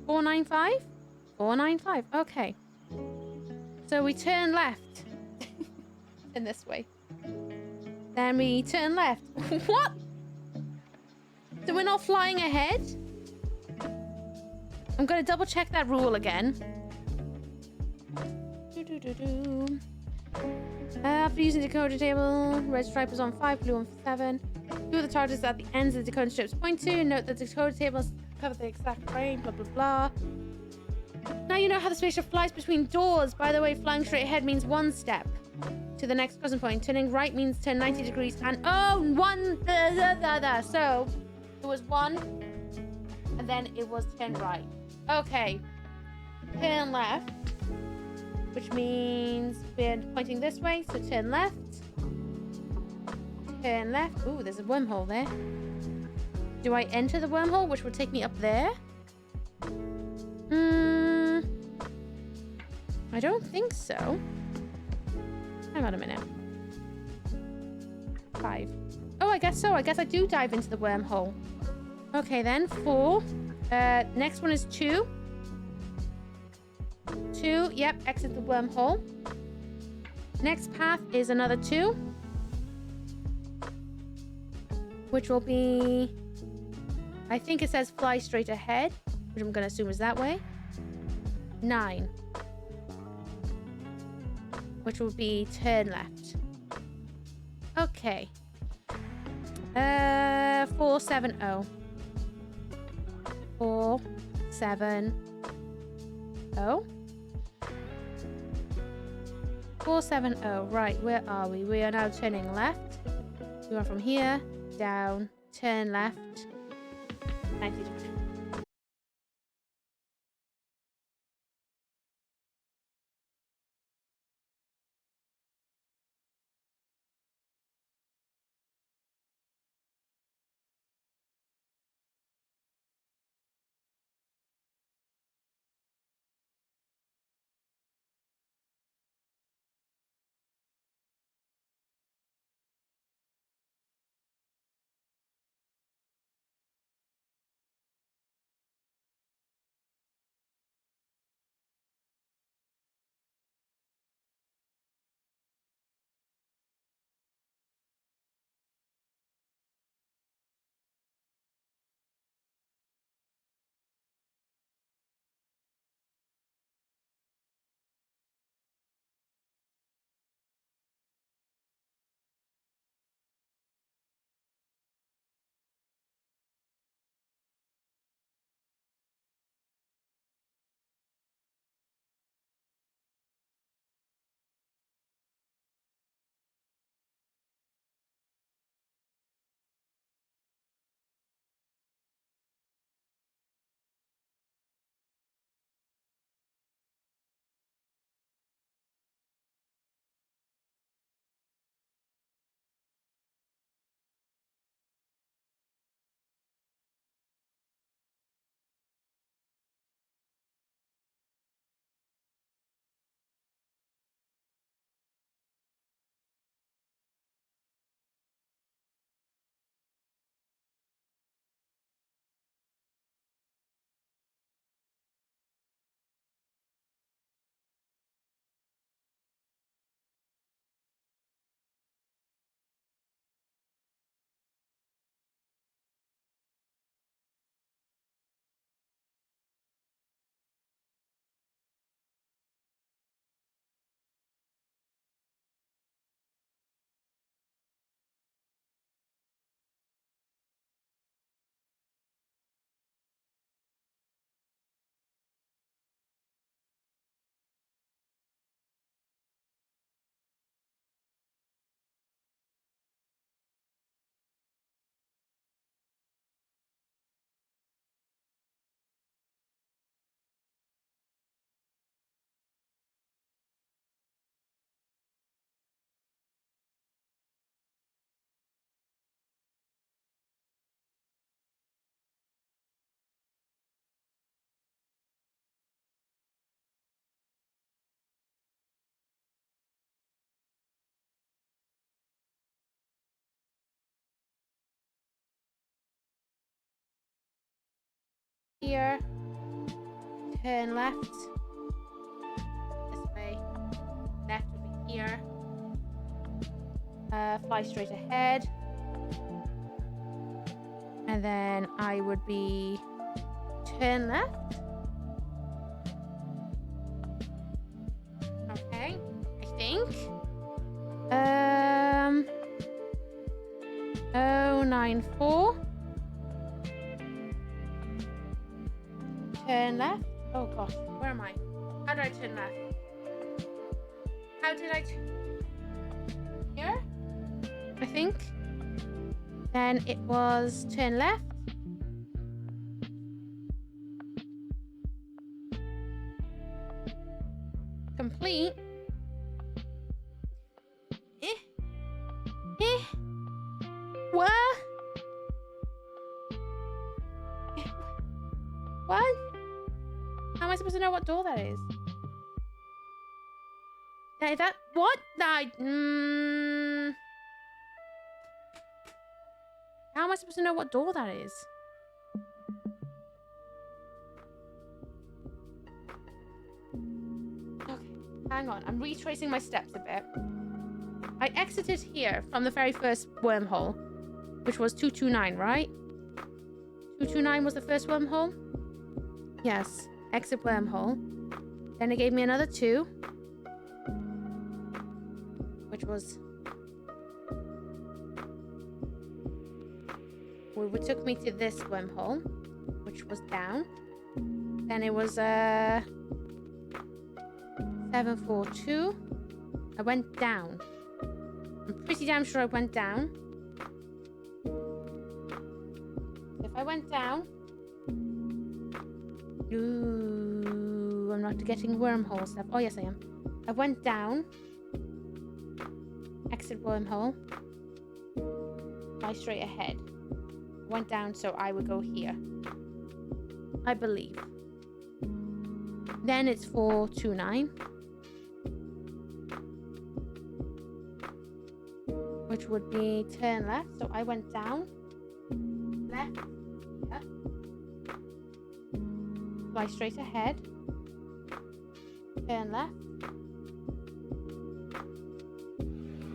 495? 495. Okay. So we turn left. In this way. Then we turn left. What? So we're not flying ahead? I'm going to double check that rule again. After using the decoder table, red stripe is on 5, blue on 7. Two of the targets at the ends of the decoder strips point to. Note that the decoder tables cover the exact frame, blah, blah, blah. Now you know how the spaceship flies between doors. By the way, flying straight ahead means 1 step to the next crossing point. Turning right means turn 90 degrees. And oh, 1. So it was 1. And then it was turn right. Okay. Turn left. Which means we're pointing this way. So turn left. Turn left. Ooh, there's a wormhole there. Do I enter the wormhole, which will take me up there? I don't think so. Hang on a minute. 5. Oh, I guess so. I guess I do dive into the wormhole. Okay, then. 4. Next one is 2. 2. Yep, exit the wormhole. Next path is another 2. Which will be... I think it says fly straight ahead, which I'm going to assume is that way. 9. Which will be turn left. Okay. 470. 470. 470. Right, where are we? We are now turning left. We went from here, down, turn left. 90 degrees. Here, turn left. This way. Left would be here. Fly straight ahead. And then I would be turn left. Okay, I think. 094. Turn left. Oh gosh, where am I? How do I turn left? How did I here? I think. Then it was turn left. Complete. What? What? How am I supposed to know what door that is? That what? How am I supposed to know what door that is? Okay, hang on. I'm retracing my steps a bit. I exited here from the very first wormhole, which was 229, right? 229 was the first wormhole? Yes, exit wormhole. Then it gave me another 2, which was... Which took me to this wormhole, which was down. Then it was 742. I went down. I'm pretty damn sure I went down. If I went down... Ooh, I'm not getting wormhole stuff. Oh, yes, I am. I went down. Exit wormhole. Fly straight ahead. Went down, so I would go here. I believe. Then it's 429. Which would be turn left. So I went down. Left. Here. Fly straight ahead. Turn left.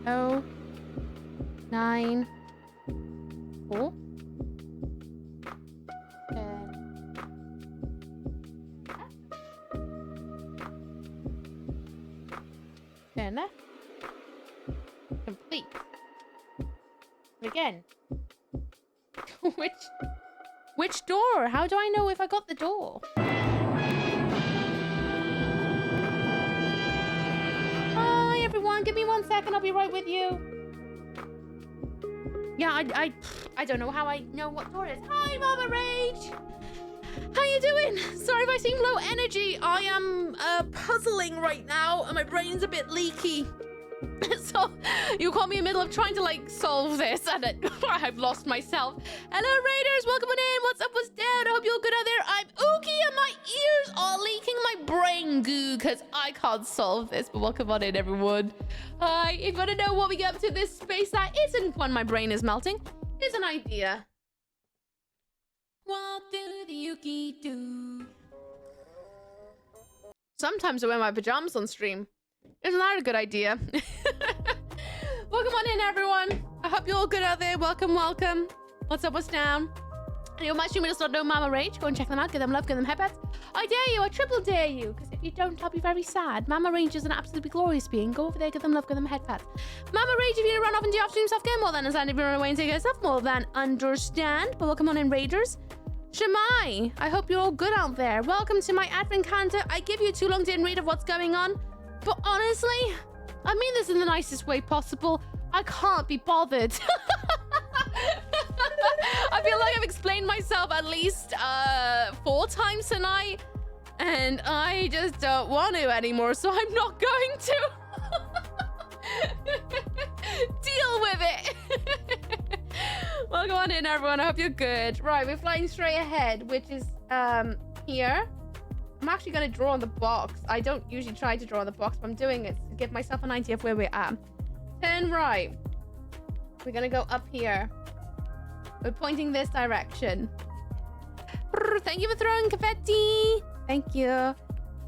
Oh. 9. 4. Turn left. Complete. Again. Which door? How do I know if I got the door? Hi everyone, give me 1 second, I'll be right with you. Yeah, I don't know how I know what door it is. Hi Mama Rage! How you doing? Sorry if I seem low energy. I am puzzling right now and my brain's a bit leaky. So you caught me in the middle of trying to like solve this and I've lost myself. Hello Raiders, welcome on in. What's up, what's down? I hope you're all good out there. I'm ooky and my ears are leaking my brain goo because I can't solve this. But welcome on in everyone. Hi, if you want to know what we get up to this space that isn't when my brain is melting, here's an idea. What do the Yuki do? Sometimes I wear my pajamas on stream. Isn't that a good idea? Welcome on in, everyone. I hope you're all good out there. Welcome, welcome. What's up, what's down? And you're my stream still know Mama Rage. Go and check them out. Give them love, give them headbats. I dare you. I triple dare you. Because if you don't, I'll be very sad. Mama Rage is an absolutely glorious being. Go over there, give them love, give them headpats. Mama Rage, if you run off into your afternoon self-care, more than understand. If you run away and take yourself, more than understand. But welcome on in, Raiders. Shemai, I hope you're all good out there. Welcome to my advent calendar. I give you too long didn't read of what's going on. But honestly, I mean this in the nicest way possible. I can't be bothered. I feel like I've explained myself at least 4 times tonight. And I just don't want to anymore, so I'm not going to. Deal with it. Welcome on in, everyone. I hope you're good. Right, we're flying straight ahead, which is here. I'm actually going to draw on the box. I don't usually try to draw on the box, but I'm doing it to give myself an idea of where we're at. Turn right. We're going to go up here. We're pointing this direction. Thank you for throwing confetti. Thank you.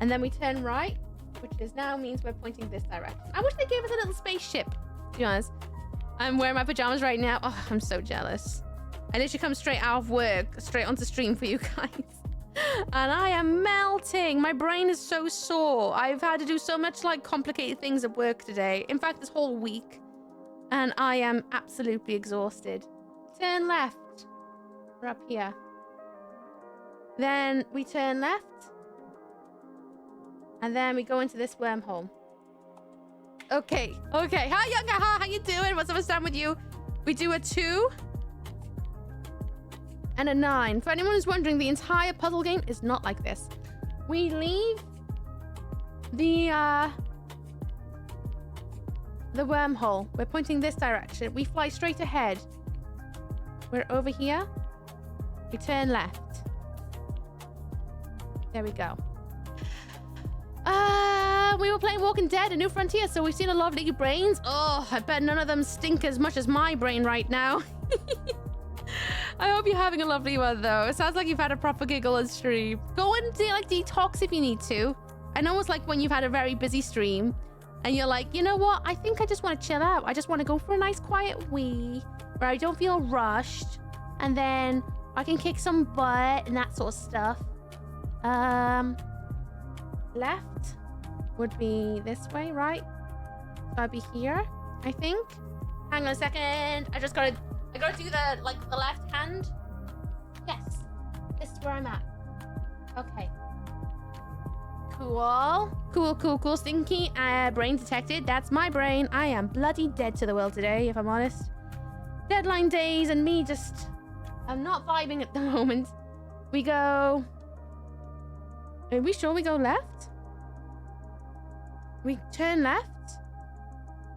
And then we turn right, which is now means we're pointing this direction. I wish they gave us a little spaceship, to be honest. I'm wearing my pajamas right now. Oh, I'm so jealous. I literally come straight out of work, straight onto stream for you guys. And I am melting. My brain is so sore. I've had to do so much like complicated things at work today. In fact, this whole week. And I am absolutely exhausted. Turn left. We're up here. Then we turn left. And then we go into this wormhole. Okay. Okay. Hi, Young. How you doing? What's up with you? We do a 2. And a 9. For anyone who's wondering, the entire puzzle game is not like this. We leave the wormhole. We're pointing this direction. We fly straight ahead. We're over here. We turn left. There we go. We were playing Walking Dead, A New Frontier, so we've seen a lot of Leaky Brains. Oh, I bet none of them stink as much as my brain right now. I hope you're having a lovely one, though. It sounds like you've had a proper giggle on stream. Go and like detox if you need to. I know it's like when you've had a very busy stream and you're like, you know what? I think I just want to chill out. I just want to go for a nice quiet wee where I don't feel rushed. And then I can kick some butt and that sort of stuff. Left would be this way, right? So I'd be here, I think. Hang on a second. I gotta do the left hand. Yes. This is where I'm at. Okay. Cool. Cool. Stinky brain detected. That's my brain. I am bloody dead to the world today, if I'm honest. Deadline days and me just... I'm not vibing at the moment. We go... Are we sure we go left? We turn left?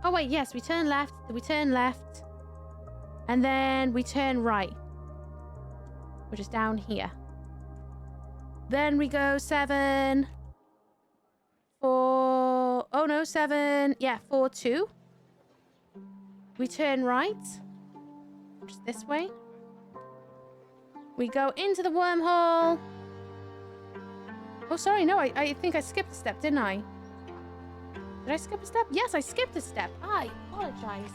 Oh wait, yes, we turn left. We turn left. And then we turn right. Which is down here. Then we go 7... 4... Oh no, 7... Yeah, 4, 2. We turn right. Which is this way. We go into the wormhole. Oh, sorry, no, I think I skipped a step, didn't I? Did I skip a step? Yes, I skipped a step. I apologize.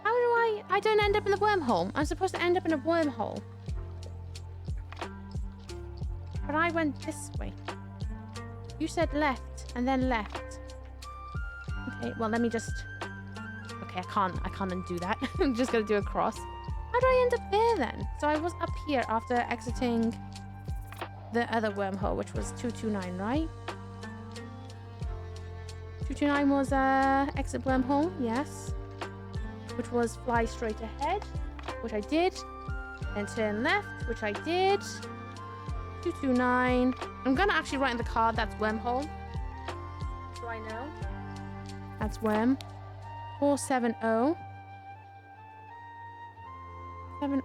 How do I don't end up in the wormhole? I'm supposed to end up in a wormhole. But I went this way. You said left and then left. Okay, well, let me just... Okay, I can't undo that. I'm just gonna do a cross. How do I end up there then? So I was up here after exiting the other wormhole, which was 229, right? 229 was exit wormhole, yes. Which was fly straight ahead, which I did. Then turn left, which I did. 229. I'm gonna actually write in the card that's wormhole. So I know. That's worm. 470. 70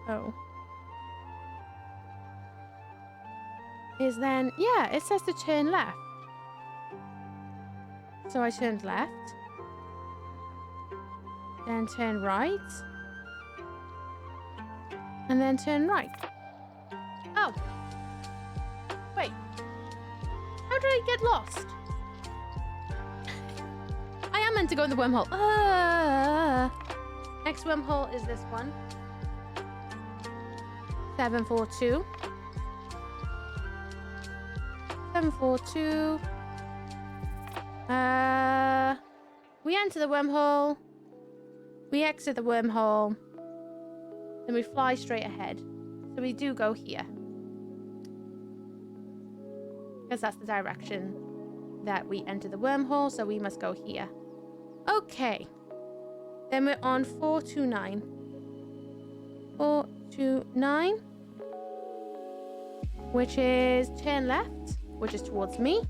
is then, yeah, it says to turn left. So I turned left. Then turn right. And then turn right. Oh. Wait. How did I get lost? I am meant to go in the wormhole. Next wormhole is this one. 742. 742. We enter the wormhole. We exit the wormhole. Then we fly straight ahead. So we do go here. Because that's the direction that we enter the wormhole, so we must go here. Okay. Then we're on 429. 429. Which is turn left, which is towards me.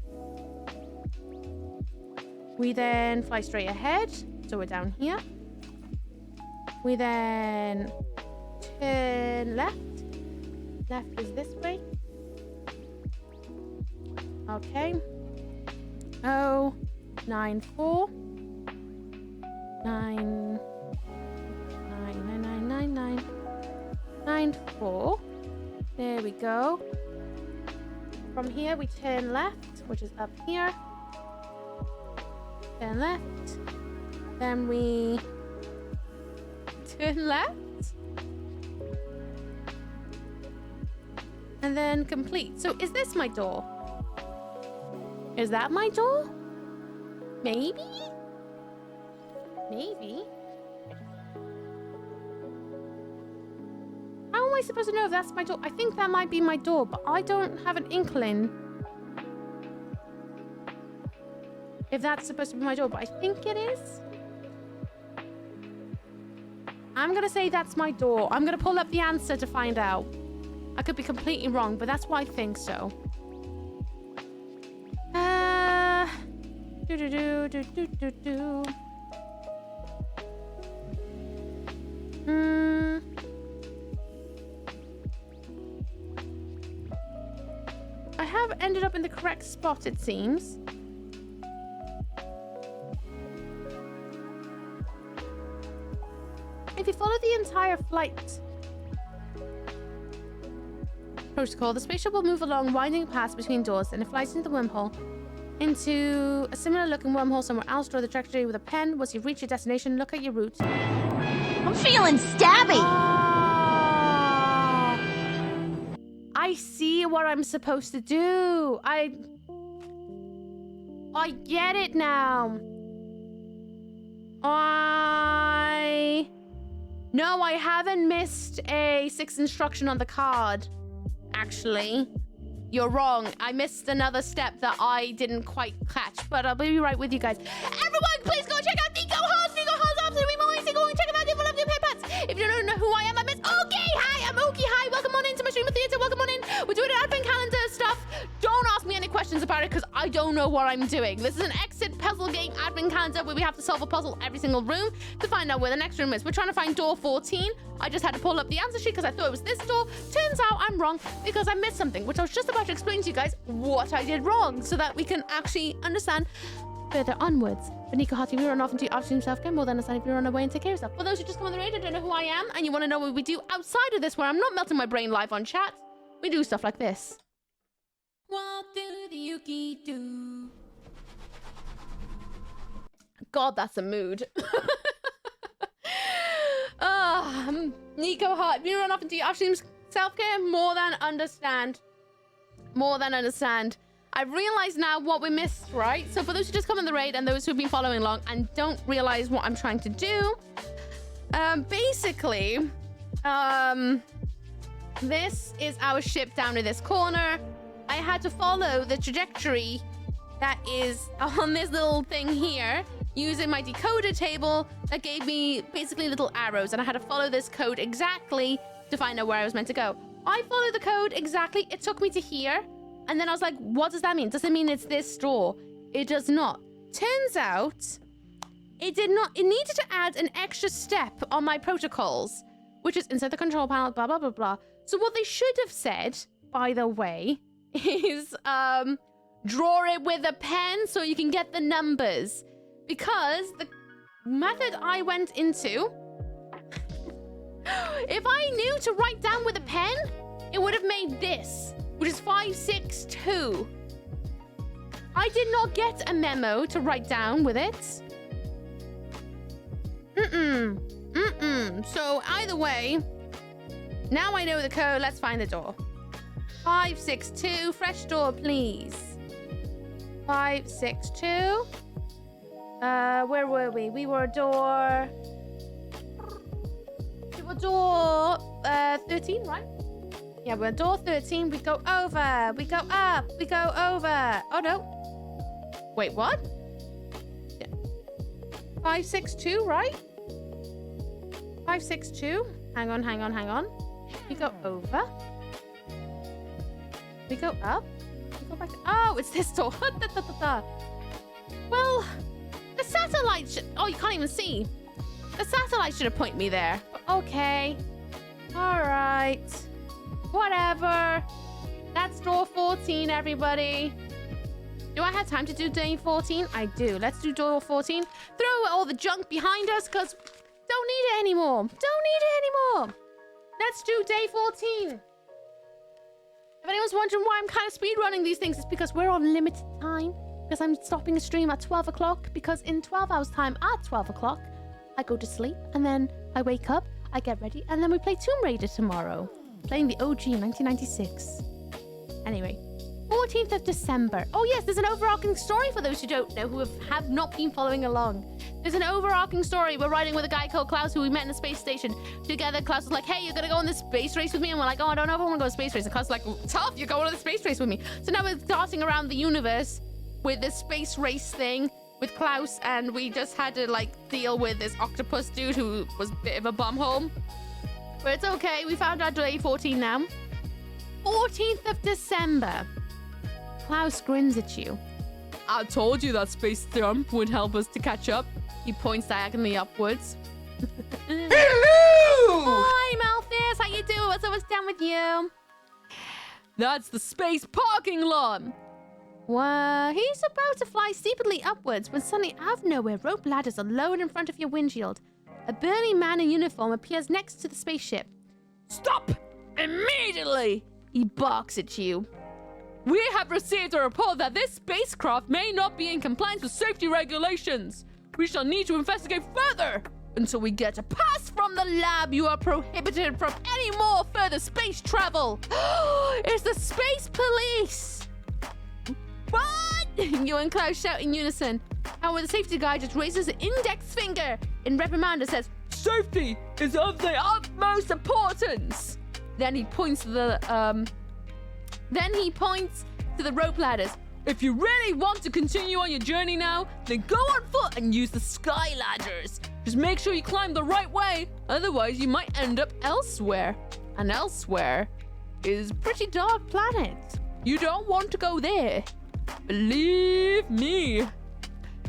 We then fly straight ahead, so we're down here. We then turn left. Left is this way. Okay. 094 994. There we go. From here we turn left, which is up here. Turn left. Then we turn left. And then complete. So is this my door? Is that my door? Maybe? Maybe? How am I supposed to know if that's my door? I think that might be my door, but I don't have an inkling if that's supposed to be my door, but I think it is. I'm gonna say that's my door. I'm gonna pull up the answer to find out. I could be completely wrong, but that's why I think so. I have ended up in the correct spot, it seems. If you follow the entire flight protocol, the spaceship will move along winding paths between doors, and it flies into the wormhole, into a similar looking wormhole somewhere else. Draw the trajectory with a pen. Once you reach your destination, look at your route. I'm feeling stabby! I see what I'm supposed to do. I get it now. No, I haven't missed a 6th instruction on the card, actually. You're wrong. I missed another step that I didn't quite catch, but I'll be right with you guys. Everyone, please go check out Nico Haas. Nico Haas, absolutely amazing. Go and check him out. Give love your pet. If you don't know who I am, I'm Miss Ookie. Hi, I'm Ookie. Hi, welcome on into my stream of theater. Welcome on in. We're doing an advent calendar stuff. Don't ask me any questions about it because I don't know what I'm doing. This is an exit puzzle game advent calendar where we have to solve a puzzle every single room to find out where the next room is. We're trying to find door 14. I just had to pull up the answer sheet because I thought it was this door. Turns out I'm wrong because I missed something, which I was just about to explain to you guys what I did wrong so that we can actually understand further onwards. But Nico Hati, we run off into afternoon self-care more than understand if you run away and take care of yourself. For those who just come on the radio, don't know who I am, and you want to know what we do outside of this, where I'm not melting my brain live on chat, we do stuff like this. Walk through the Yuki do. God, that's a mood. Nico Hart, you run off into your afternoon self-care, more than understand. More than understand. I realize now what we missed, right? So for those who just come on the raid and those who've been following along and don't realize what I'm trying to do, basically, this is our ship down in this corner. I had to follow the trajectory that is on this little thing here using my decoder table that gave me basically little arrows, and I had to follow this code exactly to find out where I was meant to go. I followed the code exactly. It took me to here. And then I was like, what does that mean? Does it mean it's this door? It does not. Turns out it did not. It needed to add an extra step on my protocols, which is inside the control panel, blah, blah, blah, blah. So what they should have said, by the way, is draw it with a pen so you can get the numbers. Because the method I went into, if I knew to write down with a pen, it would have made this, which is 562. I did not get a memo to write down with it. So either way, now I know the code. Let's find the door. 562, fresh door, please. 562. Where were we? We were door 13, right? Yeah, we're door 13. We go over. We go up. We go over. Oh, no. Wait, what? Yeah. 562, right? 562. Hang on. We go over. We go up. We go back. Oh, it's this door. Well, the satellite should... Oh, you can't even see. The satellite should have pointed me there. But okay. All right. Whatever. That's door 14, everybody. Do I have time to do day 14? I do. Let's do door 14. Throw all the junk behind us, because don't need it anymore. Let's do day 14. If anyone's wondering why I'm kind of speedrunning these things, it's because we're on limited time. Because I'm stopping the stream at 12 o'clock. Because in 12 hours time, at 12 o'clock, I go to sleep. And then I wake up, I get ready, and then we play Tomb Raider tomorrow. Playing the OG 1996. Anyway, 14th of December. Oh yes, there's an overarching story for those who don't know, who have not been following along. There's an overarching story. We're riding with a guy called Klaus, who we met in the space station. Together, Klaus was like, hey, you're gonna go on this space race with me? And we're like, oh, I don't know if I wanna go on a space race. And Klaus was like, tough, you're going on the space race with me. So now we're darting around the universe with this space race thing with Klaus, and we just had to like deal with this octopus dude who was a bit of a bumhole. But it's okay, we found out day 14 now. 14th of December. Klaus grins at you. I told you that space jump would help us to catch up. He points diagonally upwards. Hello! Hi, Malthus, how you doing? What's down with you? That's the space parking lot. Well, he's about to fly steeply upwards when suddenly out of nowhere, rope ladders are lowered in front of your windshield. A burly man in uniform appears next to the spaceship. Stop! Immediately! He barks at you. We have received a report that this spacecraft may not be in compliance with safety regulations. We shall need to investigate further. Until we get a pass from the lab, you are prohibited from any more further space travel. It's the space police! What? You and Klaus shout in unison. However, the safety guy just raises an index finger in reprimand and says, safety is of the utmost importance. Then he points to the Then he points to the rope ladders. If you really want to continue on your journey now, then go on foot and use the sky ladders. Just make sure you climb the right way, otherwise you might end up elsewhere. And elsewhere is Pretty Dark Planet. You don't want to go there. Believe me.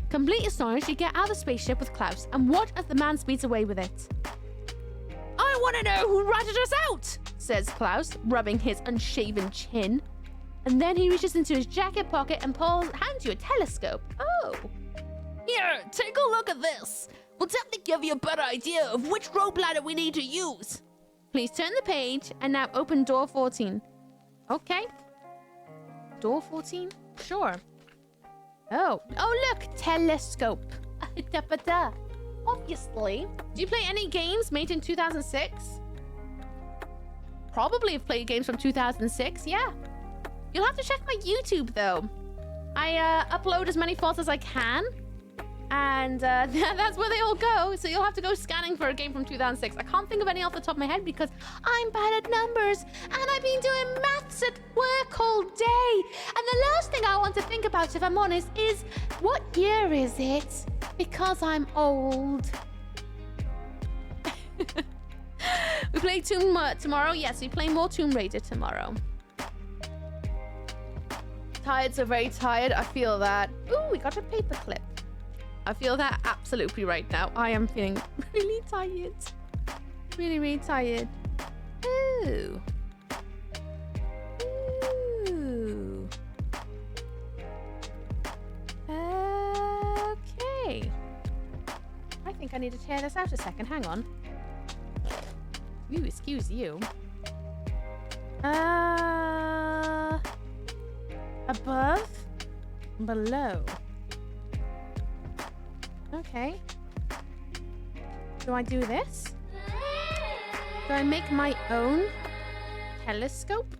Completely astonished, you get out of the spaceship with Klaus and watch as the man speeds away with it. I want to know who ratted us out, says Klaus, rubbing his unshaven chin. And then he reaches into his jacket pocket and hands you a telescope. Oh. Here, take a look at this. We'll definitely give you a better idea of which rope ladder we need to use. Please turn the page and now open door 14. Okay. Door 14? Sure. Oh, look, telescope. Da-ba-da. Obviously. Do you play any games made in 2006? Probably have played games from 2006, yeah. You'll have to check my YouTube, though. I upload as many files as I can, and that's where they all go. So you'll have to go scanning for a game from 2006. I can't think of any off the top of my head because I'm bad at numbers, and I've been doing maths at work all day. And the last thing I want to think about, if I'm honest, is what year is it? Because I'm old. We play tomorrow? Yes, we play more Tomb Raider tomorrow. Tired, so very tired. I feel that. Ooh, we got a paperclip. I feel that absolutely right now. I am feeling really tired. Really, really tired. Ooh. Ooh. Okay. I think I need to tear this out a second. Hang on. Ooh, excuse you. Above? Below? Okay. Do I do this? Do I make my own telescope?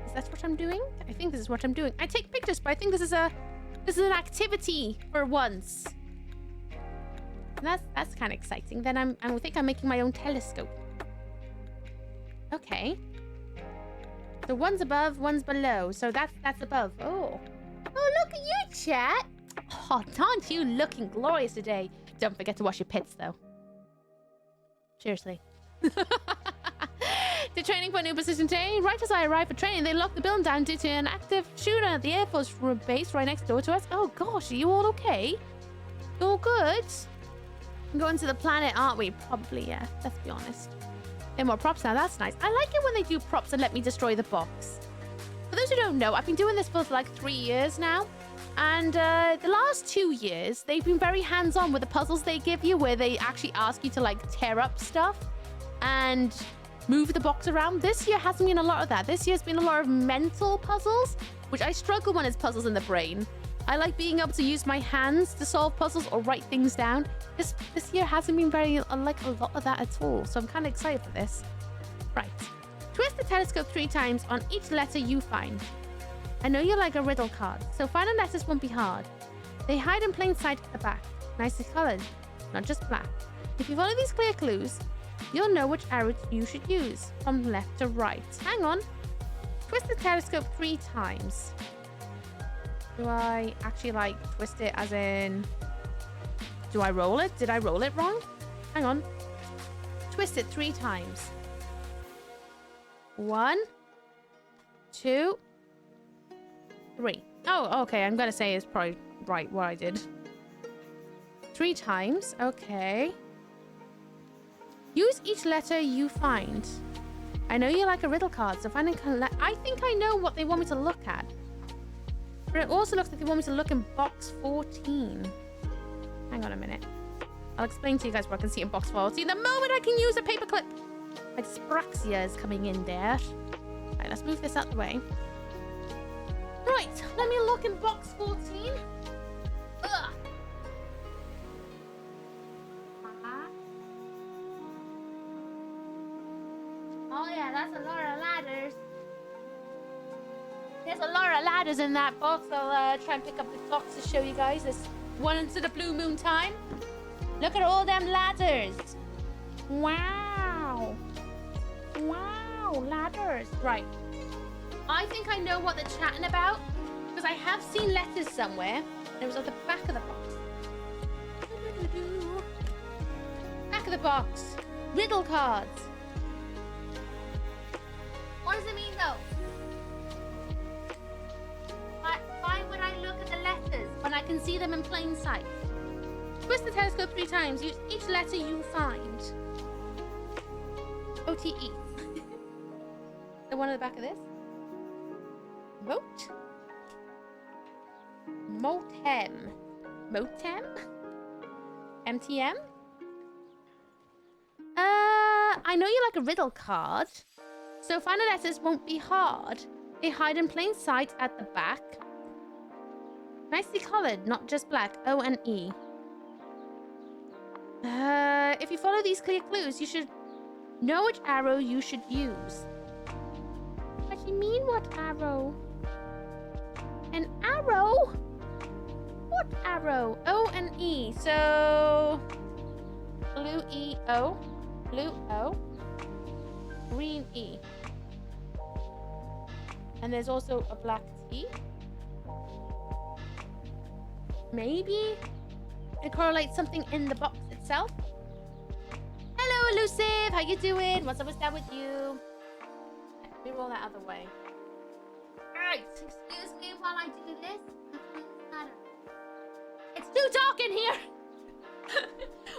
Is that what I'm doing? I think this is what I'm doing. I take pictures, but I think this is an activity for once. And that's kind of exciting. Then I think I'm making my own telescope. Okay. So one's above, one's below. So that's above. Oh, look at you, chat. Oh, aren't you looking glorious today? Don't forget to wash your pits, though. Seriously. The training for a new position today. Right as I arrived for training, they locked the building down due to an active shooter at the Air Force base right next door to us. Oh gosh, are you all okay? You all good? Going to the planet, aren't we? Probably, yeah. Let's be honest. There are more props now. That's nice. I like it when they do props and let me destroy the box. For those who don't know, I've been doing this for like 3 years now. And the last 2 years, they've been very hands-on with the puzzles they give you, where they actually ask you to like tear up stuff and move the box around. This year hasn't been a lot of that. This year's been a lot of mental puzzles, which I struggle when it's puzzles in the brain. I like being able to use my hands to solve puzzles or write things down. This year hasn't been very like a lot of that at all, so I'm kind of excited for this. Right. Twist the telescope 3 times on each letter you find. I know you like a riddle card, so finding letters won't be hard. They hide in plain sight at the back, nicely colored, not just black. If you follow these clear clues, you'll know which arrow you should use, from left to right. Hang on. Twist the telescope 3 times. Do I actually like twist it as in... Do I roll it? Did I roll it wrong? Hang on. Twist it 3 times. 1, 2, 3. Oh, okay. I'm gonna say it's probably right what I did. 3 times. Okay. Use each letter you find. I know you like a riddle card, so finding... I think I know what they want me to look at. But it also looks like they want me to look in box 14. Hang on a minute. I'll explain to you guys what I can see in box 14 the moment I can use a paperclip. My dyspraxia is coming in there. Right, let's move this out the way. Right, let me look in box 14. Ugh. Oh yeah, that's a lot of ladders. There's a lot of ladders in that box. I'll try and pick up the box to show you guys. This one into the blue moon time. Look at all them ladders. Wow. Wow, ladders. Right. I think I know what they're chatting about because I have seen letters somewhere. It was at the back of the box. Back of the box. Riddle cards. What does it mean though? Why would I look at the letters when I can see them in plain sight? Twist the telescope 3 times. Use each letter you find. OTE. The one at the back of this. Moat. Motem. Motem? MTM? I know you like a riddle card. So final letters won't be hard. They hide in plain sight at the back. Nicely colored, not just black. O and E. If you follow these clear clues, you should know which arrow you should use. What do you mean, what arrow? An arrow? What arrow? O and E. So blue E O. Blue O. Green E. And there's also a black T. Maybe it correlates something in the box itself. Hello, Elusive. How you doing? What's up with that with you? Let me roll that other way. Alright, excuse me while I do this. It's too dark in here.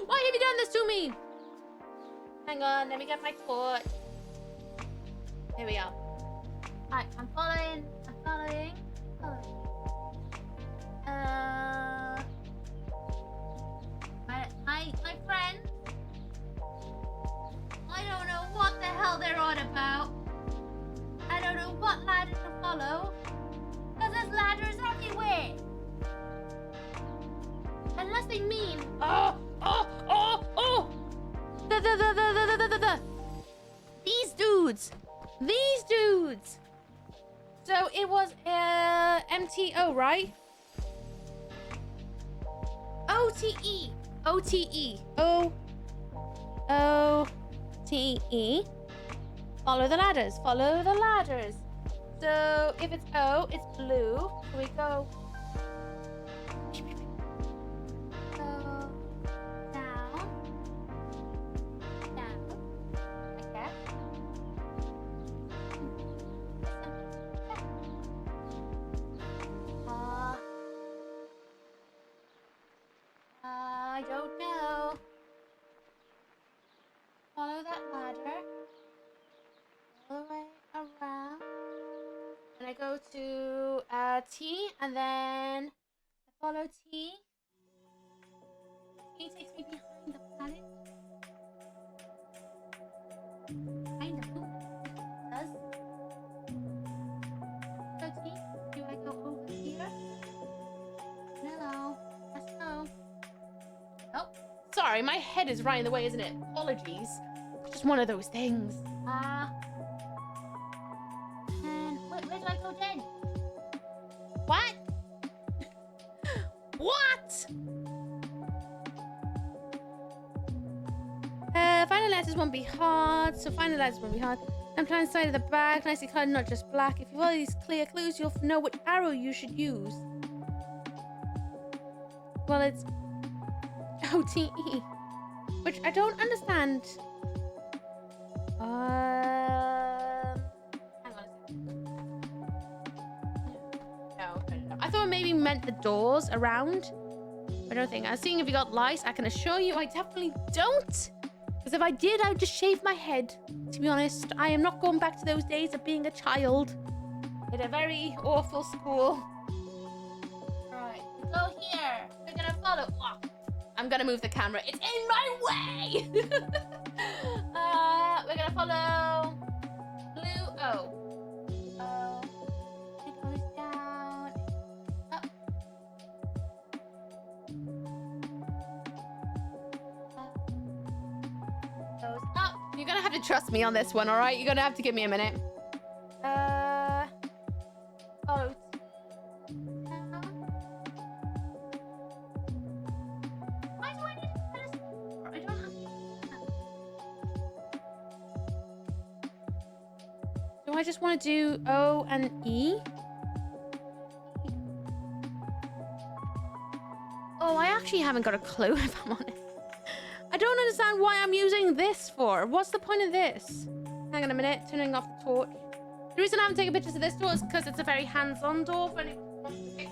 Why have you done this to me? Hang on, let me get my torch. Here we are. Alright, I'm following. My friend. I don't know what the hell they're on about. I don't know what ladder to follow. Because there's ladders everywhere. Unless they mean Oh! These dudes. So it was MTO, right? OTE. Follow the ladders. So if it's O, it's blue. So we go down. Okay. I don't know. Follow that ladder. All the way around. and I go to T, and then I follow T. T takes me behind the planet. I know. It does. So T, do I go over here? No. Let's go. Nope. Sorry, my head is right in the way, isn't it? Apologies. It's just one of those things. And where do I go then? What? What? Final letters won't be hard. So final letters won't be hard. I'm trying to side of the bag, nicely colored, not just black. If you follow these clear clues, you'll know which arrow you should use. Well, it's OTE, which I don't understand. Hang on a second. No. I thought it maybe meant the doors around. I don't think. I was seeing if you got lice. I can assure you I definitely don't. Because if I did, I would just shave my head. To be honest, I am not going back to those days of being a child in a very awful school. Right. We go here. We're gonna follow. Oh, I'm gonna move the camera. It's in my way. We're gonna follow blue O. It goes down. Up. Goes up. You're gonna have to trust me on this one, all right? You're gonna have to give me a minute. Follow. Why do I need to press? I don't have. Do I just want to do O and E? Oh, I actually haven't got a clue if I'm honest. I don't understand why I'm using this for. What's the point of this? Hang on a minute, turning off the torch. The reason I haven't taken pictures of this door is because it's a very hands-on door for any pictures.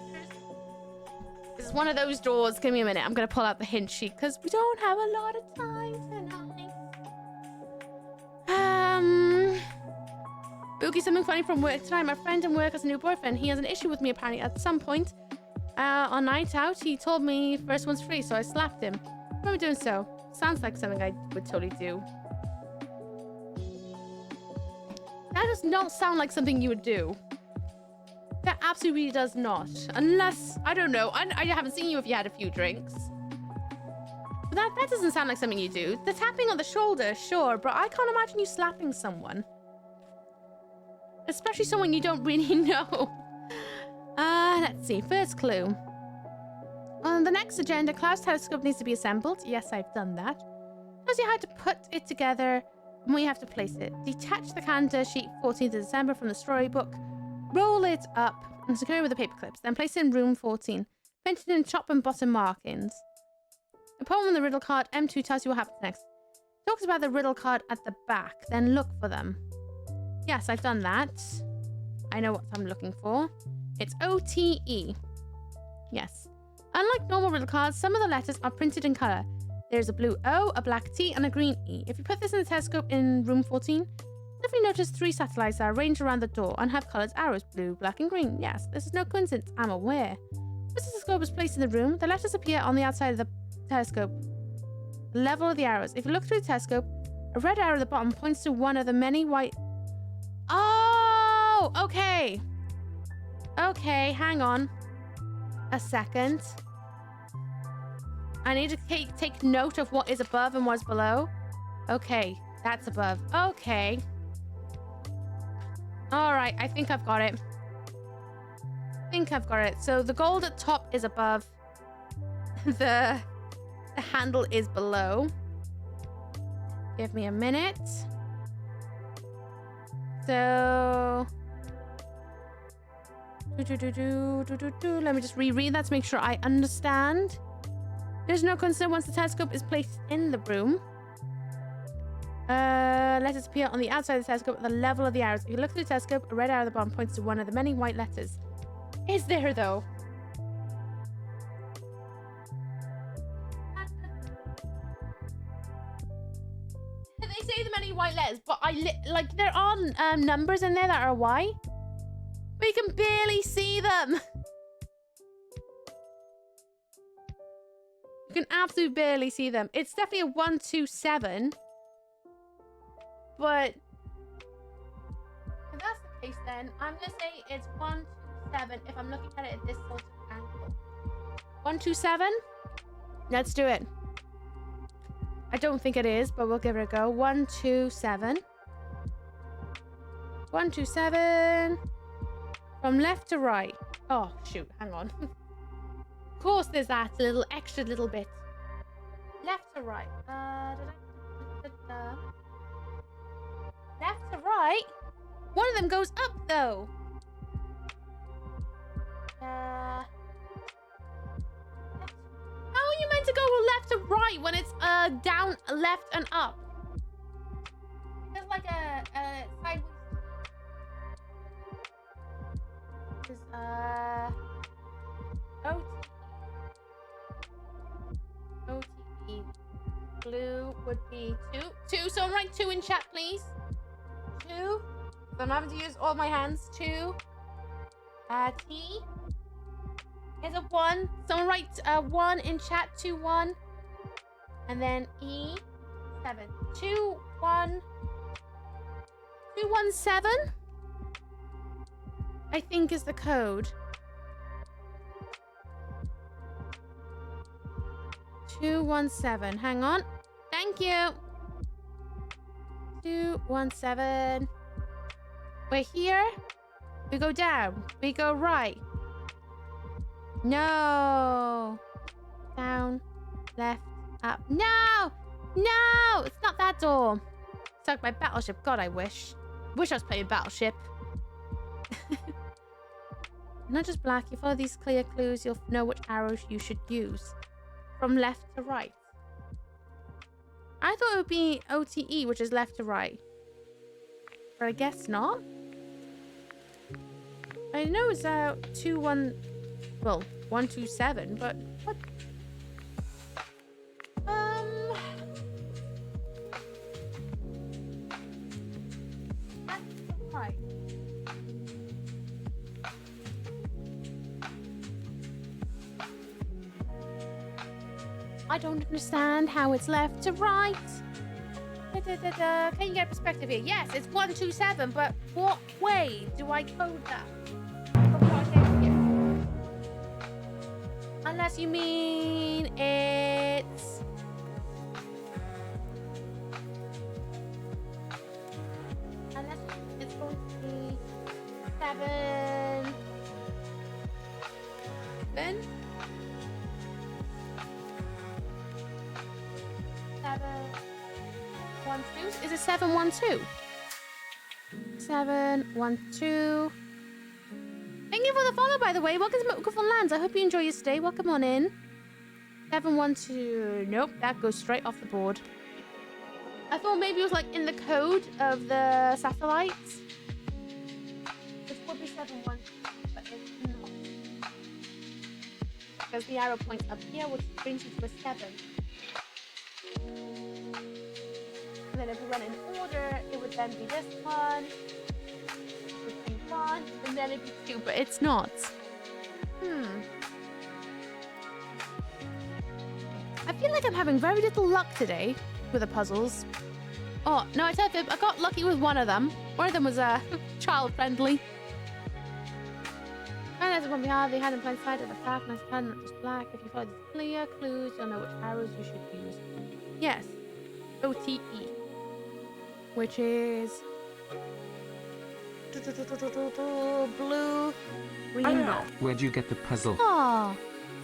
This is one of those doors. Give me a minute. I'm going to pull out the hint sheet because we don't have a lot of time tonight. Boogie, something funny from work tonight. My friend in work has a new boyfriend. He has an issue with me apparently. At some point on night out, he told me first one's free, so I slapped him. Why am I doing so? Sounds like something I would totally do. That does not sound like something you would do. That absolutely does not. Unless, I don't know. I haven't seen you if you had a few drinks. But that doesn't sound like something you do. The tapping on the shoulder, sure, but I can't imagine you slapping someone. Especially someone you don't really know. Let's see. First clue. On the next agenda, Klaus' telescope needs to be assembled. Yes, I've done that. Tells you how to put it together and where you have to place it. Detach the calendar sheet 14th of December from the storybook. Roll it up and secure it with the paper clips. Then place it in room 14. Paint it in top and bottom markings. The poem on the riddle card M2 tells you what happens next. It talks about the riddle card at the back. Then look for them. Yes, I've done that. I know what I'm looking for. It's OTE. Yes. Unlike normal riddle cards, some of the letters are printed in colour. There's a blue O, a black T, and a green E. If you put this in the telescope in room 14, definitely notice 3 satellites are arranged around the door and have coloured arrows, blue, black, and green. Yes, this is no coincidence, I'm aware. Once the telescope is placed in the room, the letters appear on the outside of the telescope, the level of the arrows. If you look through the telescope, a red arrow at the bottom points to one of the many white... Oh, okay. Okay, hang on a second. I need to take note of what is above and what's below. Okay, that's above. Okay. All right, I think I've got it. So the gold at top is above. The handle is below. Give me a minute. So... Let me just reread that to make sure I understand. There's no concern once the telescope is placed in the room. Letters appear on the outside of the telescope at the level of the arrows. If you look through the telescope, a red arrow at the bottom points to one of the many white letters. Is there, though? They say the many white letters, but like there are numbers in there that are white. But you can barely see them. You can absolutely barely see them. It's definitely a 127. But if that's the case, then I'm gonna say it's 127 if I'm looking at it at this sort of angle. 127? Let's do it. I don't think it is, but we'll give it a go. 127. 127. From left to right. Oh, shoot. Hang on. Of course there's that little extra little bit. Left to right. Left to right? One of them goes up, though. How are you meant to go left to right when it's down, left, and up? There's like a sideways. This is OTE. Blue would be 2. So write 2 in chat, please. 2. I'm having to use all my hands. 2. T is a 1. Someone write 1 in chat. 2 1. And then E 7. 2 1. 2 1 7. I think is the code. 217. Hang on. Thank you. 217. We're here. We go down. We go right. No. Down. Left. Up. No. No. It's not that door. Stuck my battleship. God, I wish. Wish I was playing Battleship. Not just black. You follow these clear clues, you'll know which arrows you should use. From left to right. I thought it would be OTE, which is left to right. But I guess not. I know it's 127, but what? Left to right. I don't understand how it's left to right. Can you get perspective here? Yes, it's 127, but what way do I code that? Unless you mean it's... Unless it's going to be 7... 7? 712? Is it 712? 712. Thank you for the follow, by the way. Welcome to Mookafull Lands. I hope you enjoy your stay. Welcome on in. 712. Nope, that goes straight off the board. I thought maybe it was like in the code of the satellites. It would be 712, but it's not. Because the arrow points up here, which brings you to a 7. And then if we went in order, it would then be this one. It would be 1, and then it'd be 2, but it's not. I feel like I'm having very little luck today with the puzzles. Oh, no, I tell you, I got lucky with one of them. One of them was child-friendly. And as one behind, they had in plain sight of the black, nice pen, not just black. If you follow these clear clues, you'll know which arrows you should use. Yes, OTE, which is blue, green, black. Where'd you get the puzzle? Oh,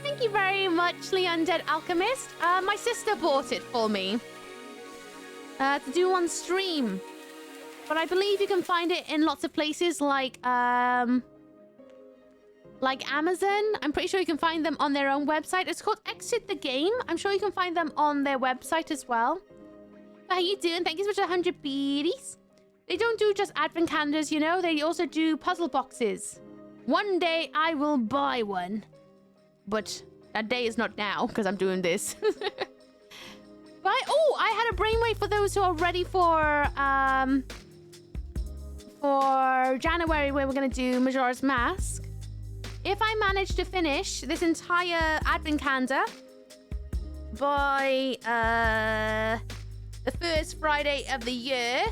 thank you very much, Lee Undead Alchemist. My sister bought it for me to do on stream, but I believe you can find it in lots of places like Amazon. I'm pretty sure you can find them on their own website. It's called Exit the Game. I'm sure you can find them on their website as well. How you doing? Thank you so much for 100 beaties. They don't do just advent calendars, you know. They also do puzzle boxes. One day I will buy one. But that day is not now because I'm doing this. But I had a brainwave for those who are ready for January, where we're going to do Majora's Mask. If I manage to finish this entire advent calendar by the first Friday of the year,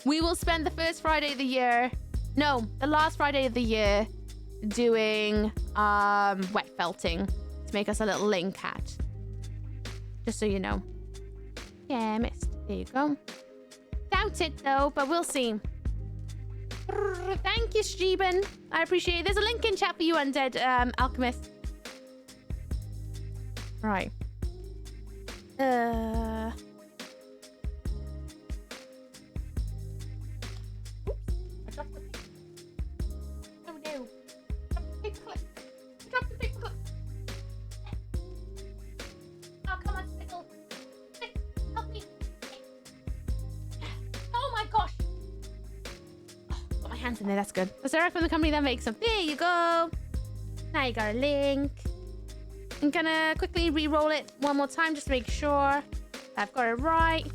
we will spend the first Friday of the year, no, the last Friday of the year, doing wet felting to make us a little link cat. Just so you know. Yeah, missed. There you go. Doubt it though, but we'll see. Thank you, Steben. I appreciate it. There's a link in chat for you, Undead Alchemist. Right. Oops. I dropped the paper. Oh no. Drop the paperclip. Drop the paperclip. Oh, come on, Spickle. Spick, help me. Oh my gosh. Got my hands in there, that's good. Was there from the company that makes them? There you go. Now you got a link. I'm gonna quickly re-roll it one more time just to make sure I've got it right.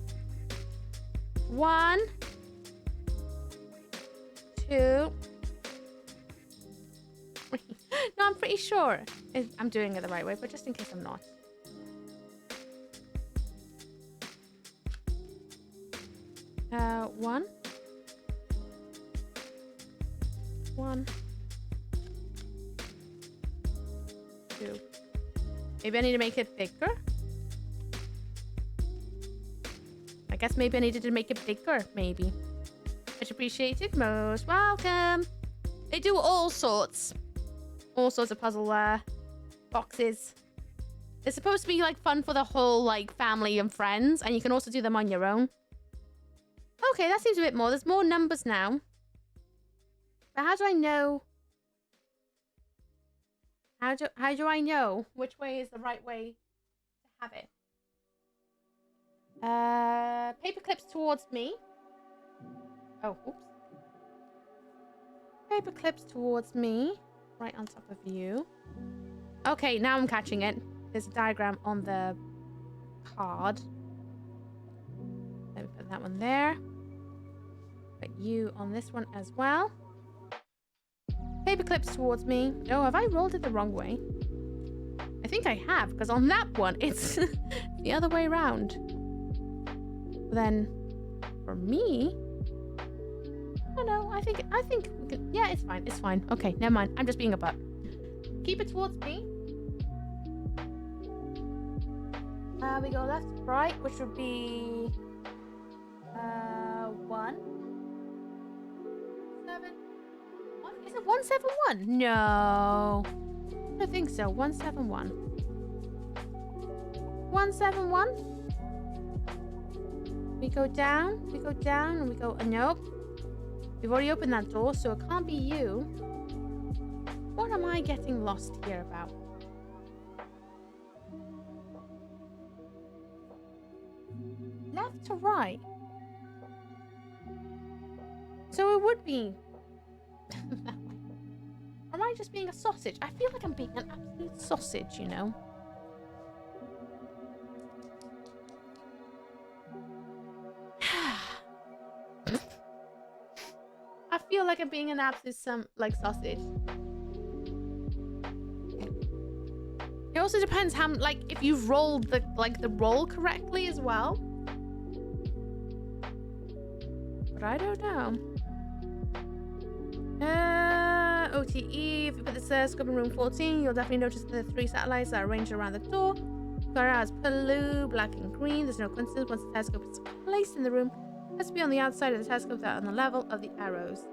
1, 2, 3. No, I'm pretty sure I'm doing it the right way, but just in case I'm not. One. 1, 2. Maybe I need to make it bigger. I guess maybe I needed to make it bigger, maybe. Much appreciated, most welcome. They do all sorts of puzzle boxes. They're supposed to be like fun for the whole like family and friends, and you can also do them on your own. Okay, that seems a bit more. There's more numbers now. But how do I know? How do I know which way is the right way to have it? Paper clips towards me. Oh, oops. Paper clips towards me. Right on top of you. Okay, now I'm catching it. There's a diagram on the card. Let me put that one there. Put you on this one as well. Paper clips towards me. Oh, have I rolled it the wrong way? I think I have, because on that one, it's the other way around. But then, for me... Oh no, I think we can, yeah, it's fine. Okay, never mind. I'm just being a butt. Keep it towards me. We go left to right, which would be 1 7 1. Is it 171? No, I don't think so. 171. 171. We go down, and we go. Nope. We've already opened that door, so it can't be you. What am I getting lost here about? Left to right. So it would be that way. Or am I just being a sausage? I feel like I'm being an absolute sausage, you know? I feel like I'm being an absolute sausage. It also depends how, like, if you've rolled the roll correctly as well. But I don't know. OTE, if you put the telescope in room 14, you'll definitely notice the 3 satellites that are arranged around the door. Color as blue, black, and green. There's no coincidence once the telescope is placed in the room. It has to be on the outside of the telescope, that on the level of the arrows.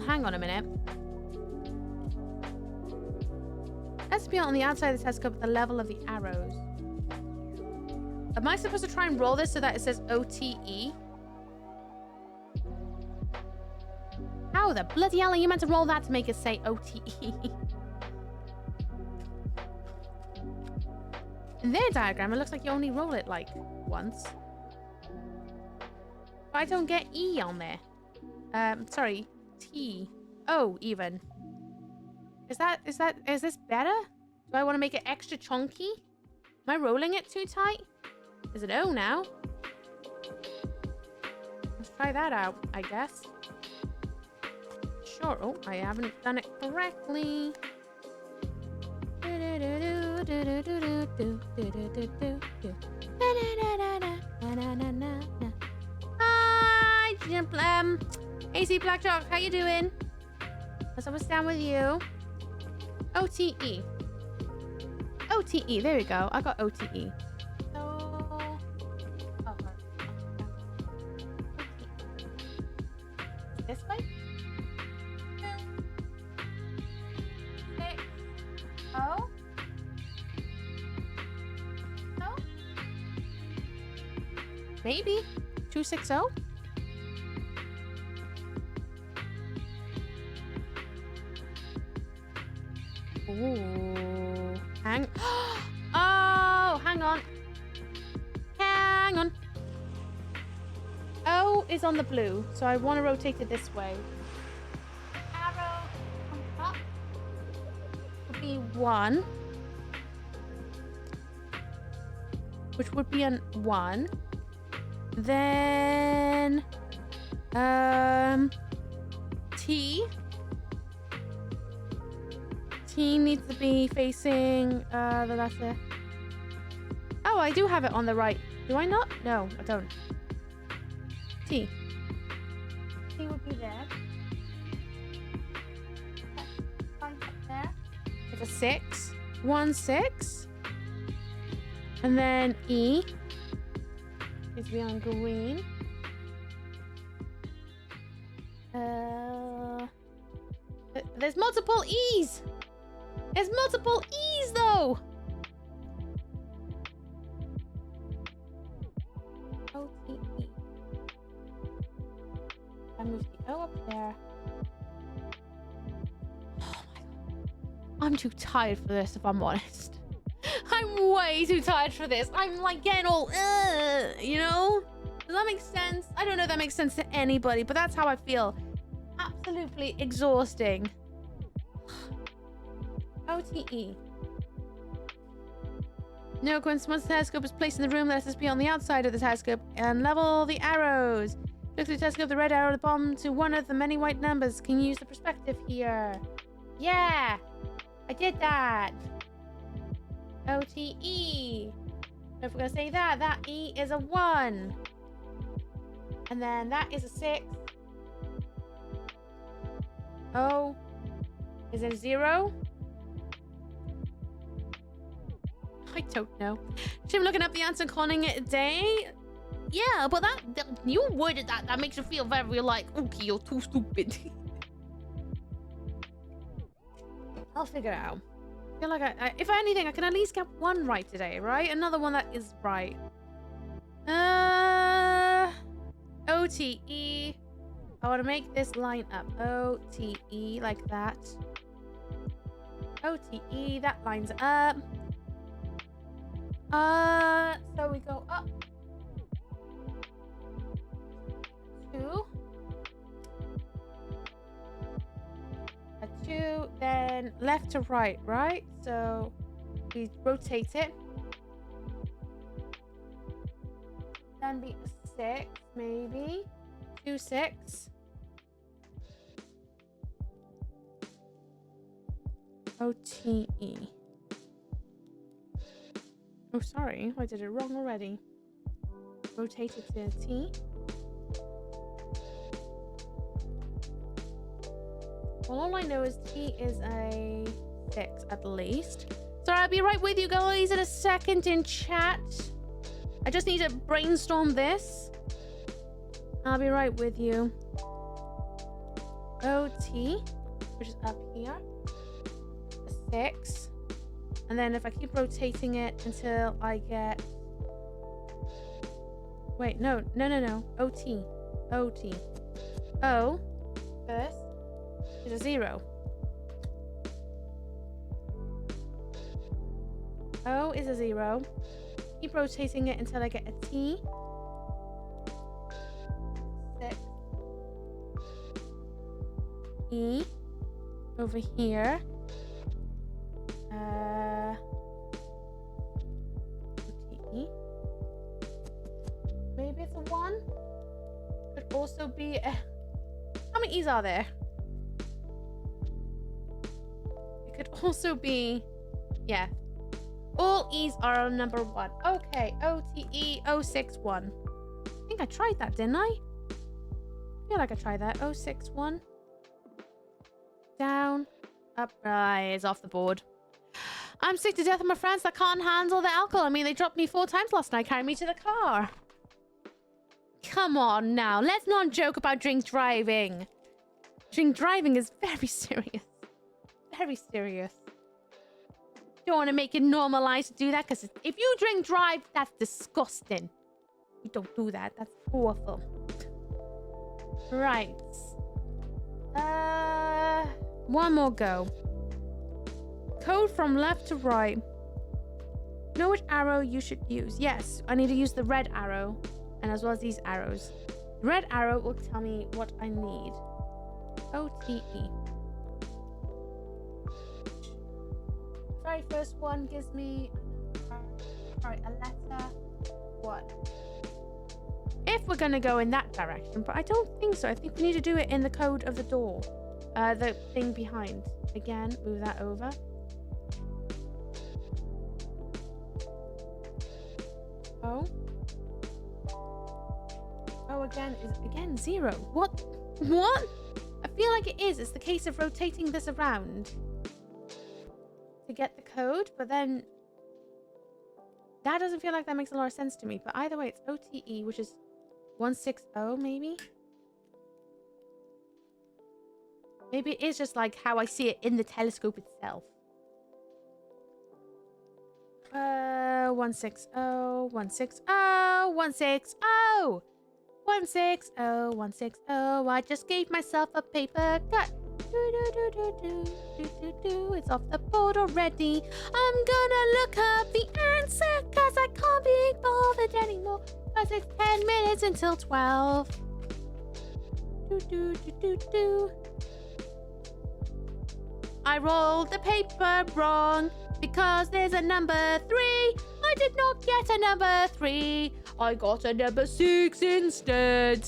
Hang on a minute. It has to be on the outside of the telescope at the level of the arrows. Am I supposed to try and roll this so that it says OTE? How the bloody hell are you meant to roll that to make it say OTE? In their diagram, it looks like you only roll it like once. But I don't get E on there. Sorry, T. O even. Is this better? Do I want to make it extra chunky? Am I rolling it too tight? Is it O now? Let's try that out, I guess. Sure. Oh, I haven't done it correctly. Hi, AC Blackjock, how you doing? What's up, what's down with you? OTE. OTE, there we go. I got OTE. This way? 2, 6, 0. No? Maybe 260. Ooh. Oh, hang on. Hang on. O is on the blue, so I want to rotate it this way. Arrow on top would be 1, which would be an 1. Then T. T needs to be facing the left there. Oh, I do have it on the right. Do I not? No, I don't. T. T would be there. Up there. It's a 6. 1, 6. And then E needs to be on green. There's multiple E's. There's multiple E's though. O-T-E. I moved the O up there. Oh my god. I'm too tired for this, if I'm honest. I'm way too tired for this. I'm like getting all, you know? Does that make sense? I don't know if that makes sense to anybody, but that's how I feel. Absolutely exhausting. O-T-E. No, once the telescope is placed in the room, let us be on the outside of the telescope and level the arrows. Look through the telescope, the red arrow at the bottom to one of the many white numbers. Can you use the perspective here? Yeah, I did that. O-T-E. Don't forget to say that. That E is a 1. And then that is a 6. O is a 0. I don't know. I'm looking up the answer and calling it a day. Yeah, but that you worded that makes you feel very like, okay, you're too stupid. I'll figure it out. I feel like I if anything, I can at least get one right today, right? Another one that is right. O-T-E. I want to make this line up. O-T-E, like that. O-T-E, that lines up. So we go up. 2. A 2, then left to right, right? So we rotate it. Then be a 6, maybe. 2, 6. O-T-E. Oh, sorry. I did it wrong already. Rotate it to a T. Well, all I know is T is a 6 at least. So I'll be right with you guys in a second in chat. I just need to brainstorm this. I'll be right with you. O-T, which is up here. A 6. And then if I keep rotating it until I get... Wait, no. O-T. O-T. O first is a 0. O is a 0. Keep rotating it until I get a T. 6. E over here. T-E. Maybe it's a 1. Could also be a... How many E's are there? It could also be... Yeah. All E's are on number 1. Okay. O-T-E 061. I think I tried that, didn't I? I feel like I tried that. 061. Down. Up. It's off the board. I'm sick to death of my friends that can't handle the alcohol. I mean, they dropped me 4 times last night, carrying me to the car. Come on now. Let's not joke about drink driving. Drink driving is very serious. Very serious. Don't want to make it normalized to do that, because if you drink drive, that's disgusting. You don't do that. That's awful. Right. One more go. Code from left to right. Know which arrow you should use. Yes, I need to use the red arrow, and as well as these arrows. The red arrow will tell me what I need. O-T-E. Very first one gives me a letter 1. If we're gonna go in that direction, but I don't think so. I think we need to do it in the code of the door. The thing behind. Again, move that over. O. O again is 0. What? I feel like it is. It's the case of rotating this around to get the code, but then that doesn't feel like that makes a lot of sense to me. But either way, it's O-T-E, which is 160 maybe. Maybe it is just like how I see it in the telescope itself. 160, 160, 160, 160, 160. I just gave myself a paper cut. It's off the board already. I'm gonna look up the answer because I can't be bothered anymore. Because it's 10 minutes until 12. I rolled the paper wrong because there's a number 3. I did not get a number 3. I got a number 6 instead.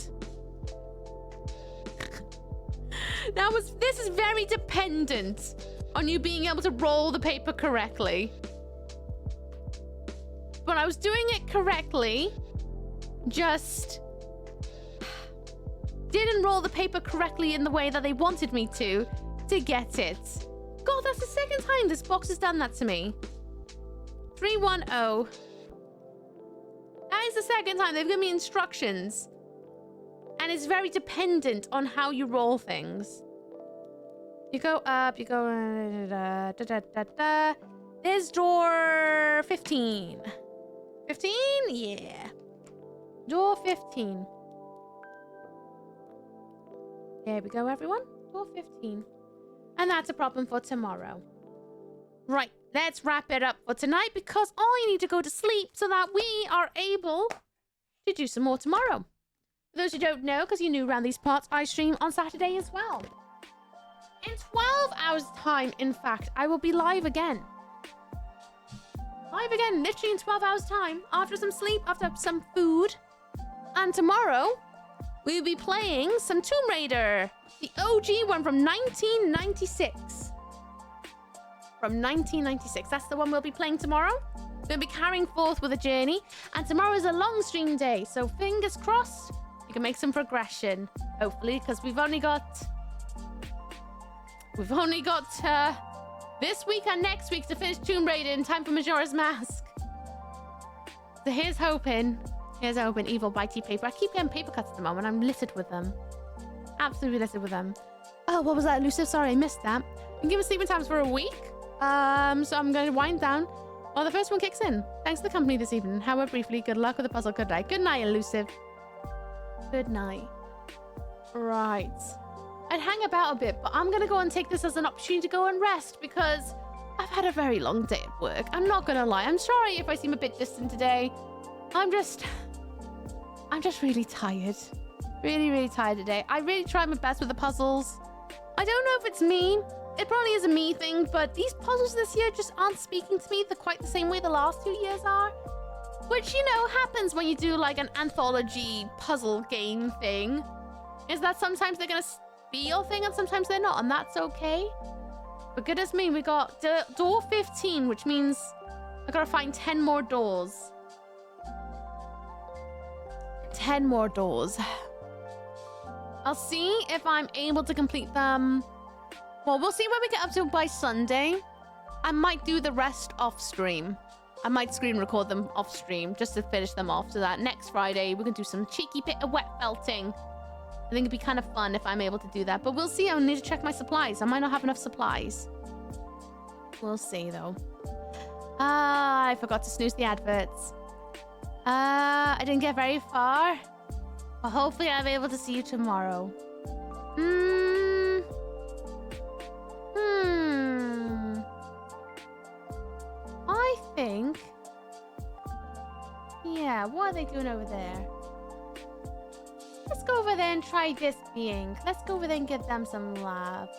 This is very dependent on you being able to roll the paper correctly. But I was doing it correctly, just didn't roll the paper correctly in the way that they wanted me to get it. God, that's the second time this box has done that to me. 310. That is the second time they've given me instructions. And it's very dependent on how you roll things. You go up, you go... There's door 15. 15? Yeah. Door 15. There we go, everyone. Door 15. And that's a problem for tomorrow. Right, let's wrap it up for tonight because I need to go to sleep so that we are able to do some more tomorrow. For those who don't know, because you're new around these parts, I stream on Saturday as well. In 12 hours' time, in fact, I will be live again. Live again, literally in 12 hours' time, after some sleep, after some food. And tomorrow, we'll be playing some Tomb Raider. The OG one from 1996. From 1996. That's the one we'll be playing tomorrow. We'll be carrying forth with a journey. And tomorrow is a long stream day. So fingers crossed, we can make some progression. Hopefully, because we've only got this week and next week to finish Tomb Raider in time for Majora's Mask. So here's hoping. Here's hoping. Evil bitey paper. I keep getting paper cuts at the moment. I'm littered with them. Absolutely littered with them. Oh, what was that, Elusive? Sorry, I missed that. Been given sleeping times for a week. So I'm going to wind down while the first one kicks in. Thanks for the company this evening. However briefly, good luck with the puzzle. Good night. Good night, Elusive. Good night. Right. I'd hang about a bit, but I'm going to go and take this as an opportunity to go and rest because I've had a very long day at work. I'm not going to lie. I'm sorry if I seem a bit distant today. I'm just really tired. Really, really tired today. I really tried my best with the puzzles. I don't know if it's me. It probably is a me thing, but these puzzles this year just aren't speaking to me quite the same way the last 2 years are. Which, you know, happens when you do like an anthology puzzle game thing. Is that sometimes they're going to be your thing and sometimes they're not, and that's okay. But goodness me, we got door 15, which means I gotta find 10 more doors. 10 more doors. I'll see if I'm able to complete them. Well, we'll see where we get up to by Sunday. I might do the rest off stream. I might screen record them off stream just to finish them off so that next Friday we can do some cheeky bit of wet felting. I think it'd be kind of fun if I'm able to do that. But we'll see. I'll need to check my supplies. I might not have enough supplies. We'll see, though. I forgot to snooze the adverts. I didn't get very far. Well, hopefully I'll be able to see you tomorrow. I think... Yeah, what are they doing over there? Let's go over there and try this being. Let's go over there and give them some love.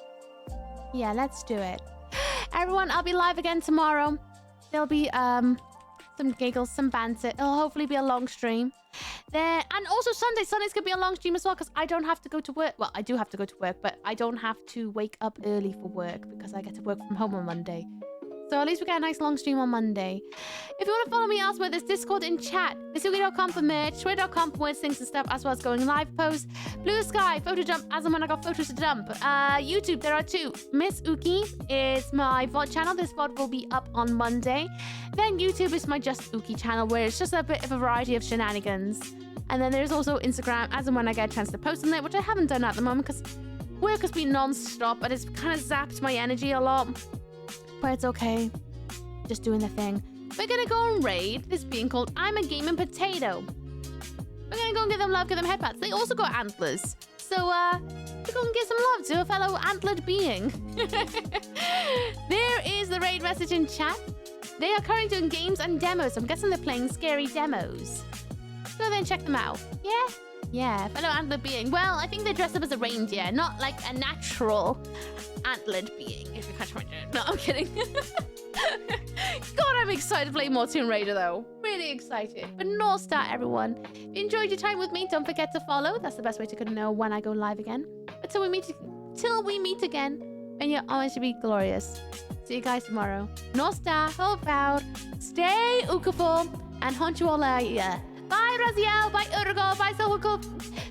Yeah, let's do it. Everyone, I'll be live again tomorrow. There'll be some giggles, some banter. It'll hopefully be a long stream. There, and also Sunday. Sunday's gonna be a long stream as well because I don't have to go to work. Well, I do have to go to work, but I don't have to wake up early for work because I get to work from home on Monday. So at least we get a nice long stream on Monday. If you want to follow me elsewhere, there's Discord and chat. missooky.com for merch, twitter.com for words, things and stuff, as well as going live posts. Bluesky, photo dump, as and when I got photos to dump. YouTube, there are 2. Miss Ooky is my VOD channel. This VOD will be up on Monday. Then YouTube is my Just Ooky channel, where it's just a bit of a variety of shenanigans. And then there's also Instagram, as and when I get a chance to post on there, which I haven't done at the moment because work has been non-stop, but it's kind of zapped my energy a lot. But it's okay. Just doing the thing. we're gonna go and raid this being called I'm a Gaming Potato. We're gonna go and give them love, give them headpats. They also got antlers. So, we're gonna give some love to a fellow antlered being. There is the raid message in chat. They are currently doing games and demos. I'm guessing they're playing scary demos. Go there and check them out. Yeah? Yeah, fellow antlered being. Well, I think they dressed up as a reindeer, not like a natural antlered being, if you catch my drift. No, I'm kidding. God, I'm excited to play more Tomb Raider, though. Really excited. But North Star, everyone. If you enjoyed your time with me, don't forget to follow. That's the best way to know when I go live again. But till we meet again, and you're always to be glorious. See you guys tomorrow. North Star, hold proud, stay ukaful, and hunt you all later. Bye, Raziel. Bye, Urgo. Bye,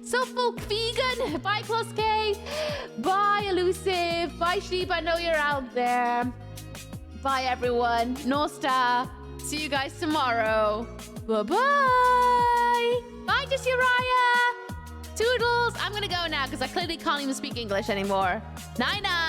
Soulful Vegan. Bye, Plus K. Bye, Elusive. Bye, Sheep. I know you're out there. Bye, everyone. North Star. See you guys tomorrow. Bye-bye. Bye, just Uriah. Toodles. I'm going to go now because I clearly can't even speak English anymore. Night-night.